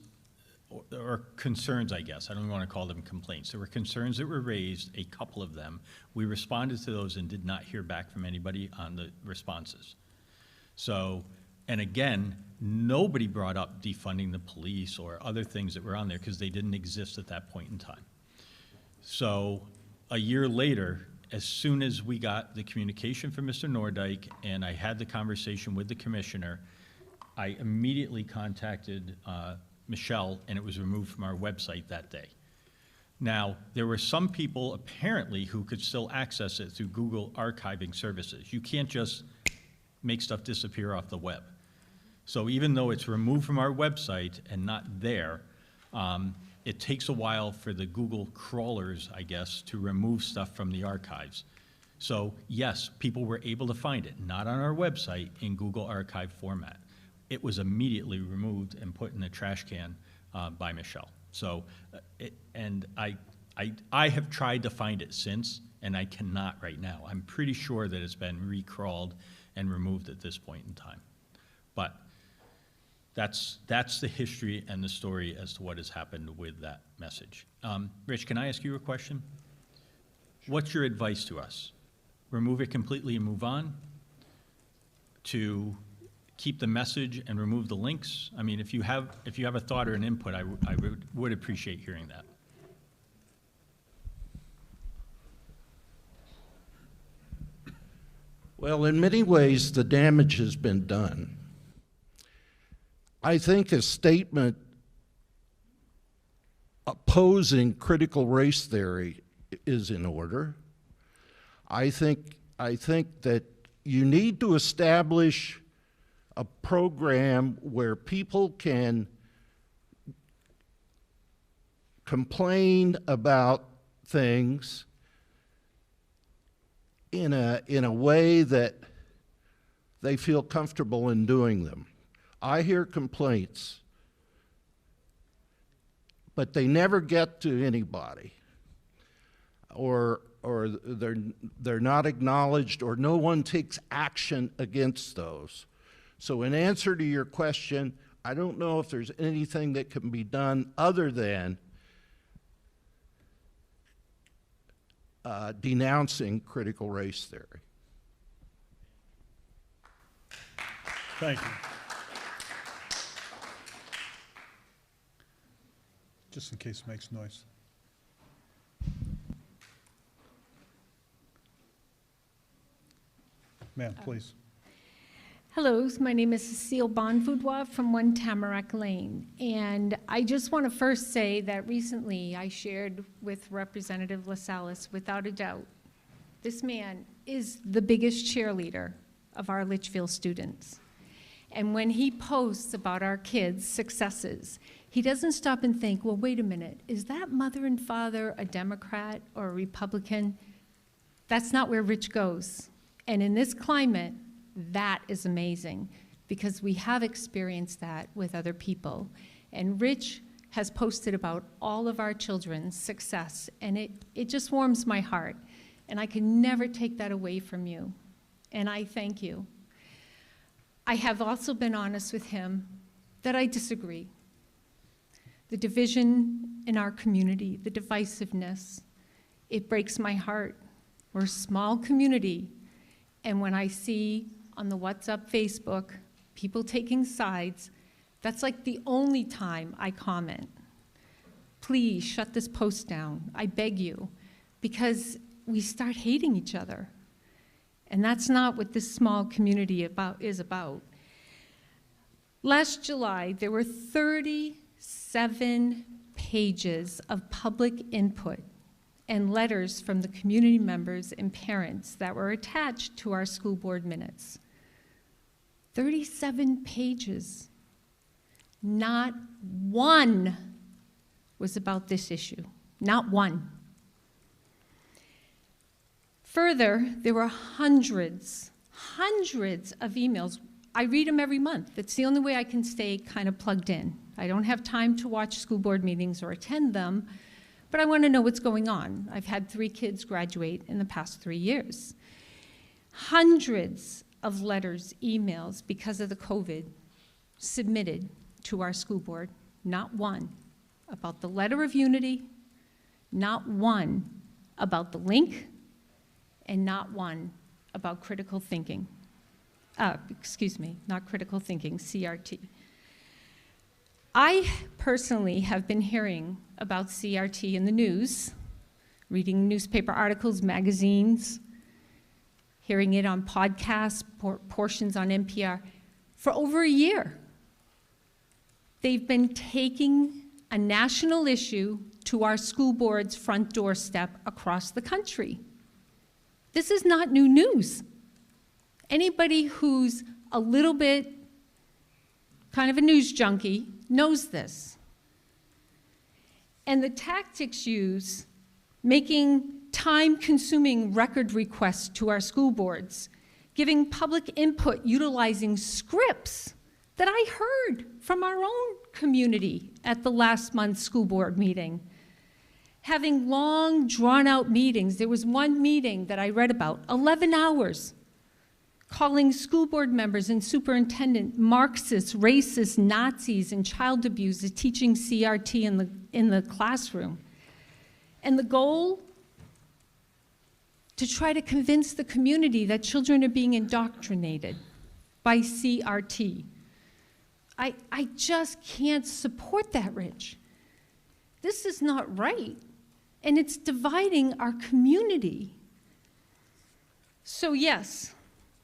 or concerns, I guess. I don't want to call them complaints. There were concerns that were raised, a couple of them. We responded to those and did not hear back from anybody on the responses. So, and again, nobody brought up defunding the police or other things that were on there because they didn't exist at that point in time. So a year later, as soon as we got the communication from Mr. Nordyke and I had the conversation with the commissioner, I immediately contacted Michelle, and it was removed from our website that day. Now, there were some people apparently who could still access it through Google archiving services. You can't just make stuff disappear off the web. So even though it's removed from our website and not there, it takes a while for the Google crawlers, I guess, to remove stuff from the archives. So yes, people were able to find it, not on our website, in Google archive format. It was immediately removed and put in the trash can by Michelle. So, and I have tried to find it since, and I cannot right now. I'm pretty sure that it's been recrawled and removed at this point in time. But that's the history and the story as to what has happened with that message. Rich, can I ask you a question? What's your advice to us? Remove it completely and move on? To keep the message and remove the links? I mean, if you have a thought or an input, I would appreciate hearing that. Well, in many ways, the damage has been done. I think a statement opposing critical race theory is in order. I think that you need to establish a program where people can complain about things in a way that they feel comfortable in doing them. I hear complaints, but they never get to anybody, or they're not acknowledged, or no one takes action against those. So in answer to your question, I don't know if there's anything that can be done other than denouncing critical race theory. Thank you. Just in case it makes noise. Ma'am, please. Hello, my name is Cecile Bonfoudois from 1 Tamarack Lane. And I just want to first say that recently I shared with Representative LaSalle, without a doubt, this man is the biggest cheerleader of our Litchfield students. And when he posts about our kids' successes, he doesn't stop and think, well, wait a minute, is that mother and father a Democrat or a Republican? That's not where Rich goes. And in this climate, that is amazing, because we have experienced that with other people. And Rich has posted about all of our children's success, and it just warms my heart. And I can never take that away from you. And I thank you. I have also been honest with him that I disagree. The division in our community, the divisiveness, it breaks my heart. We're a small community, and when I see on the WhatsApp, Facebook, people taking sides, that's like the only time I comment. Please shut this post down, I beg you, because we start hating each other. And that's not what this small community is about. Last July, there were 37 pages of public input and letters from the community members and parents that were attached to our school board minutes. 37 pages. Not one was about this issue. Not one. Further, there were hundreds of emails. I read them every month. It's the only way I can stay kind of plugged in. I don't have time to watch school board meetings or attend them, but I want to know what's going on. I've had 3 kids graduate in the past 3 years. Hundreds of letters, emails, because of the COVID, submitted to our school board. Not one about the letter of unity, not one about the link, and not one about critical thinking. Not critical thinking, CRT. I personally have been hearing about CRT in the news, reading newspaper articles, magazines, hearing it on podcasts, portions on NPR, for over a year. They've been taking a national issue to our school board's front doorstep across the country. This is not new news. Anybody who's a little bit kind of a news junkie knows this. And the tactics used, making time-consuming record requests to our school boards, giving public input utilizing scripts that I heard from our own community at the last month's school board meeting, having long, drawn-out meetings. There was one meeting that I read about, 11 hours, calling school board members and superintendent Marxists, racists, Nazis, and child abusers, teaching CRT in the classroom. And the goal? To try to convince the community that children are being indoctrinated by CRT. I just can't support that, Rich. This is not right, and it's dividing our community. So yes,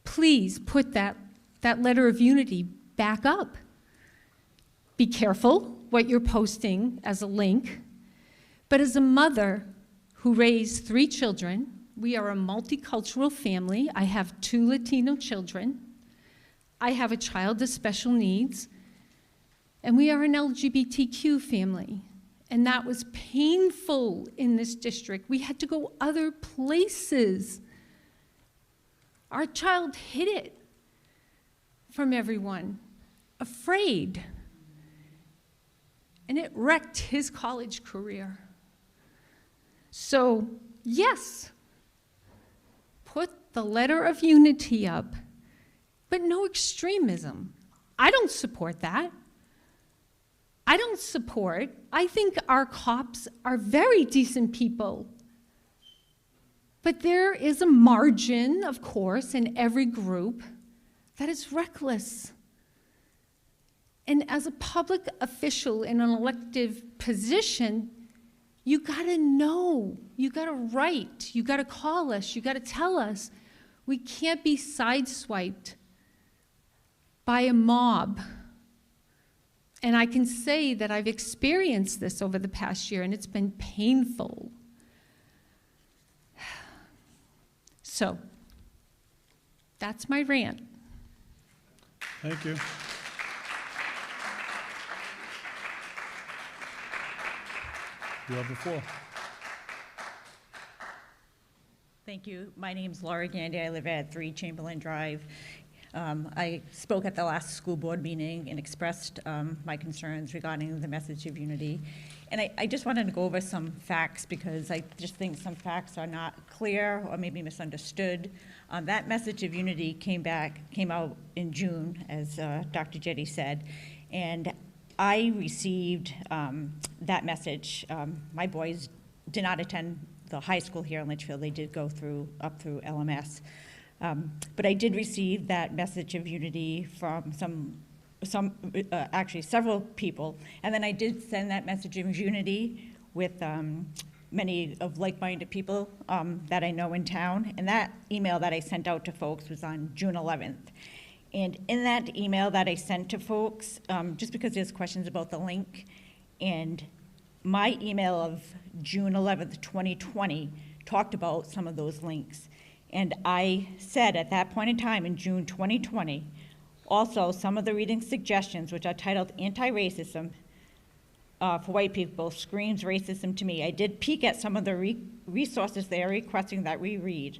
please put that letter of unity back up. Be careful what you're posting as a link, but as a mother who raised 3 children, we are a multicultural family. I have 2 Latino children. I have a child with special needs. And we are an LGBTQ family. And that was painful in this district. We had to go other places. Our child hid it from everyone, afraid. And it wrecked his college career. So, yes, put the letter of unity up, but no extremism. I don't support that. I think our cops are very decent people. But there is a margin, of course, in every group that is reckless. And as a public official in an elective position, you gotta know, you gotta write, you gotta call us, you gotta tell us. We can't be sideswiped by a mob. And I can say that I've experienced this over the past year, and it's been painful. So, that's my rant. Thank you. You have the floor. Thank you. My name's Laura Gandy. I live at 3 Chamberlain Drive. I spoke at the last school board meeting and expressed my concerns regarding the message of unity. And I just wanted to go over some facts because I just think some facts are not clear or maybe misunderstood. That message of unity came out in June, as Dr. Jetty said, and I received that message. My boys did not attend the high school here in Litchfield. They did go up through LMS. But I did receive that message of unity from actually several people. And then I did send that message of unity with many of like-minded people that I know in town. And that email that I sent out to folks was on June 11th. And in that email that I sent to folks, just because there's questions about the link, and my email of June 11th, 2020 talked about some of those links. And I said at that point in time in June 2020, also some of the reading suggestions, which are titled Anti-Racism for White People, Screams Racism to Me. I did peek at some of the resources they are requesting that we read.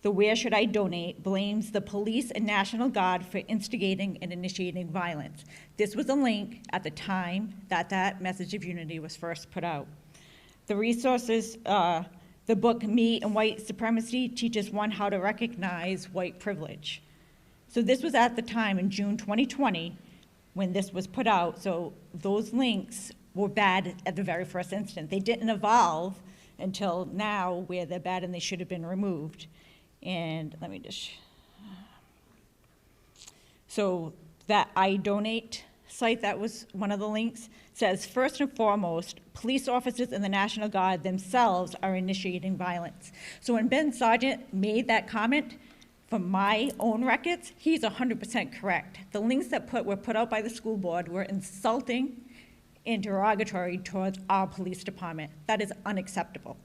The Where Should I Donate blames the police and National Guard for instigating and initiating violence. This was a link at the time that that message of unity was first put out. The resources, the book Me and White Supremacy teaches one how to recognize white privilege. So this was at the time in June 2020 when this was put out, so those links were bad at the very first instant. They didn't evolve until now where they're bad and they should have been removed. And let me just, so that I Donate site, that was one of the links, says, first and foremost, police officers and the National Guard themselves are initiating violence. So when Ben Sargent made that comment, from my own records, he's 100% correct. The links that were put out by the school board were insulting and derogatory towards our police department. That is unacceptable.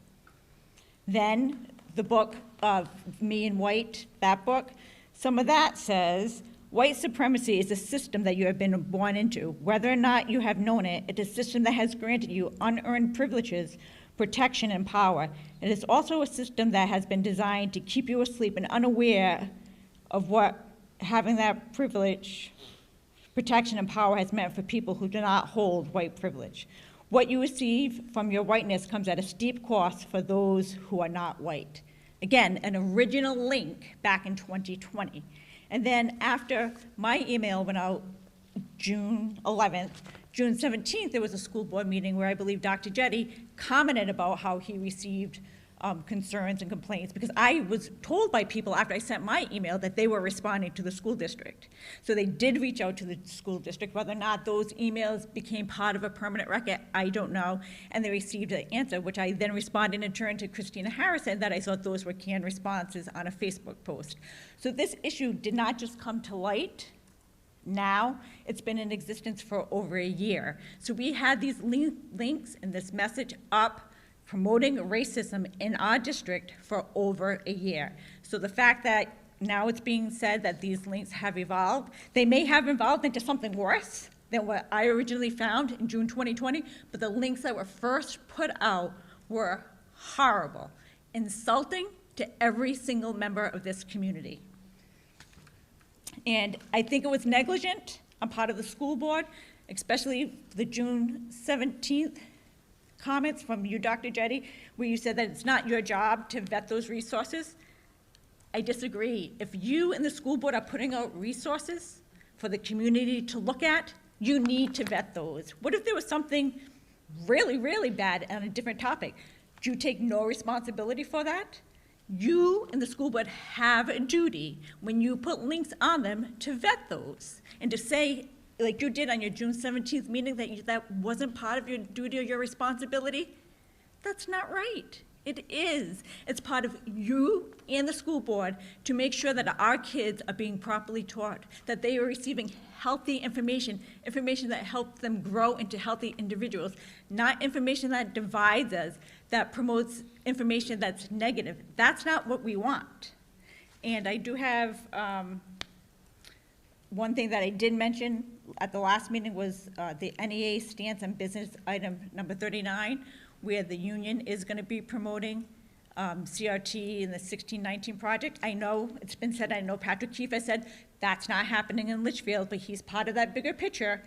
Then the book of Me and White, that book, some of that says, white supremacy is a system that you have been born into. Whether or not you have known it, it's a system that has granted you unearned privileges, protection, and power. It is also a system that has been designed to keep you asleep and unaware of what having that privilege, protection, and power has meant for people who do not hold white privilege. What you receive from your whiteness comes at a steep cost for those who are not white. Again, an original link back in 2020. And then after my email went out June 11th, June 17th, there was a school board meeting where I believe Dr. Jetty commented about how he received concerns and complaints, because I was told by people after I sent my email that they were responding to the school district. So they did reach out to the school district. Whether or not those emails became part of a permanent record, I don't know. And they received an answer, which I then responded in turn to Christina Harrison, that I thought those were canned responses on a Facebook post. So this issue did not just come to light now, it's been in existence for over a year. So we had these links and this message up promoting racism in our district for over a year. So the fact that now it's being said that these links have evolved, they may have evolved into something worse than what I originally found in June 2020, but the links that were first put out were horrible, insulting to every single member of this community. And I think it was negligent on part of the school board, especially the June 17th comments from you, Dr. Jetty, where you said that it's not your job to vet those resources. I disagree. If you and the school board are putting out resources for the community to look at, you need to vet those. What if there was something really, really bad on a different topic? Do you take no responsibility for that? You and the school board have a duty when you put links on them to vet those and to say, like you did on your June 17th meeting, that wasn't part of your duty or your responsibility. That's not right. It is. It's part of you and the school board to make sure that our kids are being properly taught, that they are receiving healthy information, information that helps them grow into healthy individuals, not information that divides us, that promotes information that's negative. That's not what we want. And I do have one thing that I did mention at the last meeting was the NEA stance on business item number 39, where the union is going to be promoting CRT in the 1619 project. I know it's been said, I know Patrick Keefe has said that's not happening in Litchfield, but he's part of that bigger picture.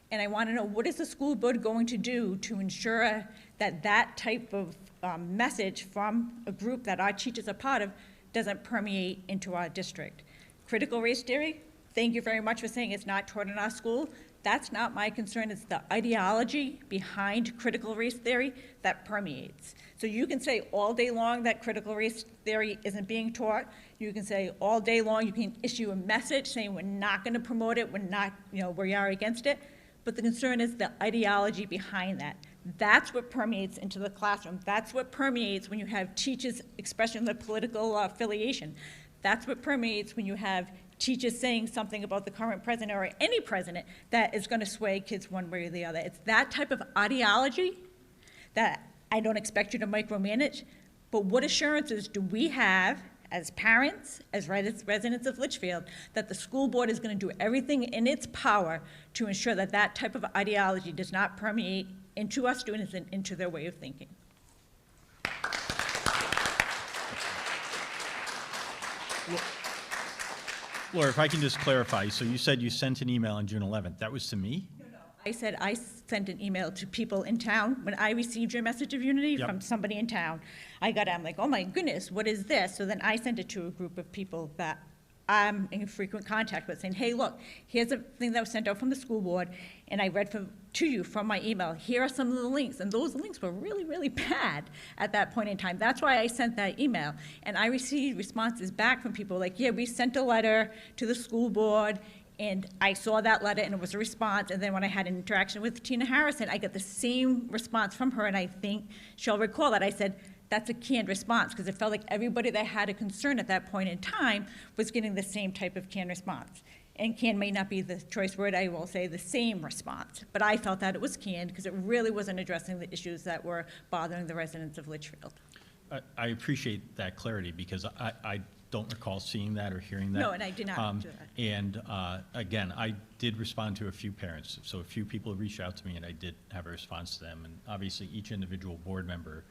And I want to know, what is the school board going to do to ensure that that type of message from a group that our teachers are part of doesn't permeate into our district? Critical race theory, thank you very much for saying it's not taught in our school. That's not my concern. It's the ideology behind critical race theory that permeates. So you can say all day long that critical race theory isn't being taught. You can say all day long, you can issue a message saying we're not going to promote it, we're not, we are against it. But the concern is the ideology behind that. That's what permeates into the classroom. That's what permeates when you have teachers expressing their political affiliation. That's what permeates when you have teachers saying something about the current president or any president that is going to sway kids one way or the other. It's that type of ideology that I don't expect you to micromanage, but what assurances do we have as parents, as residents of Litchfield, that the school board is going to do everything in its power to ensure that that type of ideology does not permeate into our students and into their way of thinking? Laura, if I can just clarify, so you said you sent an email on June 11th. That was to me? I said I sent an email to people in town when I received your message of unity Yep. from somebody in town. I'm like, oh my goodness, what is this? So then I sent it to a group of people that I'm in frequent contact with, saying, hey, look, here's a thing that was sent out from the school board, and I read to you from my email. Here are some of the links, and those links were really, really bad at that point in time. That's why I sent that email. And I received responses back from people like, yeah, we sent a letter to the school board, and I saw that letter, and it was a response. And then when I had an interaction with Tina Harrison, I got the same response from her, and I think she'll recall that. I said, that's a canned response, because it felt like everybody that had a concern at that point in time was getting the same type of canned response. And canned may not be the choice word, I will say the same response. But I felt that it was canned, because it really wasn't addressing the issues that were bothering the residents of Litchfield. I appreciate that clarity, because I don't recall seeing that or hearing that. No, and I did not do that. And again, I did respond to a few parents. So a few people reached out to me, and I did have a response to them. And obviously, each individual board member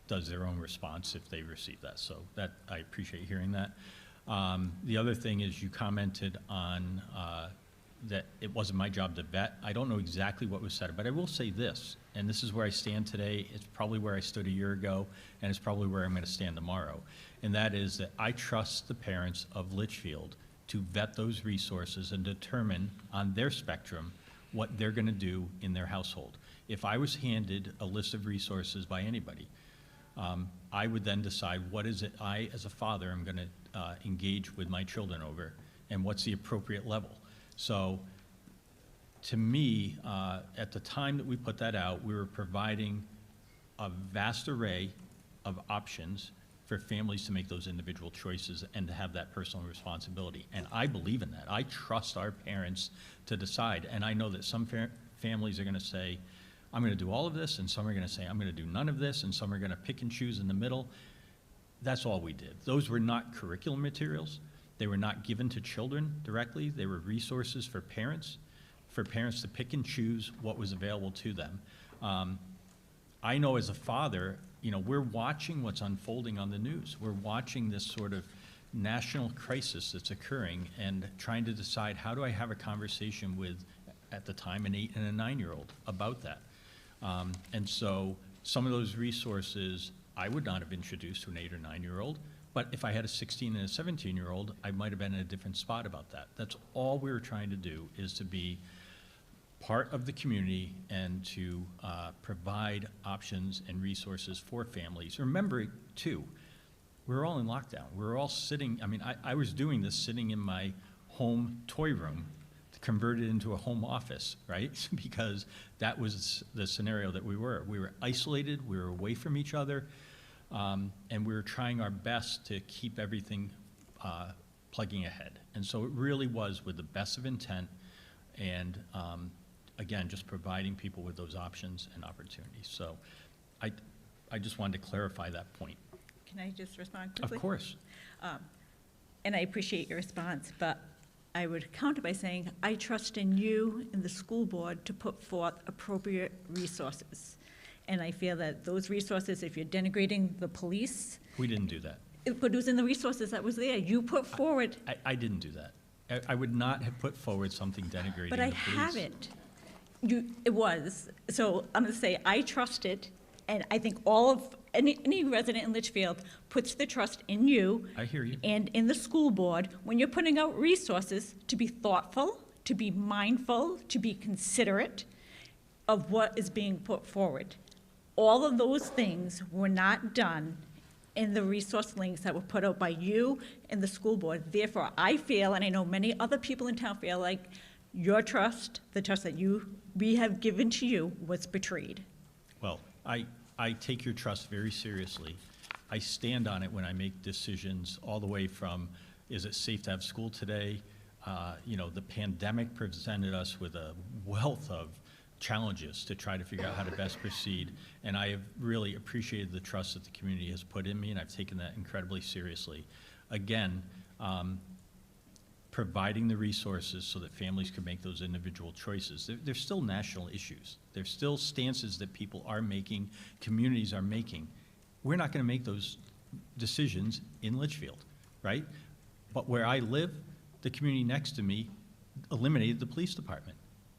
does their own response if they receive that. So that, I appreciate hearing that. The other thing is you commented on that it wasn't my job to vet. I don't know exactly what was said, but I will say this, and this is where I stand today. It's probably where I stood a year ago, and it's probably where I'm going to stand tomorrow. And that is that I trust the parents of Litchfield to vet those resources and determine on their spectrum what they're going to do in their household. If I was handed a list of resources by anybody, I would then decide what is it I, as a father, am going to engage with my children over, and what's the appropriate level. So to me, at the time that we put that out, we were providing a vast array of options for families to make those individual choices and to have that personal responsibility. And I believe in that. I trust our parents to decide. And I know that some families are going to say, I'm going to do all of this, and some are going to say, I'm going to do none of this, and some are going to pick and choose in the middle. That's all we did. Those were not curriculum materials. They were not given to children directly. They were resources for parents to pick and choose what was available to them. I know as a father, you know, we're watching what's unfolding on the news. We're watching this sort of national crisis that's occurring and trying to decide, how do I have a conversation with, at the time, an 8 and a 9-year-old about that? And so some of those resources I would not have introduced to an 8 or 9-year-old, but if I had a 16 and a 17-year-old, I might have been in a different spot about that. That's all we were trying to do, is to be part of the community and to provide options and resources for families. Remember, too, we're all in lockdown. We're all sitting, I mean, I was doing this sitting in my home toy room, converted into a home office, right? Because that was the scenario that we were. We were isolated, we were away from each other, and we were trying our best to keep everything plugging ahead. And so it really was with the best of intent, and again, just providing people with those options and opportunities. So I just wanted to clarify that point. Can I just respond quickly? Of course. And I appreciate your response, but I would counter by saying, I trust in you and the school board to put forth appropriate resources. And I feel that those resources, if you're denigrating the police. We didn't do that. But it was in the resources that was there. You put forward. I didn't do that. I would not have put forward something denigrating the police. But I haven't. It was. So I'm going to say I trust it, and I think any resident in Litchfield puts the trust in you. I hear you. And in the school board, when you're putting out resources, to be thoughtful, to be mindful, to be considerate of what is being put forward. All of those things were not done in the resource links that were put out by you and the school board. Therefore, I feel, and I know many other people in town feel, like your trust, the trust that we have given to you, was betrayed. Well, I take your trust very seriously. I stand on it when I make decisions, all the way from, is it safe to have school today? You know, the pandemic presented us with a wealth of challenges to try to figure out how to best proceed. And I have really appreciated the trust that the community has put in me, and I've taken that incredibly seriously. Again, providing the resources so that families can make those individual choices. There's still national issues. There's still stances that people are making, communities are making. We're not going to make those decisions in Litchfield, right? But where I live, the community next to me eliminated the police department.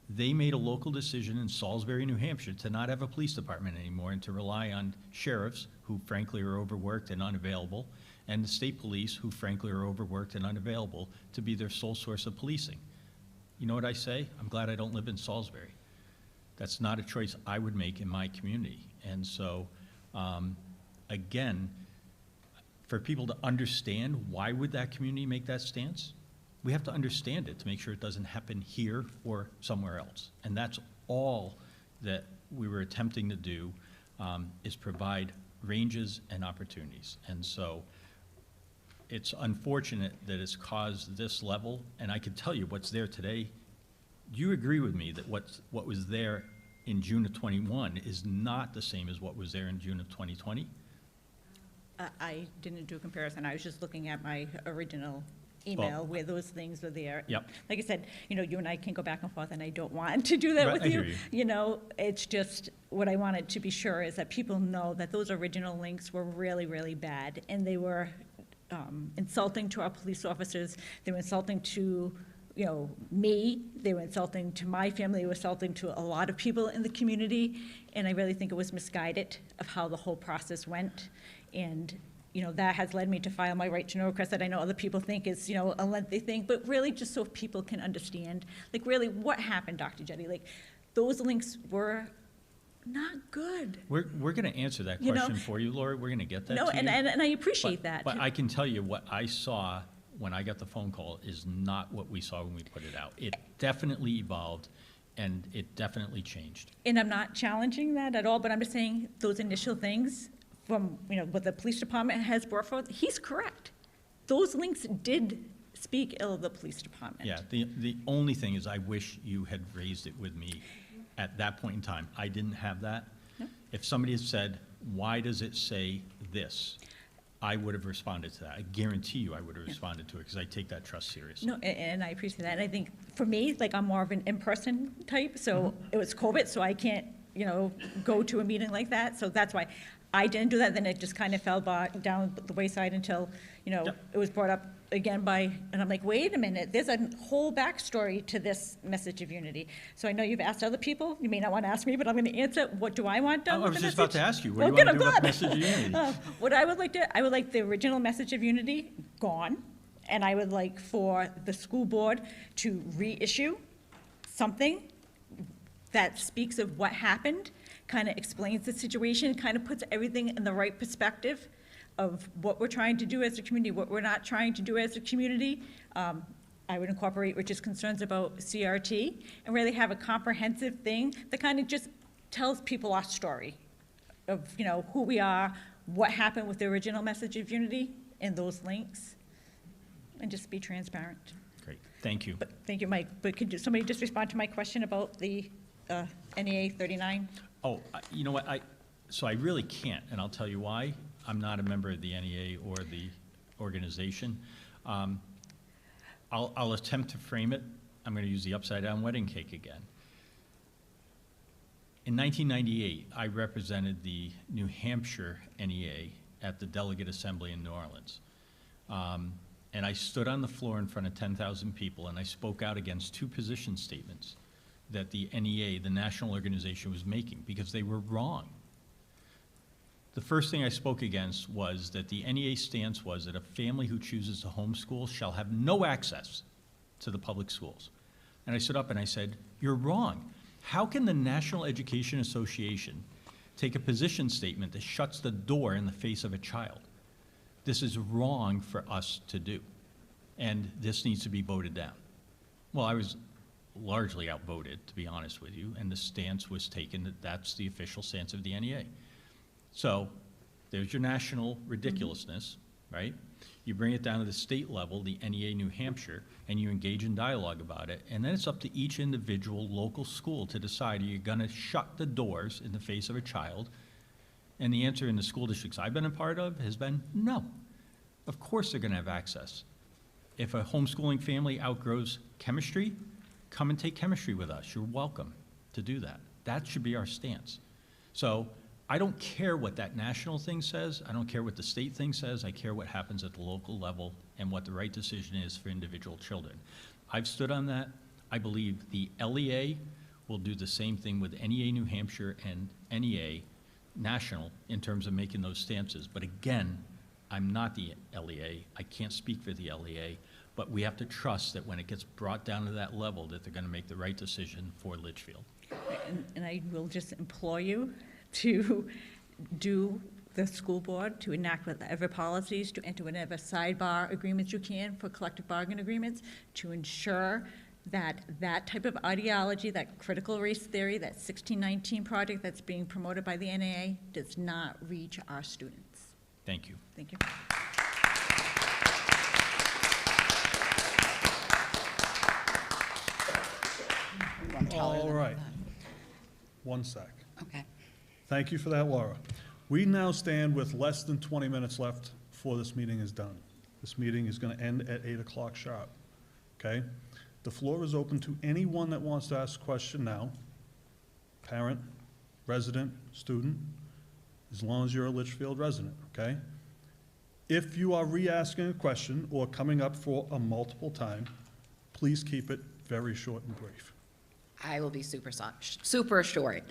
They made a local decision in Salisbury, New Hampshire, to not have a police department anymore and to rely on sheriffs, who frankly are overworked and unavailable, and the state police, who frankly are overworked and unavailable, to be their sole source of policing. You know what I say? I'm glad I don't live in Salisbury. That's not a choice I would make in my community. And so, again, for people to understand why would that community make that stance, we have to understand it to make sure it doesn't happen here or somewhere else. And that's all that we were attempting to do, is provide ranges and opportunities. And so it's unfortunate that it's caused this level, and I can tell you what's there today. Do you agree with me that what was there in June of 21 is not the same as what was there in June of 2020? I didn't do a comparison. I was just looking at my original email where those things were there. Yep. Like I said, you know, you and I can go back and forth, and I don't want to do that Right, with I you. hear you. You know, it's just, what I wanted to be sure is that people know that those original links were really, really bad, and they were insulting to our police officers. They were insulting to, you know, me. They were insulting to my family. They were insulting to a lot of people in the community, and I really think it was misguided of how the whole process went. And you know, that has led me to file my right to know request that I know other people think is, you know, a lengthy thing, but really just so people can understand, like, really what happened, Dr. Jetty. Like, those links were not good. We're going to answer that You know, question for you, Laura. We're going to get that No, to you. and I appreciate that. But I can tell you what I saw when I got the phone call is not what we saw when we put it out. It definitely evolved, and it definitely changed. And I'm not challenging that at all, but I'm just saying those initial things from, you know, what the police department has brought forth, he's correct. Those links did speak ill of the police department. Yeah, the only thing is I wish you had raised it with me at that point in time. I didn't have that. No. If somebody had said, why does it say this? I would have responded to that. I guarantee you I would have responded to it, because I take that trust seriously. No, and I appreciate that. And I think for me, like, I'm more of an in-person type, so it was COVID, so I can't, you know, go to a meeting like that. So that's why I didn't do that. Then it just kind of fell down the wayside until, you know, it was brought up again and I'm like, wait a minute, there's a whole backstory to this message of unity. So I know you've asked other people. You may not want to ask me, but I'm going to answer. What do I want done I with was the just message? about to ask you, what do you good, want to do I'm about the glad. message of unity? What I would like the original message of unity gone, and I would like for the school board to reissue something that speaks of what happened, kind of explains the situation, kind of puts everything in the right perspective of what we're trying to do as a community, what we're not trying to do as a community. I would incorporate Rich's concerns about CRT and really have a comprehensive thing that kind of just tells people our story of, you know, who we are, what happened with the original message of unity and those links, and just be transparent. Great, thank you. But thank you, Mike. But could somebody just respond to my question about the NEA 39? Oh, you know what, so I really can't, and I'll tell you why. I'm not a member of the NEA or the organization. I'll attempt to frame it. I'm going to use the upside-down wedding cake again. In 1998, I represented the New Hampshire NEA at the Delegate Assembly in New Orleans. And I stood on the floor in front of 10,000 people, and I spoke out against two position statements that the NEA, the national organization, was making, because they were wrong. The first thing I spoke against was that the NEA stance was that a family who chooses to homeschool shall have no access to the public schools. And I stood up and I said, you're wrong. How can the National Education Association take a position statement that shuts the door in the face of a child? This is wrong for us to do, and this needs to be voted down. Well, I was largely outvoted, to be honest with you, and the stance was taken that that's the official stance of the NEA. So there's your national ridiculousness, right? You bring it down to the state level, the NEA New Hampshire, and you engage in dialogue about it, and then it's up to each individual local school to decide, are you gonna shut the doors in the face of a child? And the answer in the school districts I've been a part of has been no. Of course they're gonna have access. If a homeschooling family outgrows chemistry, come and take chemistry with us. You're welcome to do that. That should be our stance. So I don't care what that national thing says. I don't care what the state thing says. I care what happens at the local level, and what the right decision is for individual children. I've stood on that. I believe the LEA will do the same thing with NEA New Hampshire and NEA National in terms of making those stances. But again, I'm not the LEA. I can't speak for the LEA, but we have to trust that when it gets brought down to that level, that they're going to make the right decision for Litchfield. And I will just implore you to do the school board, to enact whatever policies, to enter whatever sidebar agreements you can for collective bargain agreements, to ensure that that type of ideology, that critical race theory, that 1619 project that's being promoted by the NAA does not reach our students. Thank you. Thank you. All right. One sec. Okay. Thank you for that, Laura. We now stand with less than 20 minutes left before this meeting is done. This meeting is going to end at 8 o'clock sharp, okay? The floor is open to anyone that wants to ask a question now, parent, resident, student, as long as you're a Litchfield resident, okay? If you are re-asking a question or coming up for a multiple time, please keep it very short and brief. I will be super short.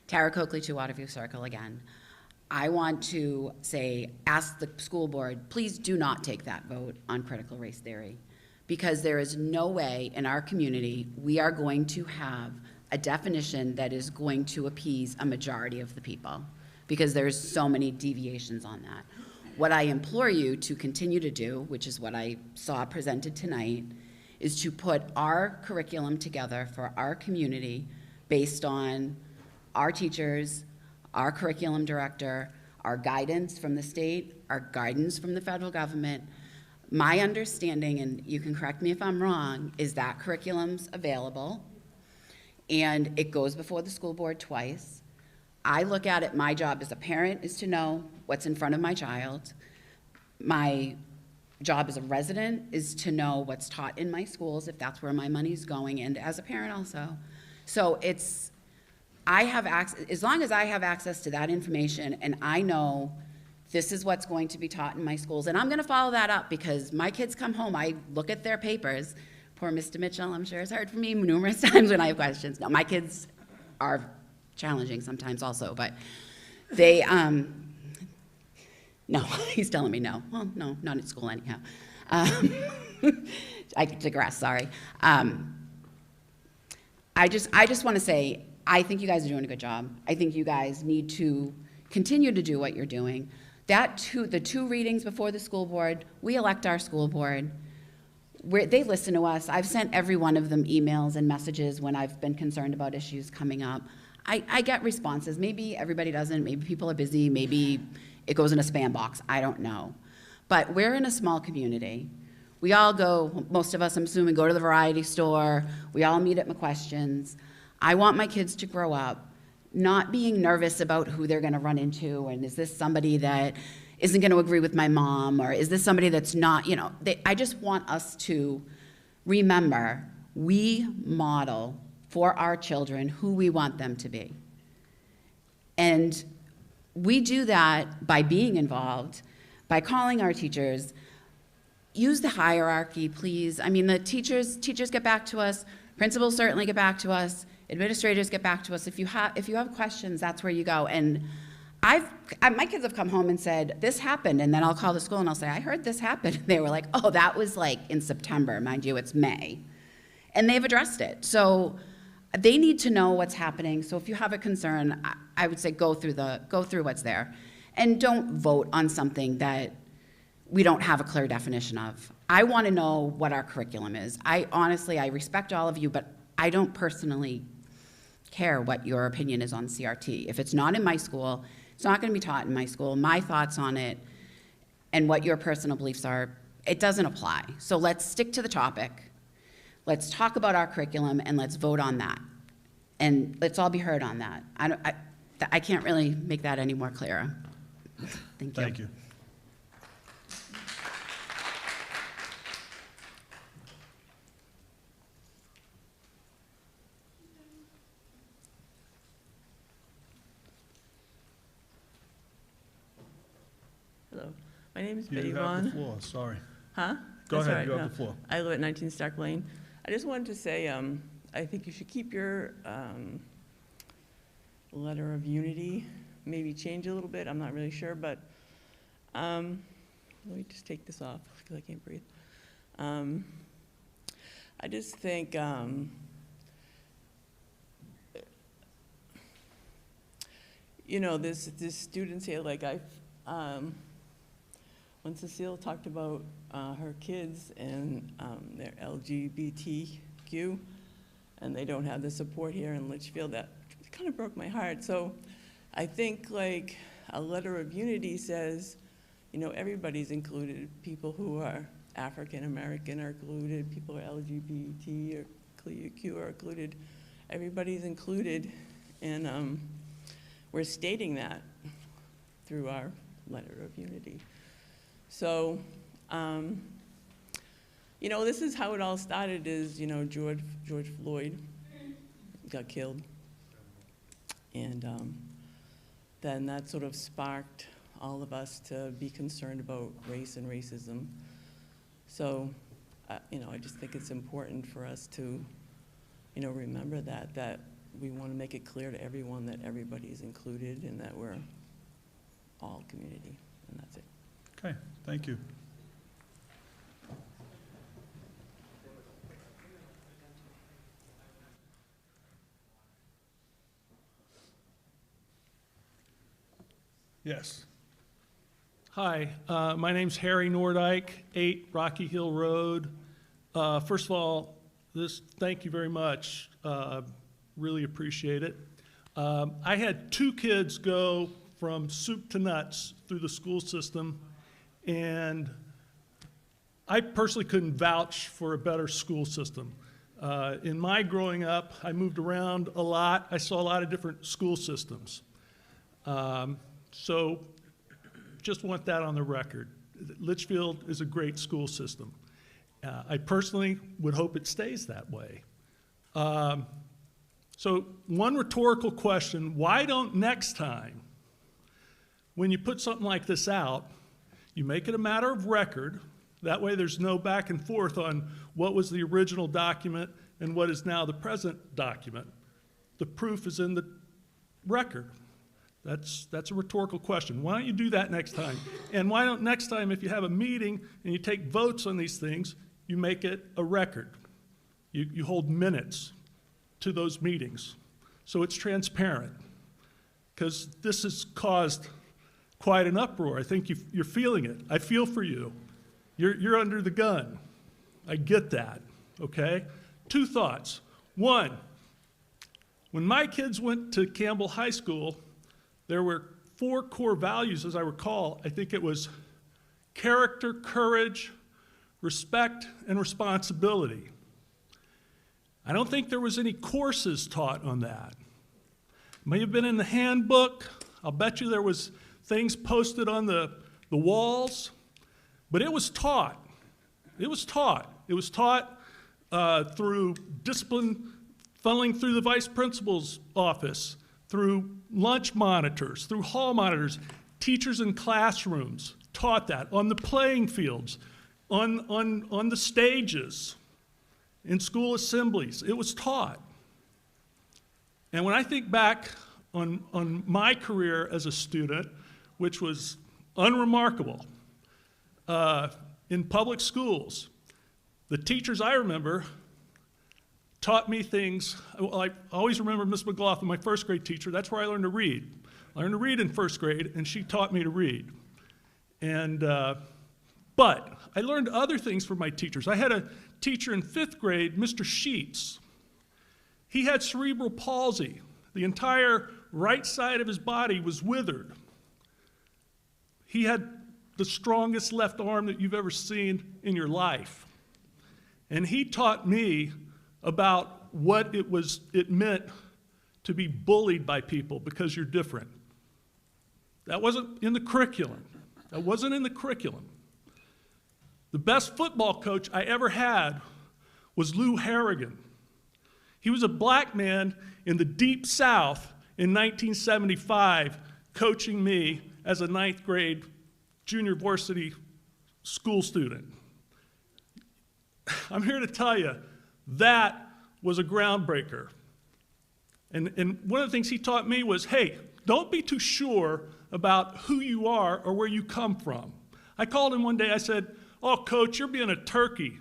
Tara Coakley, 2 Waterview Circle again. I want to say, ask the school board, please do not take that vote on critical race theory, because there is no way in our community we are going to have a definition that is going to appease a majority of the people, because there's so many deviations on that. What I implore you to continue to do, which is what I saw presented tonight, is to put our curriculum together for our community based on our teachers, our curriculum director, our guidance from the state, our guidance from the federal government. My understanding, and you can correct me if I'm wrong, is that curriculum's available and it goes before the school board twice. I look at it, my job as a parent is to know what's in front of my child. My job as a resident is to know what's taught in my schools, if that's where my money's going, and as a parent also. So I have access, as long as I have access to that information and I know this is what's going to be taught in my schools, and I'm gonna follow that up because my kids come home, I look at their papers. Poor Mr. Mitchell, I'm sure has heard from me numerous times when I have questions. No, my kids are challenging sometimes also, but they, no, he's telling me no. Well, no, not at school anyhow. I digress, sorry. I just want to say, I think you guys are doing a good job. I think you guys need to continue to do what you're doing. The 2 readings before the school board, we elect our school board. They listen to us. I've sent every one of them emails and messages when I've been concerned about issues coming up. I get responses. Maybe everybody doesn't. Maybe people are busy. Maybe it goes in a spam box. I don't know. But we're in a small community. We all go, most of us, I'm assuming, go to the variety store. We all meet at McQuestion's. I want my kids to grow up not being nervous about who they're going to run into, and is this somebody that isn't going to agree with my mom, or is this somebody that's not, you know. I just want us to remember we model for our children who we want them to be. And we do that by being involved, by calling our teachers. Use the hierarchy, please. I mean, the teachers get back to us, principals certainly get back to us, administrators get back to us. If you have questions, that's where you go. And my kids have come home and said, this happened, and then I'll call the school and I'll say, I heard this happened. They were like, oh, that was like in September, mind you, it's May. And they've addressed it. So they need to know what's happening. So if you have a concern, I would say go through what's there. And don't vote on something that we don't have a clear definition of. I want to know what our curriculum is. Honestly, I respect all of you, but I don't personally care what your opinion is on CRT. If it's not in my school, it's not going to be taught in my school. My thoughts on it and what your personal beliefs are, it doesn't apply. So let's stick to the topic. Let's talk about our curriculum and let's vote on that. And let's all be heard on that. I can't really make that any more clearer. Thank you. Thank you. Hello, my name is You Betty have Vaughn. the floor, sorry. Huh? Go That's ahead, all you right, have the floor. I live at 19 Stark Lane. I just wanted to say, I think you should keep your letter of unity, maybe change a little bit, I'm not really sure, but let me just take this off because I can't breathe. I just think you know, this students here, like when Cecile talked about her kids and their LGBTQ, and they don't have the support here in Litchfield, that kind of broke my heart. So I think like a letter of unity says, you know, everybody's included. People who are African American are included, people who are LGBT or Q are included. Everybody's included, and we're stating that through our letter of unity. So, you know, this is how it all started is, you know, George Floyd got killed. And then that sort of sparked all of us to be concerned about race and racism. So, you know, I just think it's important for us to, you know, remember that we want to make it clear to everyone that everybody is included and that we're all community, and that's it. Okay, thank you. Yes. Hi, my name's Harry Nordyke, 8 Rocky Hill Road. First of all, thank you very much. Really appreciate it. I had 2 kids go from soup to nuts through the school system, and I personally couldn't vouch for a better school system. In my growing up, I moved around a lot. I saw a lot of different school systems. So just want that on the record. Litchfield is a great school system. I personally would hope it stays that way. So one rhetorical question, why don't next time, when you put something like this out, you make it a matter of record. That way there's no back and forth on what was the original document and what is now the present document. The proof is in the record. That's a rhetorical question. Why don't you do that next time? And why don't next time, if you have a meeting and you take votes on these things, you make it a record. You hold minutes to those meetings so it's transparent, because this has caused quite an uproar. I think you're feeling it. I feel for you. You're under the gun. I get that, okay? 2 thoughts. 1, when my kids went to Campbell High School, there were 4 core values, as I recall. I think it was character, courage, respect, and responsibility. I don't think there was any courses taught on that. May have been in the handbook. I'll bet you there was things posted on the walls, but it was taught. It was taught. It was taught through discipline, funneling through the vice principal's office, through lunch monitors, through hall monitors. Teachers in classrooms taught that, on the playing fields, on the stages, in school assemblies. It was taught. And when I think back on my career as a student, which was unremarkable, in public schools, the teachers I remember taught me things. Well, I always remember Miss McLaughlin, my 1st grade teacher. That's where I learned to read. I learned to read in 1st grade, and she taught me to read. And, but I learned other things from my teachers. I had a teacher in 5th grade, Mr. Sheets. He had cerebral palsy. The entire right side of his body was withered. He had the strongest left arm that you've ever seen in your life. And he taught me about what it meant to be bullied by people because you're different. That wasn't in the curriculum. That wasn't in the curriculum. The best football coach I ever had was Lou Harrigan. He was a black man in the Deep South in 1975, coaching me as a 9th grade junior varsity school student. I'm here to tell you, that was a groundbreaker. And one of the things he taught me was, hey, don't be too sure about who you are or where you come from. I called him one day, I said, oh, Coach, you're being a turkey.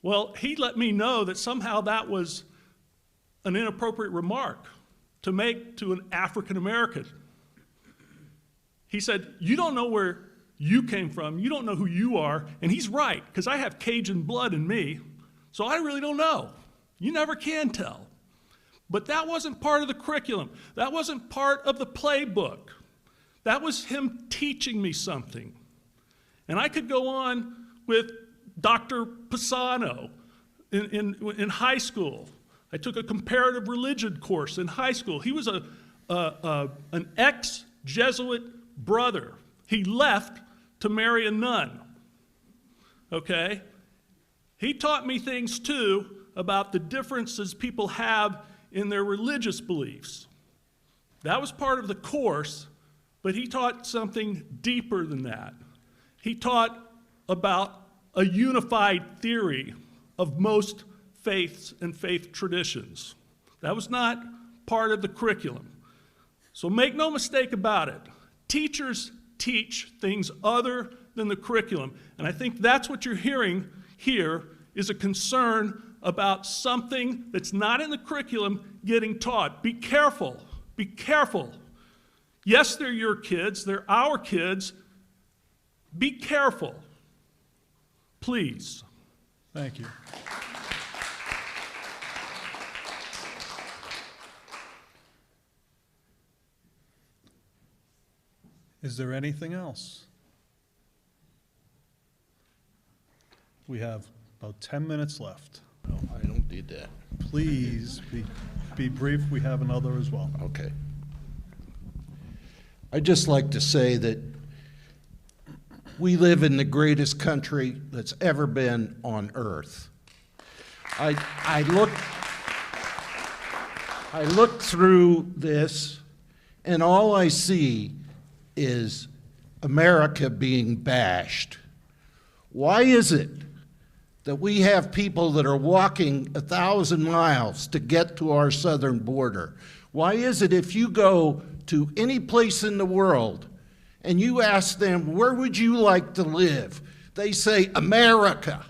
Well, he let me know that somehow that was an inappropriate remark to make to an African American. He said, you don't know where you came from, you don't know who you are, and he's right, because I have Cajun blood in me, so I really don't know. You never can tell. But that wasn't part of the curriculum. That wasn't part of the playbook. That was him teaching me something. And I could go on with Dr. Pisano in high school. I took a comparative religion course in high school. He was an ex-Jesuit brother. He left to marry a nun, okay? He taught me things, too, about the differences people have in their religious beliefs. That was part of the course, but he taught something deeper than that. He taught about a unified theory of most faiths and faith traditions. That was not part of the curriculum. So make no mistake about it. Teachers teach things other than the curriculum. And I think that's what you're hearing here is a concern about something that's not in the curriculum getting taught. Be careful. Be careful. Yes, they're your kids. They're our kids. Be careful. Please. Thank you. Is there anything else? We have about 10 minutes left. No, I don't need that. Please be brief. We have another as well. Okay. I'd just like to say that we live in the greatest country that's ever been on earth. I look through this, and all I see is America being bashed. Why is it that we have people that are walking 1,000 miles to get to our southern border? Why is it if you go to any place in the world and you ask them, where would you like to live? They say, America.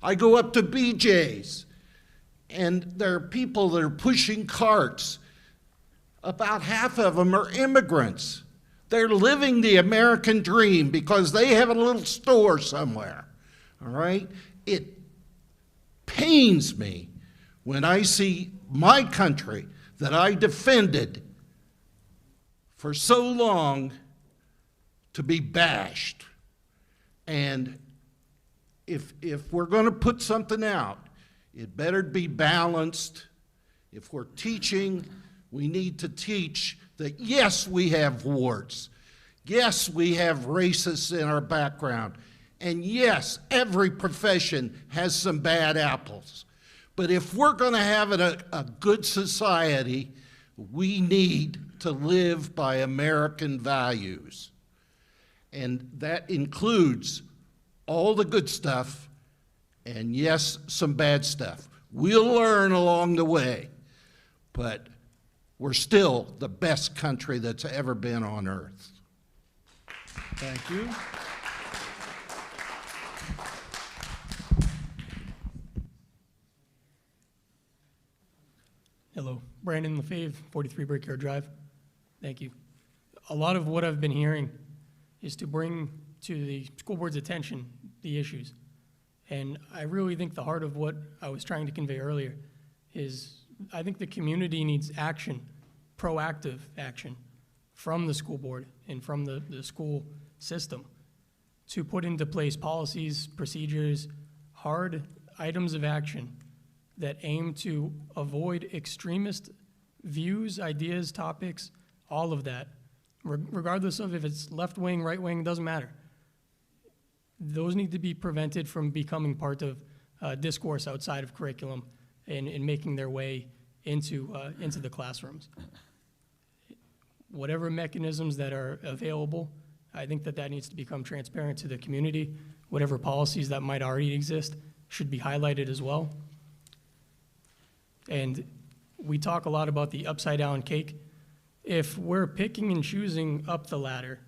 I go up to BJ's, and there are people that are pushing carts. About half of them are immigrants. They're living the American dream because they have a little store somewhere, all right? It pains me when I see my country that I defended for so long to be bashed. And if we're going to put something out, it better be balanced. If we're teaching, we need to teach that yes, we have warts. Yes, we have racists in our background. And yes, every profession has some bad apples. But if we're going to have a good society, we need to live by American values. And that includes all the good stuff and, yes, some bad stuff. We'll learn along the way, but we're still the best country that's ever been on earth. Thank you. Hello, Brandon Lefebvre, 43 Brickyard Drive. Thank you. A lot of what I've been hearing is to bring to the school board's attention the issues. And I really think the heart of what I was trying to convey earlier is I think the community needs action, proactive action from the school board and from the school system to put into place policies, procedures, hard items of action that aim to avoid extremist views, ideas, topics, all of that, regardless of if it's left wing, right wing, doesn't matter. Those need to be prevented from becoming part of discourse outside of curriculum and making their way into the classrooms. Whatever mechanisms that are available, I think that needs to become transparent to the community. whatever policies that might already exist should be highlighted as well. And we talk a lot about the upside down cake. If we're picking and choosing up the ladder,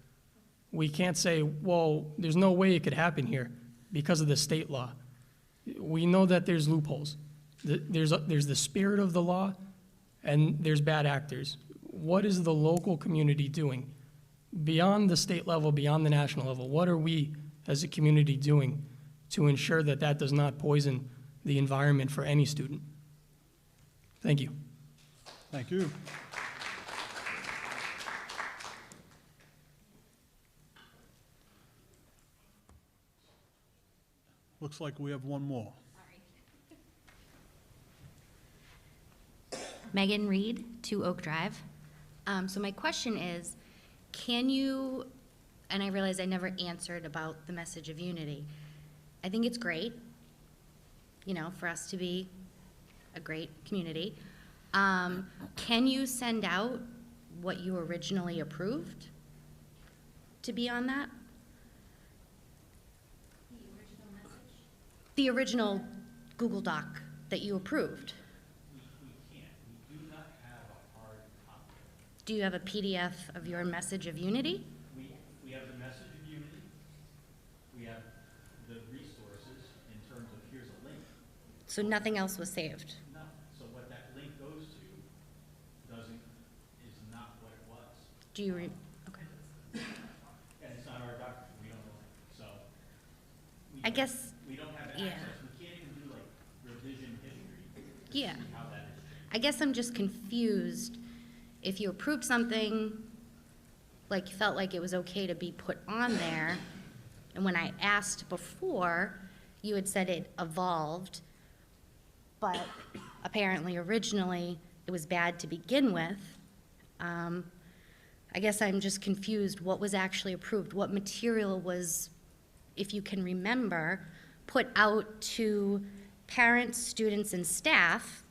we can't say, well, there's no way it could happen here because of the state law. We know that there's loopholes. There's the spirit of the law, and there's bad actors. What is the local community doing? Beyond the state level, beyond the national level, what are we as a community doing to ensure that that does not poison the environment for any student? Thank you. Thank you. Looks like we have one more. Megan Reed, 2 Oak Drive. So my question is, can you, and I realize I never answered about the message of unity. I think it's great, you know, for us to be a great community. Can you send out what you originally approved to be on that? The original Google Doc that you approved. We can't. We do not have a hard copy. Do you have a PDF of your message of unity? We have the message of unity. We have the resources in terms of here's a link. So nothing else was saved? No. So what that link goes to is not what it was. Do you okay. And it's not our document. We don't know that. So I guess, we don't have access. We can't even do like revision history. Yeah. To see how that is. I guess I'm just confused. If you approved something, like you felt like it was okay to be put on there, and when I asked before, you had said it evolved, but apparently originally it was bad to begin with. I guess I'm just confused what was actually approved, what material was, if you can remember, put out to parents, students, and staff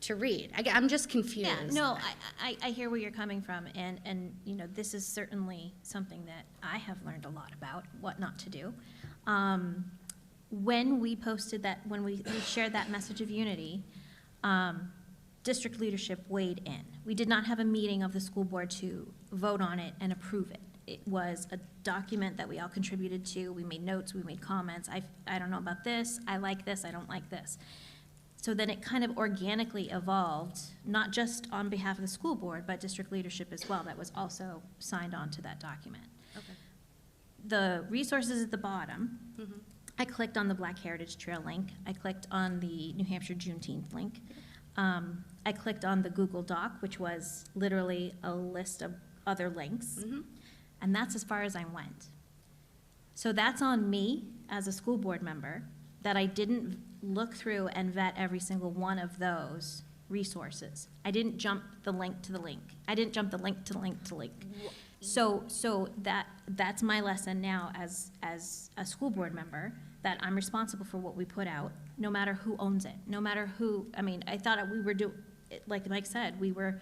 to read. I'm just confused. Yeah, no, I hear where you're coming from, and you know, this is certainly something that I have learned a lot about, what not to do. When we posted that, when we shared that message of unity, district leadership weighed in. We did not have a meeting of the school board to vote on it and approve it. It was a document that we all contributed to. We made notes, we made comments. I don't know about this, I like this, I don't like this. So then it kind of organically evolved, not just on behalf of the school board, but district leadership as well, that was also signed on to that document. Okay. The resources at the bottom, Mm-hmm. I clicked on the Black Heritage Trail link. I clicked on the New Hampshire Juneteenth link. I clicked on the Google Doc, which was literally a list of other links. Mm-hmm. And that's as far as I went. So that's on me as a school board member that I didn't look through and vet every single one of those resources. I didn't jump the link to the link. I didn't jump the link to the link to link. So that's my lesson now as a school board member, that I'm responsible for what we put out, no matter who owns it, no matter who, I mean, I thought we were like Mike said, we were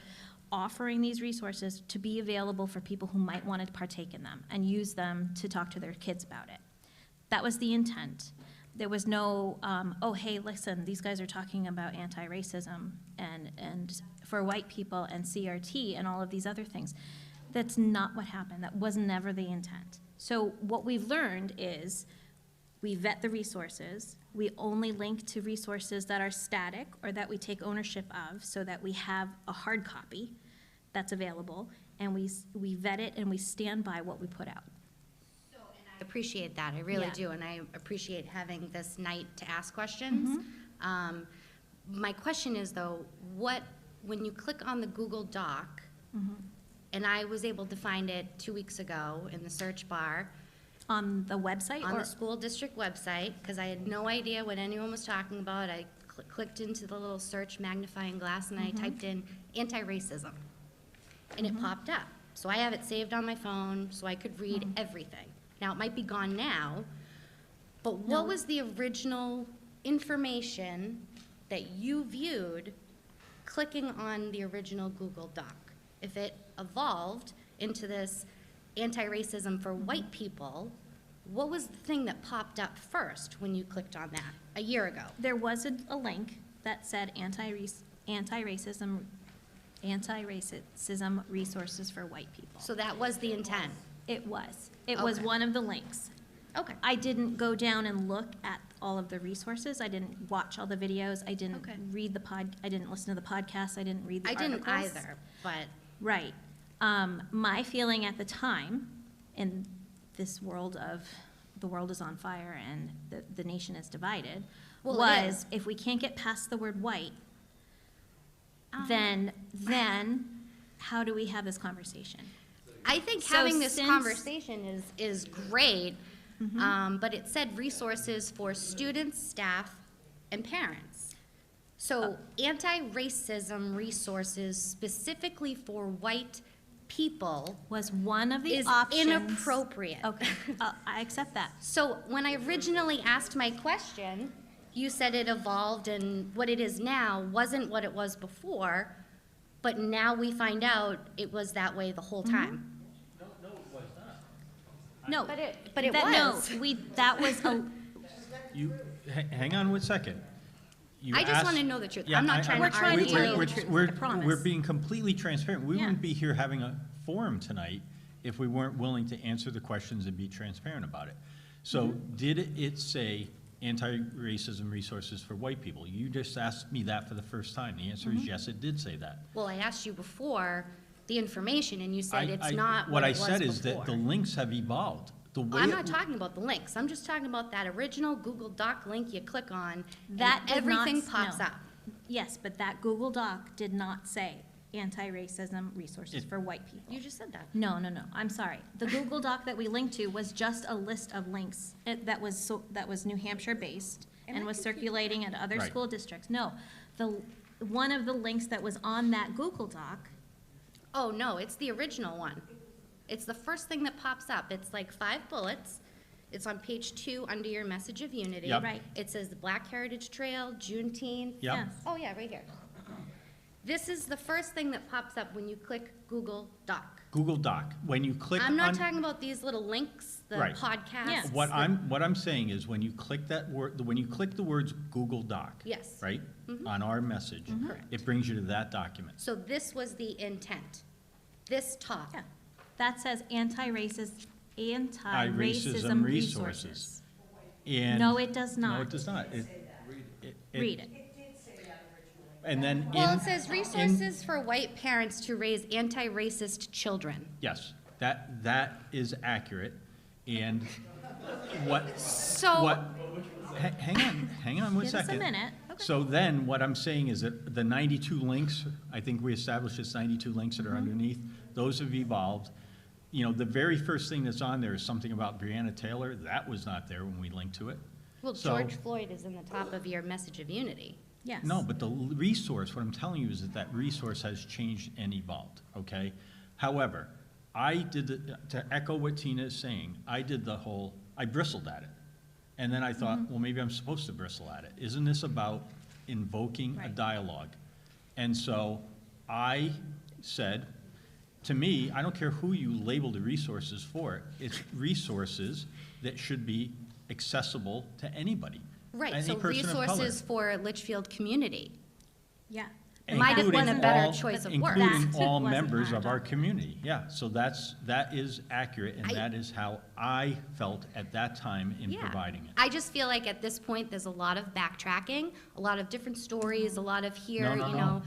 offering these resources to be available for people who might want to partake in them and use them to talk to their kids about it. That was the intent. There was no, oh, hey, listen, these guys are talking about anti-racism and for white people and CRT and all of these other things. That's not what happened. That was never the intent. So what we've learned is we vet the resources. We only link to resources that are static or that we take ownership of so that we have a hard copy that's available, and we vet it and we stand by what we put out. I appreciate that, I really Yeah. do, and I appreciate having this night to ask questions. My question is though, when you click on the Google Doc, and I was able to find it 2 weeks ago in the search bar. On the website? On or? the school district website, because I had no idea what anyone was talking about. I clicked into the little search magnifying glass and I typed in anti-racism, and it popped up. So I have it saved on my phone so I could read everything. Now, it might be gone now, but what was the original information that you viewed clicking on the original Google Doc? If it evolved into this anti-racism for white people, what was the thing that popped up first when you clicked on that a year ago? There was a link that said anti-racism resources for white people. So that was the intent? It was. It was Okay. one of the links. Okay. I didn't go down and look at all of the resources. I didn't watch all the videos. I didn't Okay. read I didn't listen to the podcast. I didn't read the I articles. didn't either, but. Right. My feeling at the time, in this world of, the world is on fire and the nation is divided, Well, it was is. if we can't get past the word white, then how do we have this conversation? I think So having this since- conversation is great, but it said resources for students, staff, and parents. So anti-racism resources specifically for white people was one of the is options. inappropriate. Okay, I accept that. So when I originally asked my question, you said it evolved and what it is now wasn't what it was before, but now we find out it was that way the whole time. No, But it that, was. No, that was a, Hang on 1 second. You I just asked- want to know the truth. Yeah, I'm not trying to argue we're- the truth, we're- I promise. We're being completely transparent. We Yeah. wouldn't be here having a forum tonight if we weren't willing to answer the questions and be transparent about it. So Mm-hmm. did it say anti-racism resources for white people? You just asked me that for the first time. The answer Mm-hmm. is yes, it did say that. Well, I asked you before the information, and you said I- it's I- not What what I it was said is that before. the links have evolved. The way I'm it- not talking about the links. I'm just talking about that original Google Doc link you click on, that and did not everything s- pops no. up. Yes, but that Google Doc did not say anti-racism resources It- for white people. You just said that. No, I'm sorry. The Google Doc that we linked to was just a list of links that was New Hampshire-based and was circulating at other Right. school districts. No, one of the links that was on that Google Doc, Oh, no, it's the original one. It's the first thing that pops up. It's like 5 bullets. It's on page 2 under your message of unity. Yep. Right. It says the Black Heritage Trail, Juneteenth. Yep. yes. Oh, yeah, right here. This is the first thing that pops up when you click Google Doc. Google Doc, when you click I'm not on- talking about these little links, the Right. podcasts. Yeah. What I'm saying is when you click that word, when you click the words Google Doc. Yes. Right? Mhm. On our message. Correct. It brings you to that document. So this was the intent. This top. Yeah. That says anti-racism Anti-racism resources. And. No, it does No, not. it does not. Read it. And then in. Well, it says in- resources for white parents to raise anti-racist children. Yes, that is accurate. And what. So- what- hang on 1 Give us a second. minute. Okay. So then, what I'm saying is that the 92 links, I think we established it's 92 links that are underneath, those have evolved. You know, the very first thing that's on there is something about Breonna Taylor. That was not there when we linked to it. Well, So- George Floyd is in the top of your message of unity. Yes. No, but the resource, what I'm telling you is that that resource has changed and evolved, okay? However, to echo what Tina is saying, I bristled at it. And then I thought, well, maybe I'm supposed to bristle at it. Isn't this about invoking a Right. dialogue? And so I said, to me, I don't care who you label the resources for, it's resources that should be accessible to anybody. Right, any so person of color. resources for Litchfield community. Yeah. Might have been a Including better all- choice of words. Including That all wasn't members our of our job. community, yeah. So that is accurate, and that is how I felt at that time in Yeah. providing it. I just feel like at this point, there's a lot of backtracking, a lot of different stories, a lot of here, No, you know.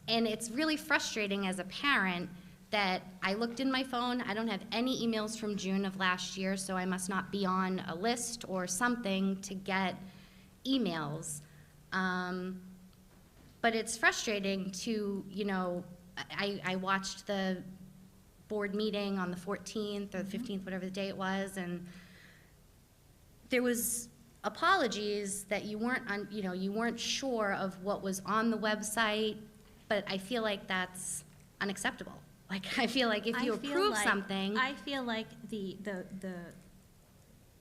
And it's really frustrating as a parent that I looked in my phone, I don't have any emails from June of last year, so I must not be on a list or something to get emails. But it's frustrating to, you know, I watched the board meeting on the 14th or the 15th, whatever the day it was, and there was apologies that you weren't, you know, you weren't sure of what was on the website, but I feel like that's unacceptable. Like, I feel like if you I feel approve like- something. I feel like the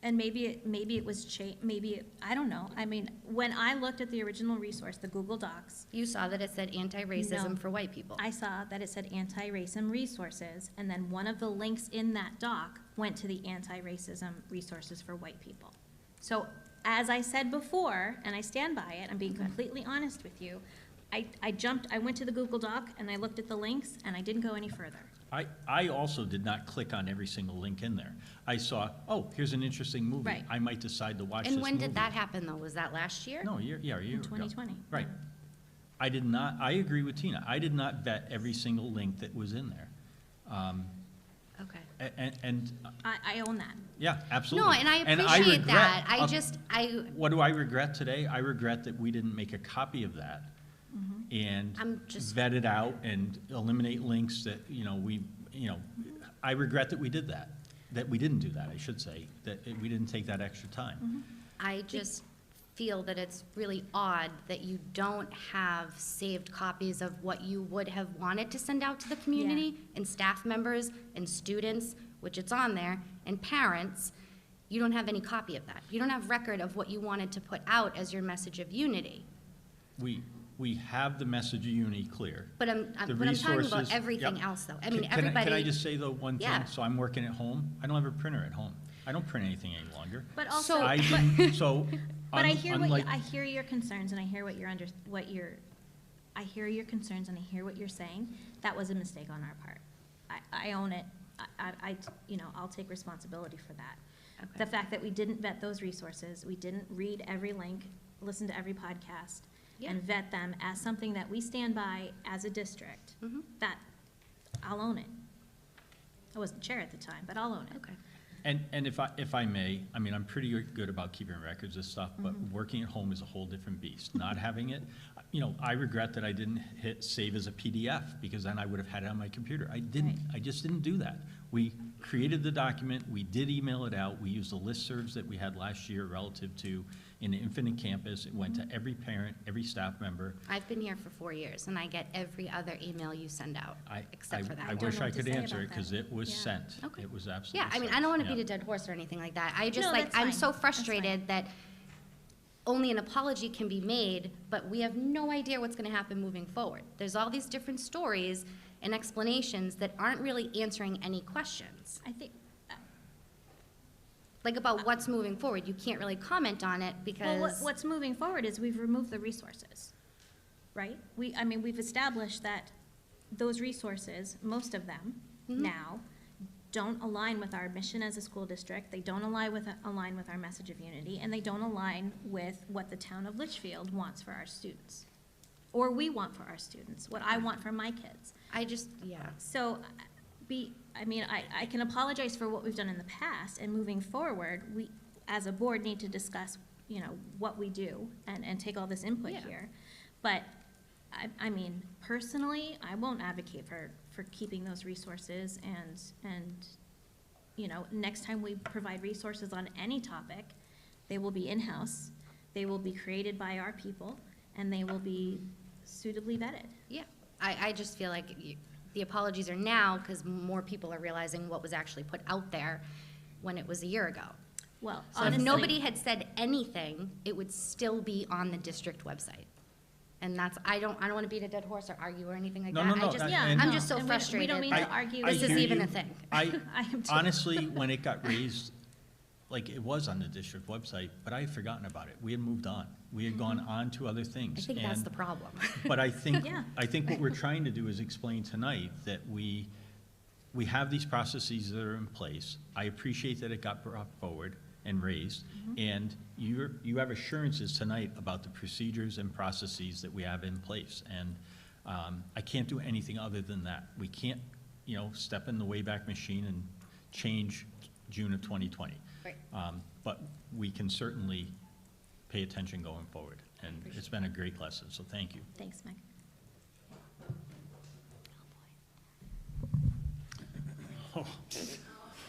And maybe it was I don't know. I mean, when I looked at the original resource, the Google Docs. You saw that it said anti-racism No. for white people. I saw that it said anti-racism resources, and then one of the links in that doc went to the anti-racism resources for white people. So, as I said before, and I stand by it, I'm being completely honest with you, I went to the Google Doc, and I looked at the links, and I didn't go any further. I also did not click on every single link in there. I saw, oh, here's an interesting movie. Right. I might decide to watch this And movie. when did that happen, though? Was that last year? No, a year ago. In 2020. Right. I did not, I agree with Tina. I did not vet every single link that was in there. Okay. And I own that. yeah, absolutely. No, and I appreciate regret, that. What do I regret today? I regret that we didn't make a copy of that and vet it out and eliminate links that, I regret that we did that. That we didn't do that, I should say, that we didn't take that extra time. I just feel that it's really odd that you don't have saved copies of what you would have wanted to send out to the community and staff members and students, which it's on there, and parents. You don't have any copy of that. You don't have record of what you wanted to put out as your message of unity. We have the message of unity clear. But I'm talking about resources- everything yep. else, though. I mean, Can everybody. Can I just say, though, one thing? Yeah. So I'm working at home. I don't have a printer at home. I don't print anything any longer. But also, I didn't, so. but I hear unlike, I hear your concerns, and I hear I hear your concerns, and I hear what you're saying. That was a mistake on our part. I own it. I'll take responsibility for that. Okay. The fact that we didn't vet those resources, we didn't read every link, listen to every podcast, and vet them as something that we stand by as a district, that I'll own it. I wasn't chair at the time, but I'll own it. Okay. And if I may, I mean, I'm pretty good about keeping records of stuff, but working at home is a whole different beast. Not having it, I regret that I didn't hit save as a PDF, because then I would have had it on my computer. I didn't. I just didn't do that. We created the document, we did email it out, we used the listservs that we had last year relative to in Infinite Campus. It went to every parent, every staff member. I've been here for 4 years, and I get every other email you send out, except for that. I wish I could answer it, because it was sent. It was absolutely Yeah, I mean, sent. I don't want to Yeah. beat a dead horse or anything like that. I just, No, that's I'm fine. so That's frustrated that only an apology can be made, but we have no idea what's going to happen moving forward. There's all these different stories and explanations that aren't really answering any questions. I think, Like about what's moving forward. You can't really comment on it because. well, what's moving forward is we've removed the resources, right? We've established that those resources, most of them now, don't align with our mission as a school district, they don't align with our message of unity, and they don't align with what the town of Litchfield wants for our students. Or we want for our students, what I want for my kids. So, I can apologize for what we've done in the past, and moving forward, we, as a board, need to discuss, what we do and take all this input here. But, personally, I won't advocate for keeping those resources, and, next time we provide resources on any topic, they will be in-house, they will be created by our people, and they will be suitably vetted. Yeah, I just feel like the apologies are now because more people are realizing what was actually put out there when it was a year ago. Well, so if nobody had said anything, it would still be on the district website. And that's, I don't want to beat a dead horse or argue or anything like that. I'm just so frustrated. We don't mean to argue. This is even a thing. I honestly, when it got raised, like, it was on the district website, but I had forgotten about it. We had moved on. We had gone on to other things. I think that's the problem. But I think what we're trying to do is explain tonight that we have these processes that are in place. I appreciate that it got brought forward and raised, and you have assurances tonight about the procedures and processes that we have in place. And I can't do anything other than that. We can't, step in the Wayback Machine and change June of 2020. Right. But we can certainly pay attention going forward, and it's been a great lesson, so thank you. Thanks, Mike.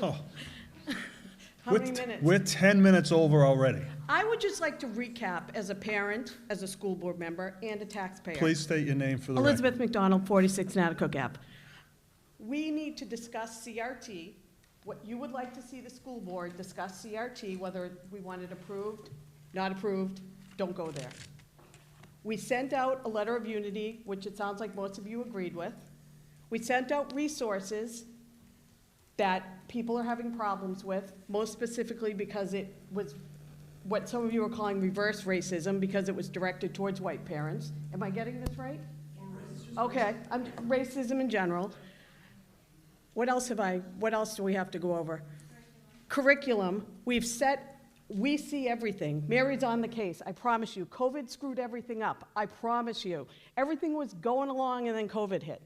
How many minutes? We're 10 minutes over already. I would just like to recap as a parent, as a school board member, and a taxpayer. Please state your name for the record. Elizabeth McDonald, 46 Natticook Ave. We need to discuss CRT what you would like to see the school board discuss CRT, whether we want it approved, not approved, don't go there. We sent out a letter of unity, which it sounds like most of you agreed with. We sent out resources that people are having problems with, most specifically because it was what some of you are calling reverse racism, because it was directed towards white parents. Am I getting this right? Okay, racism in general. What else do we have to go over? Curriculum, we see everything. Mary's on the case, I promise you. COVID screwed everything up, I promise you. Everything was going along and then COVID hit.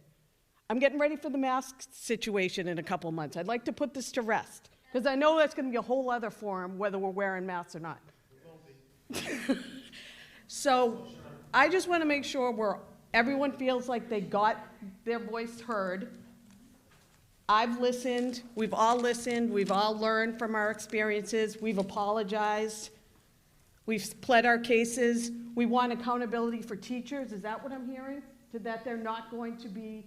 I'm getting ready for the mask situation in a couple months. I'd like to put this to rest, because I know that's going to be a whole other forum, whether we're wearing masks or not. So I just want to make sure everyone feels like they got their voice heard. I've listened, we've all learned from our experiences, we've apologized, we've pled our cases, we want accountability for teachers, is that what I'm hearing? That they're not going to be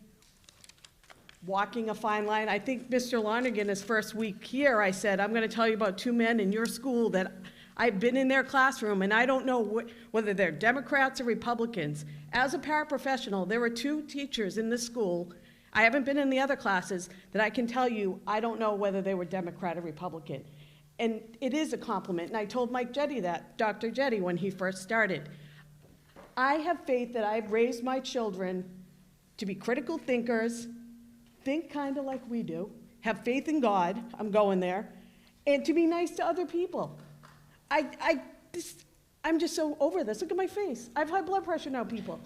walking a fine line. I think Mr. Lonergan, his first week here, I said, I'm going to tell you about 2 men in your school that I've been in their classroom, and I don't know whether they're Democrats or Republicans. As a paraprofessional, there were 2 teachers in this school, I haven't been in the other classes, that I can tell you I don't know whether they were Democrat or Republican. And it is a compliment, and I told Mike Jetty that, Dr. Jetty, when he first started. I have faith that I've raised my children to be critical thinkers, think kind of like we do, have faith in God, I'm going there, and to be nice to other people. I'm just so over this. Look at my face. I have high blood pressure now, people.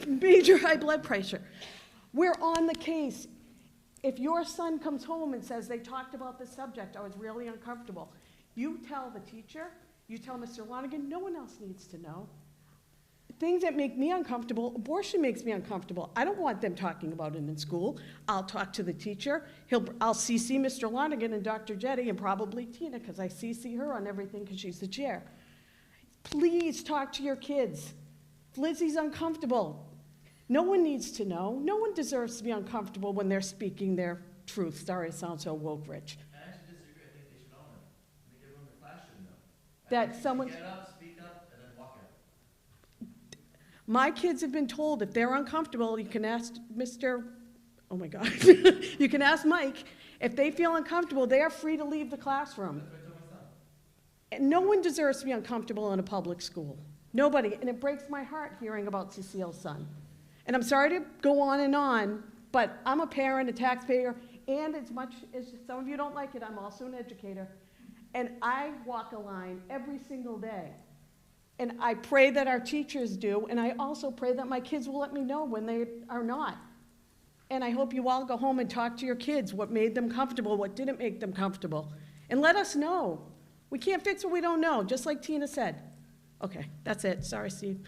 Major high blood pressure. We're on the case. If your son comes home and says they talked about this subject, I was really uncomfortable, you tell the teacher, you tell Mr. Lonergan, no one else needs to know. Things that make me uncomfortable, abortion makes me uncomfortable. I don't want them talking about it in school. I'll talk to the teacher. I'll CC Mr. Lonergan and Dr. Jetty and probably Tina, because I CC her on everything because she's the chair. Please talk to your kids. If Lizzie's uncomfortable, no one needs to know. No one deserves to be uncomfortable when they're speaking their truth. Sorry, it sounds so woke, Rich. I actually disagree. I think they should own it. I think everyone in the class should know. That someone. Get up, speak up, and then walk out. My kids have been told if they're uncomfortable, you can ask oh my God, you can ask Mike. If they feel uncomfortable, they are free to leave the classroom. That's what I told my son. And no one deserves to be uncomfortable in a public school. Nobody. And it breaks my heart hearing about Cecile's son. And I'm sorry to go on, but I'm a parent, a taxpayer, and as much as some of you don't like it, I'm also an educator. And I walk a line every single day. And I pray that our teachers do, and I also pray that my kids will let me know when they are not. And I hope you all go home and talk to your kids, what made them comfortable, what didn't make them comfortable. And let us know. We can't fix what we don't know, just like Tina said. Okay, that's it. Sorry, Steve.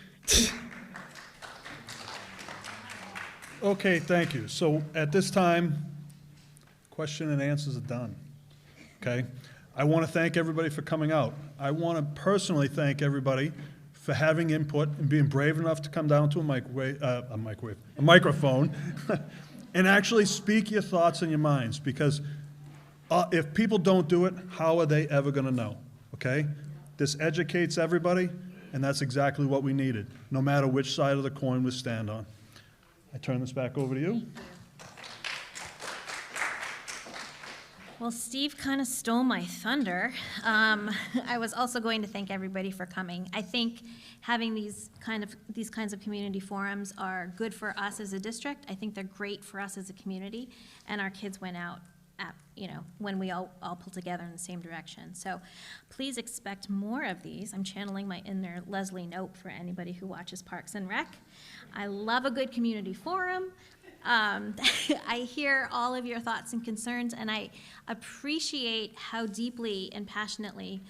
Okay, thank you. So at this time, question and answers are done, okay? I want to thank everybody for coming out. I want to personally thank everybody for having input and being brave enough to come down to a microphone and actually speak your thoughts and your minds, because if people don't do it, how are they ever going to know, okay? This educates everybody, and that's exactly what we needed, no matter which side of the coin we stand on. I turn this back over to you. Well, Steve kind of stole my thunder. I was also going to thank everybody for coming. I think having these kinds of community forums are good for us as a district. I think they're great for us as a community, and our kids went out when we all pull together in the same direction. So please expect more of these. I'm channeling my inner Leslie Knope for anybody who watches Parks and Rec. I love a good community forum. I hear all of your thoughts and concerns, and I appreciate how deeply and passionately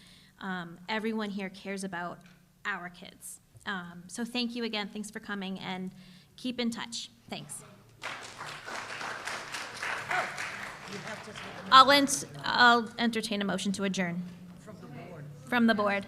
everyone here cares about our kids. So thank you again. Thanks for coming, and keep in touch. Thanks. I'll entertain a motion to adjourn. From the board.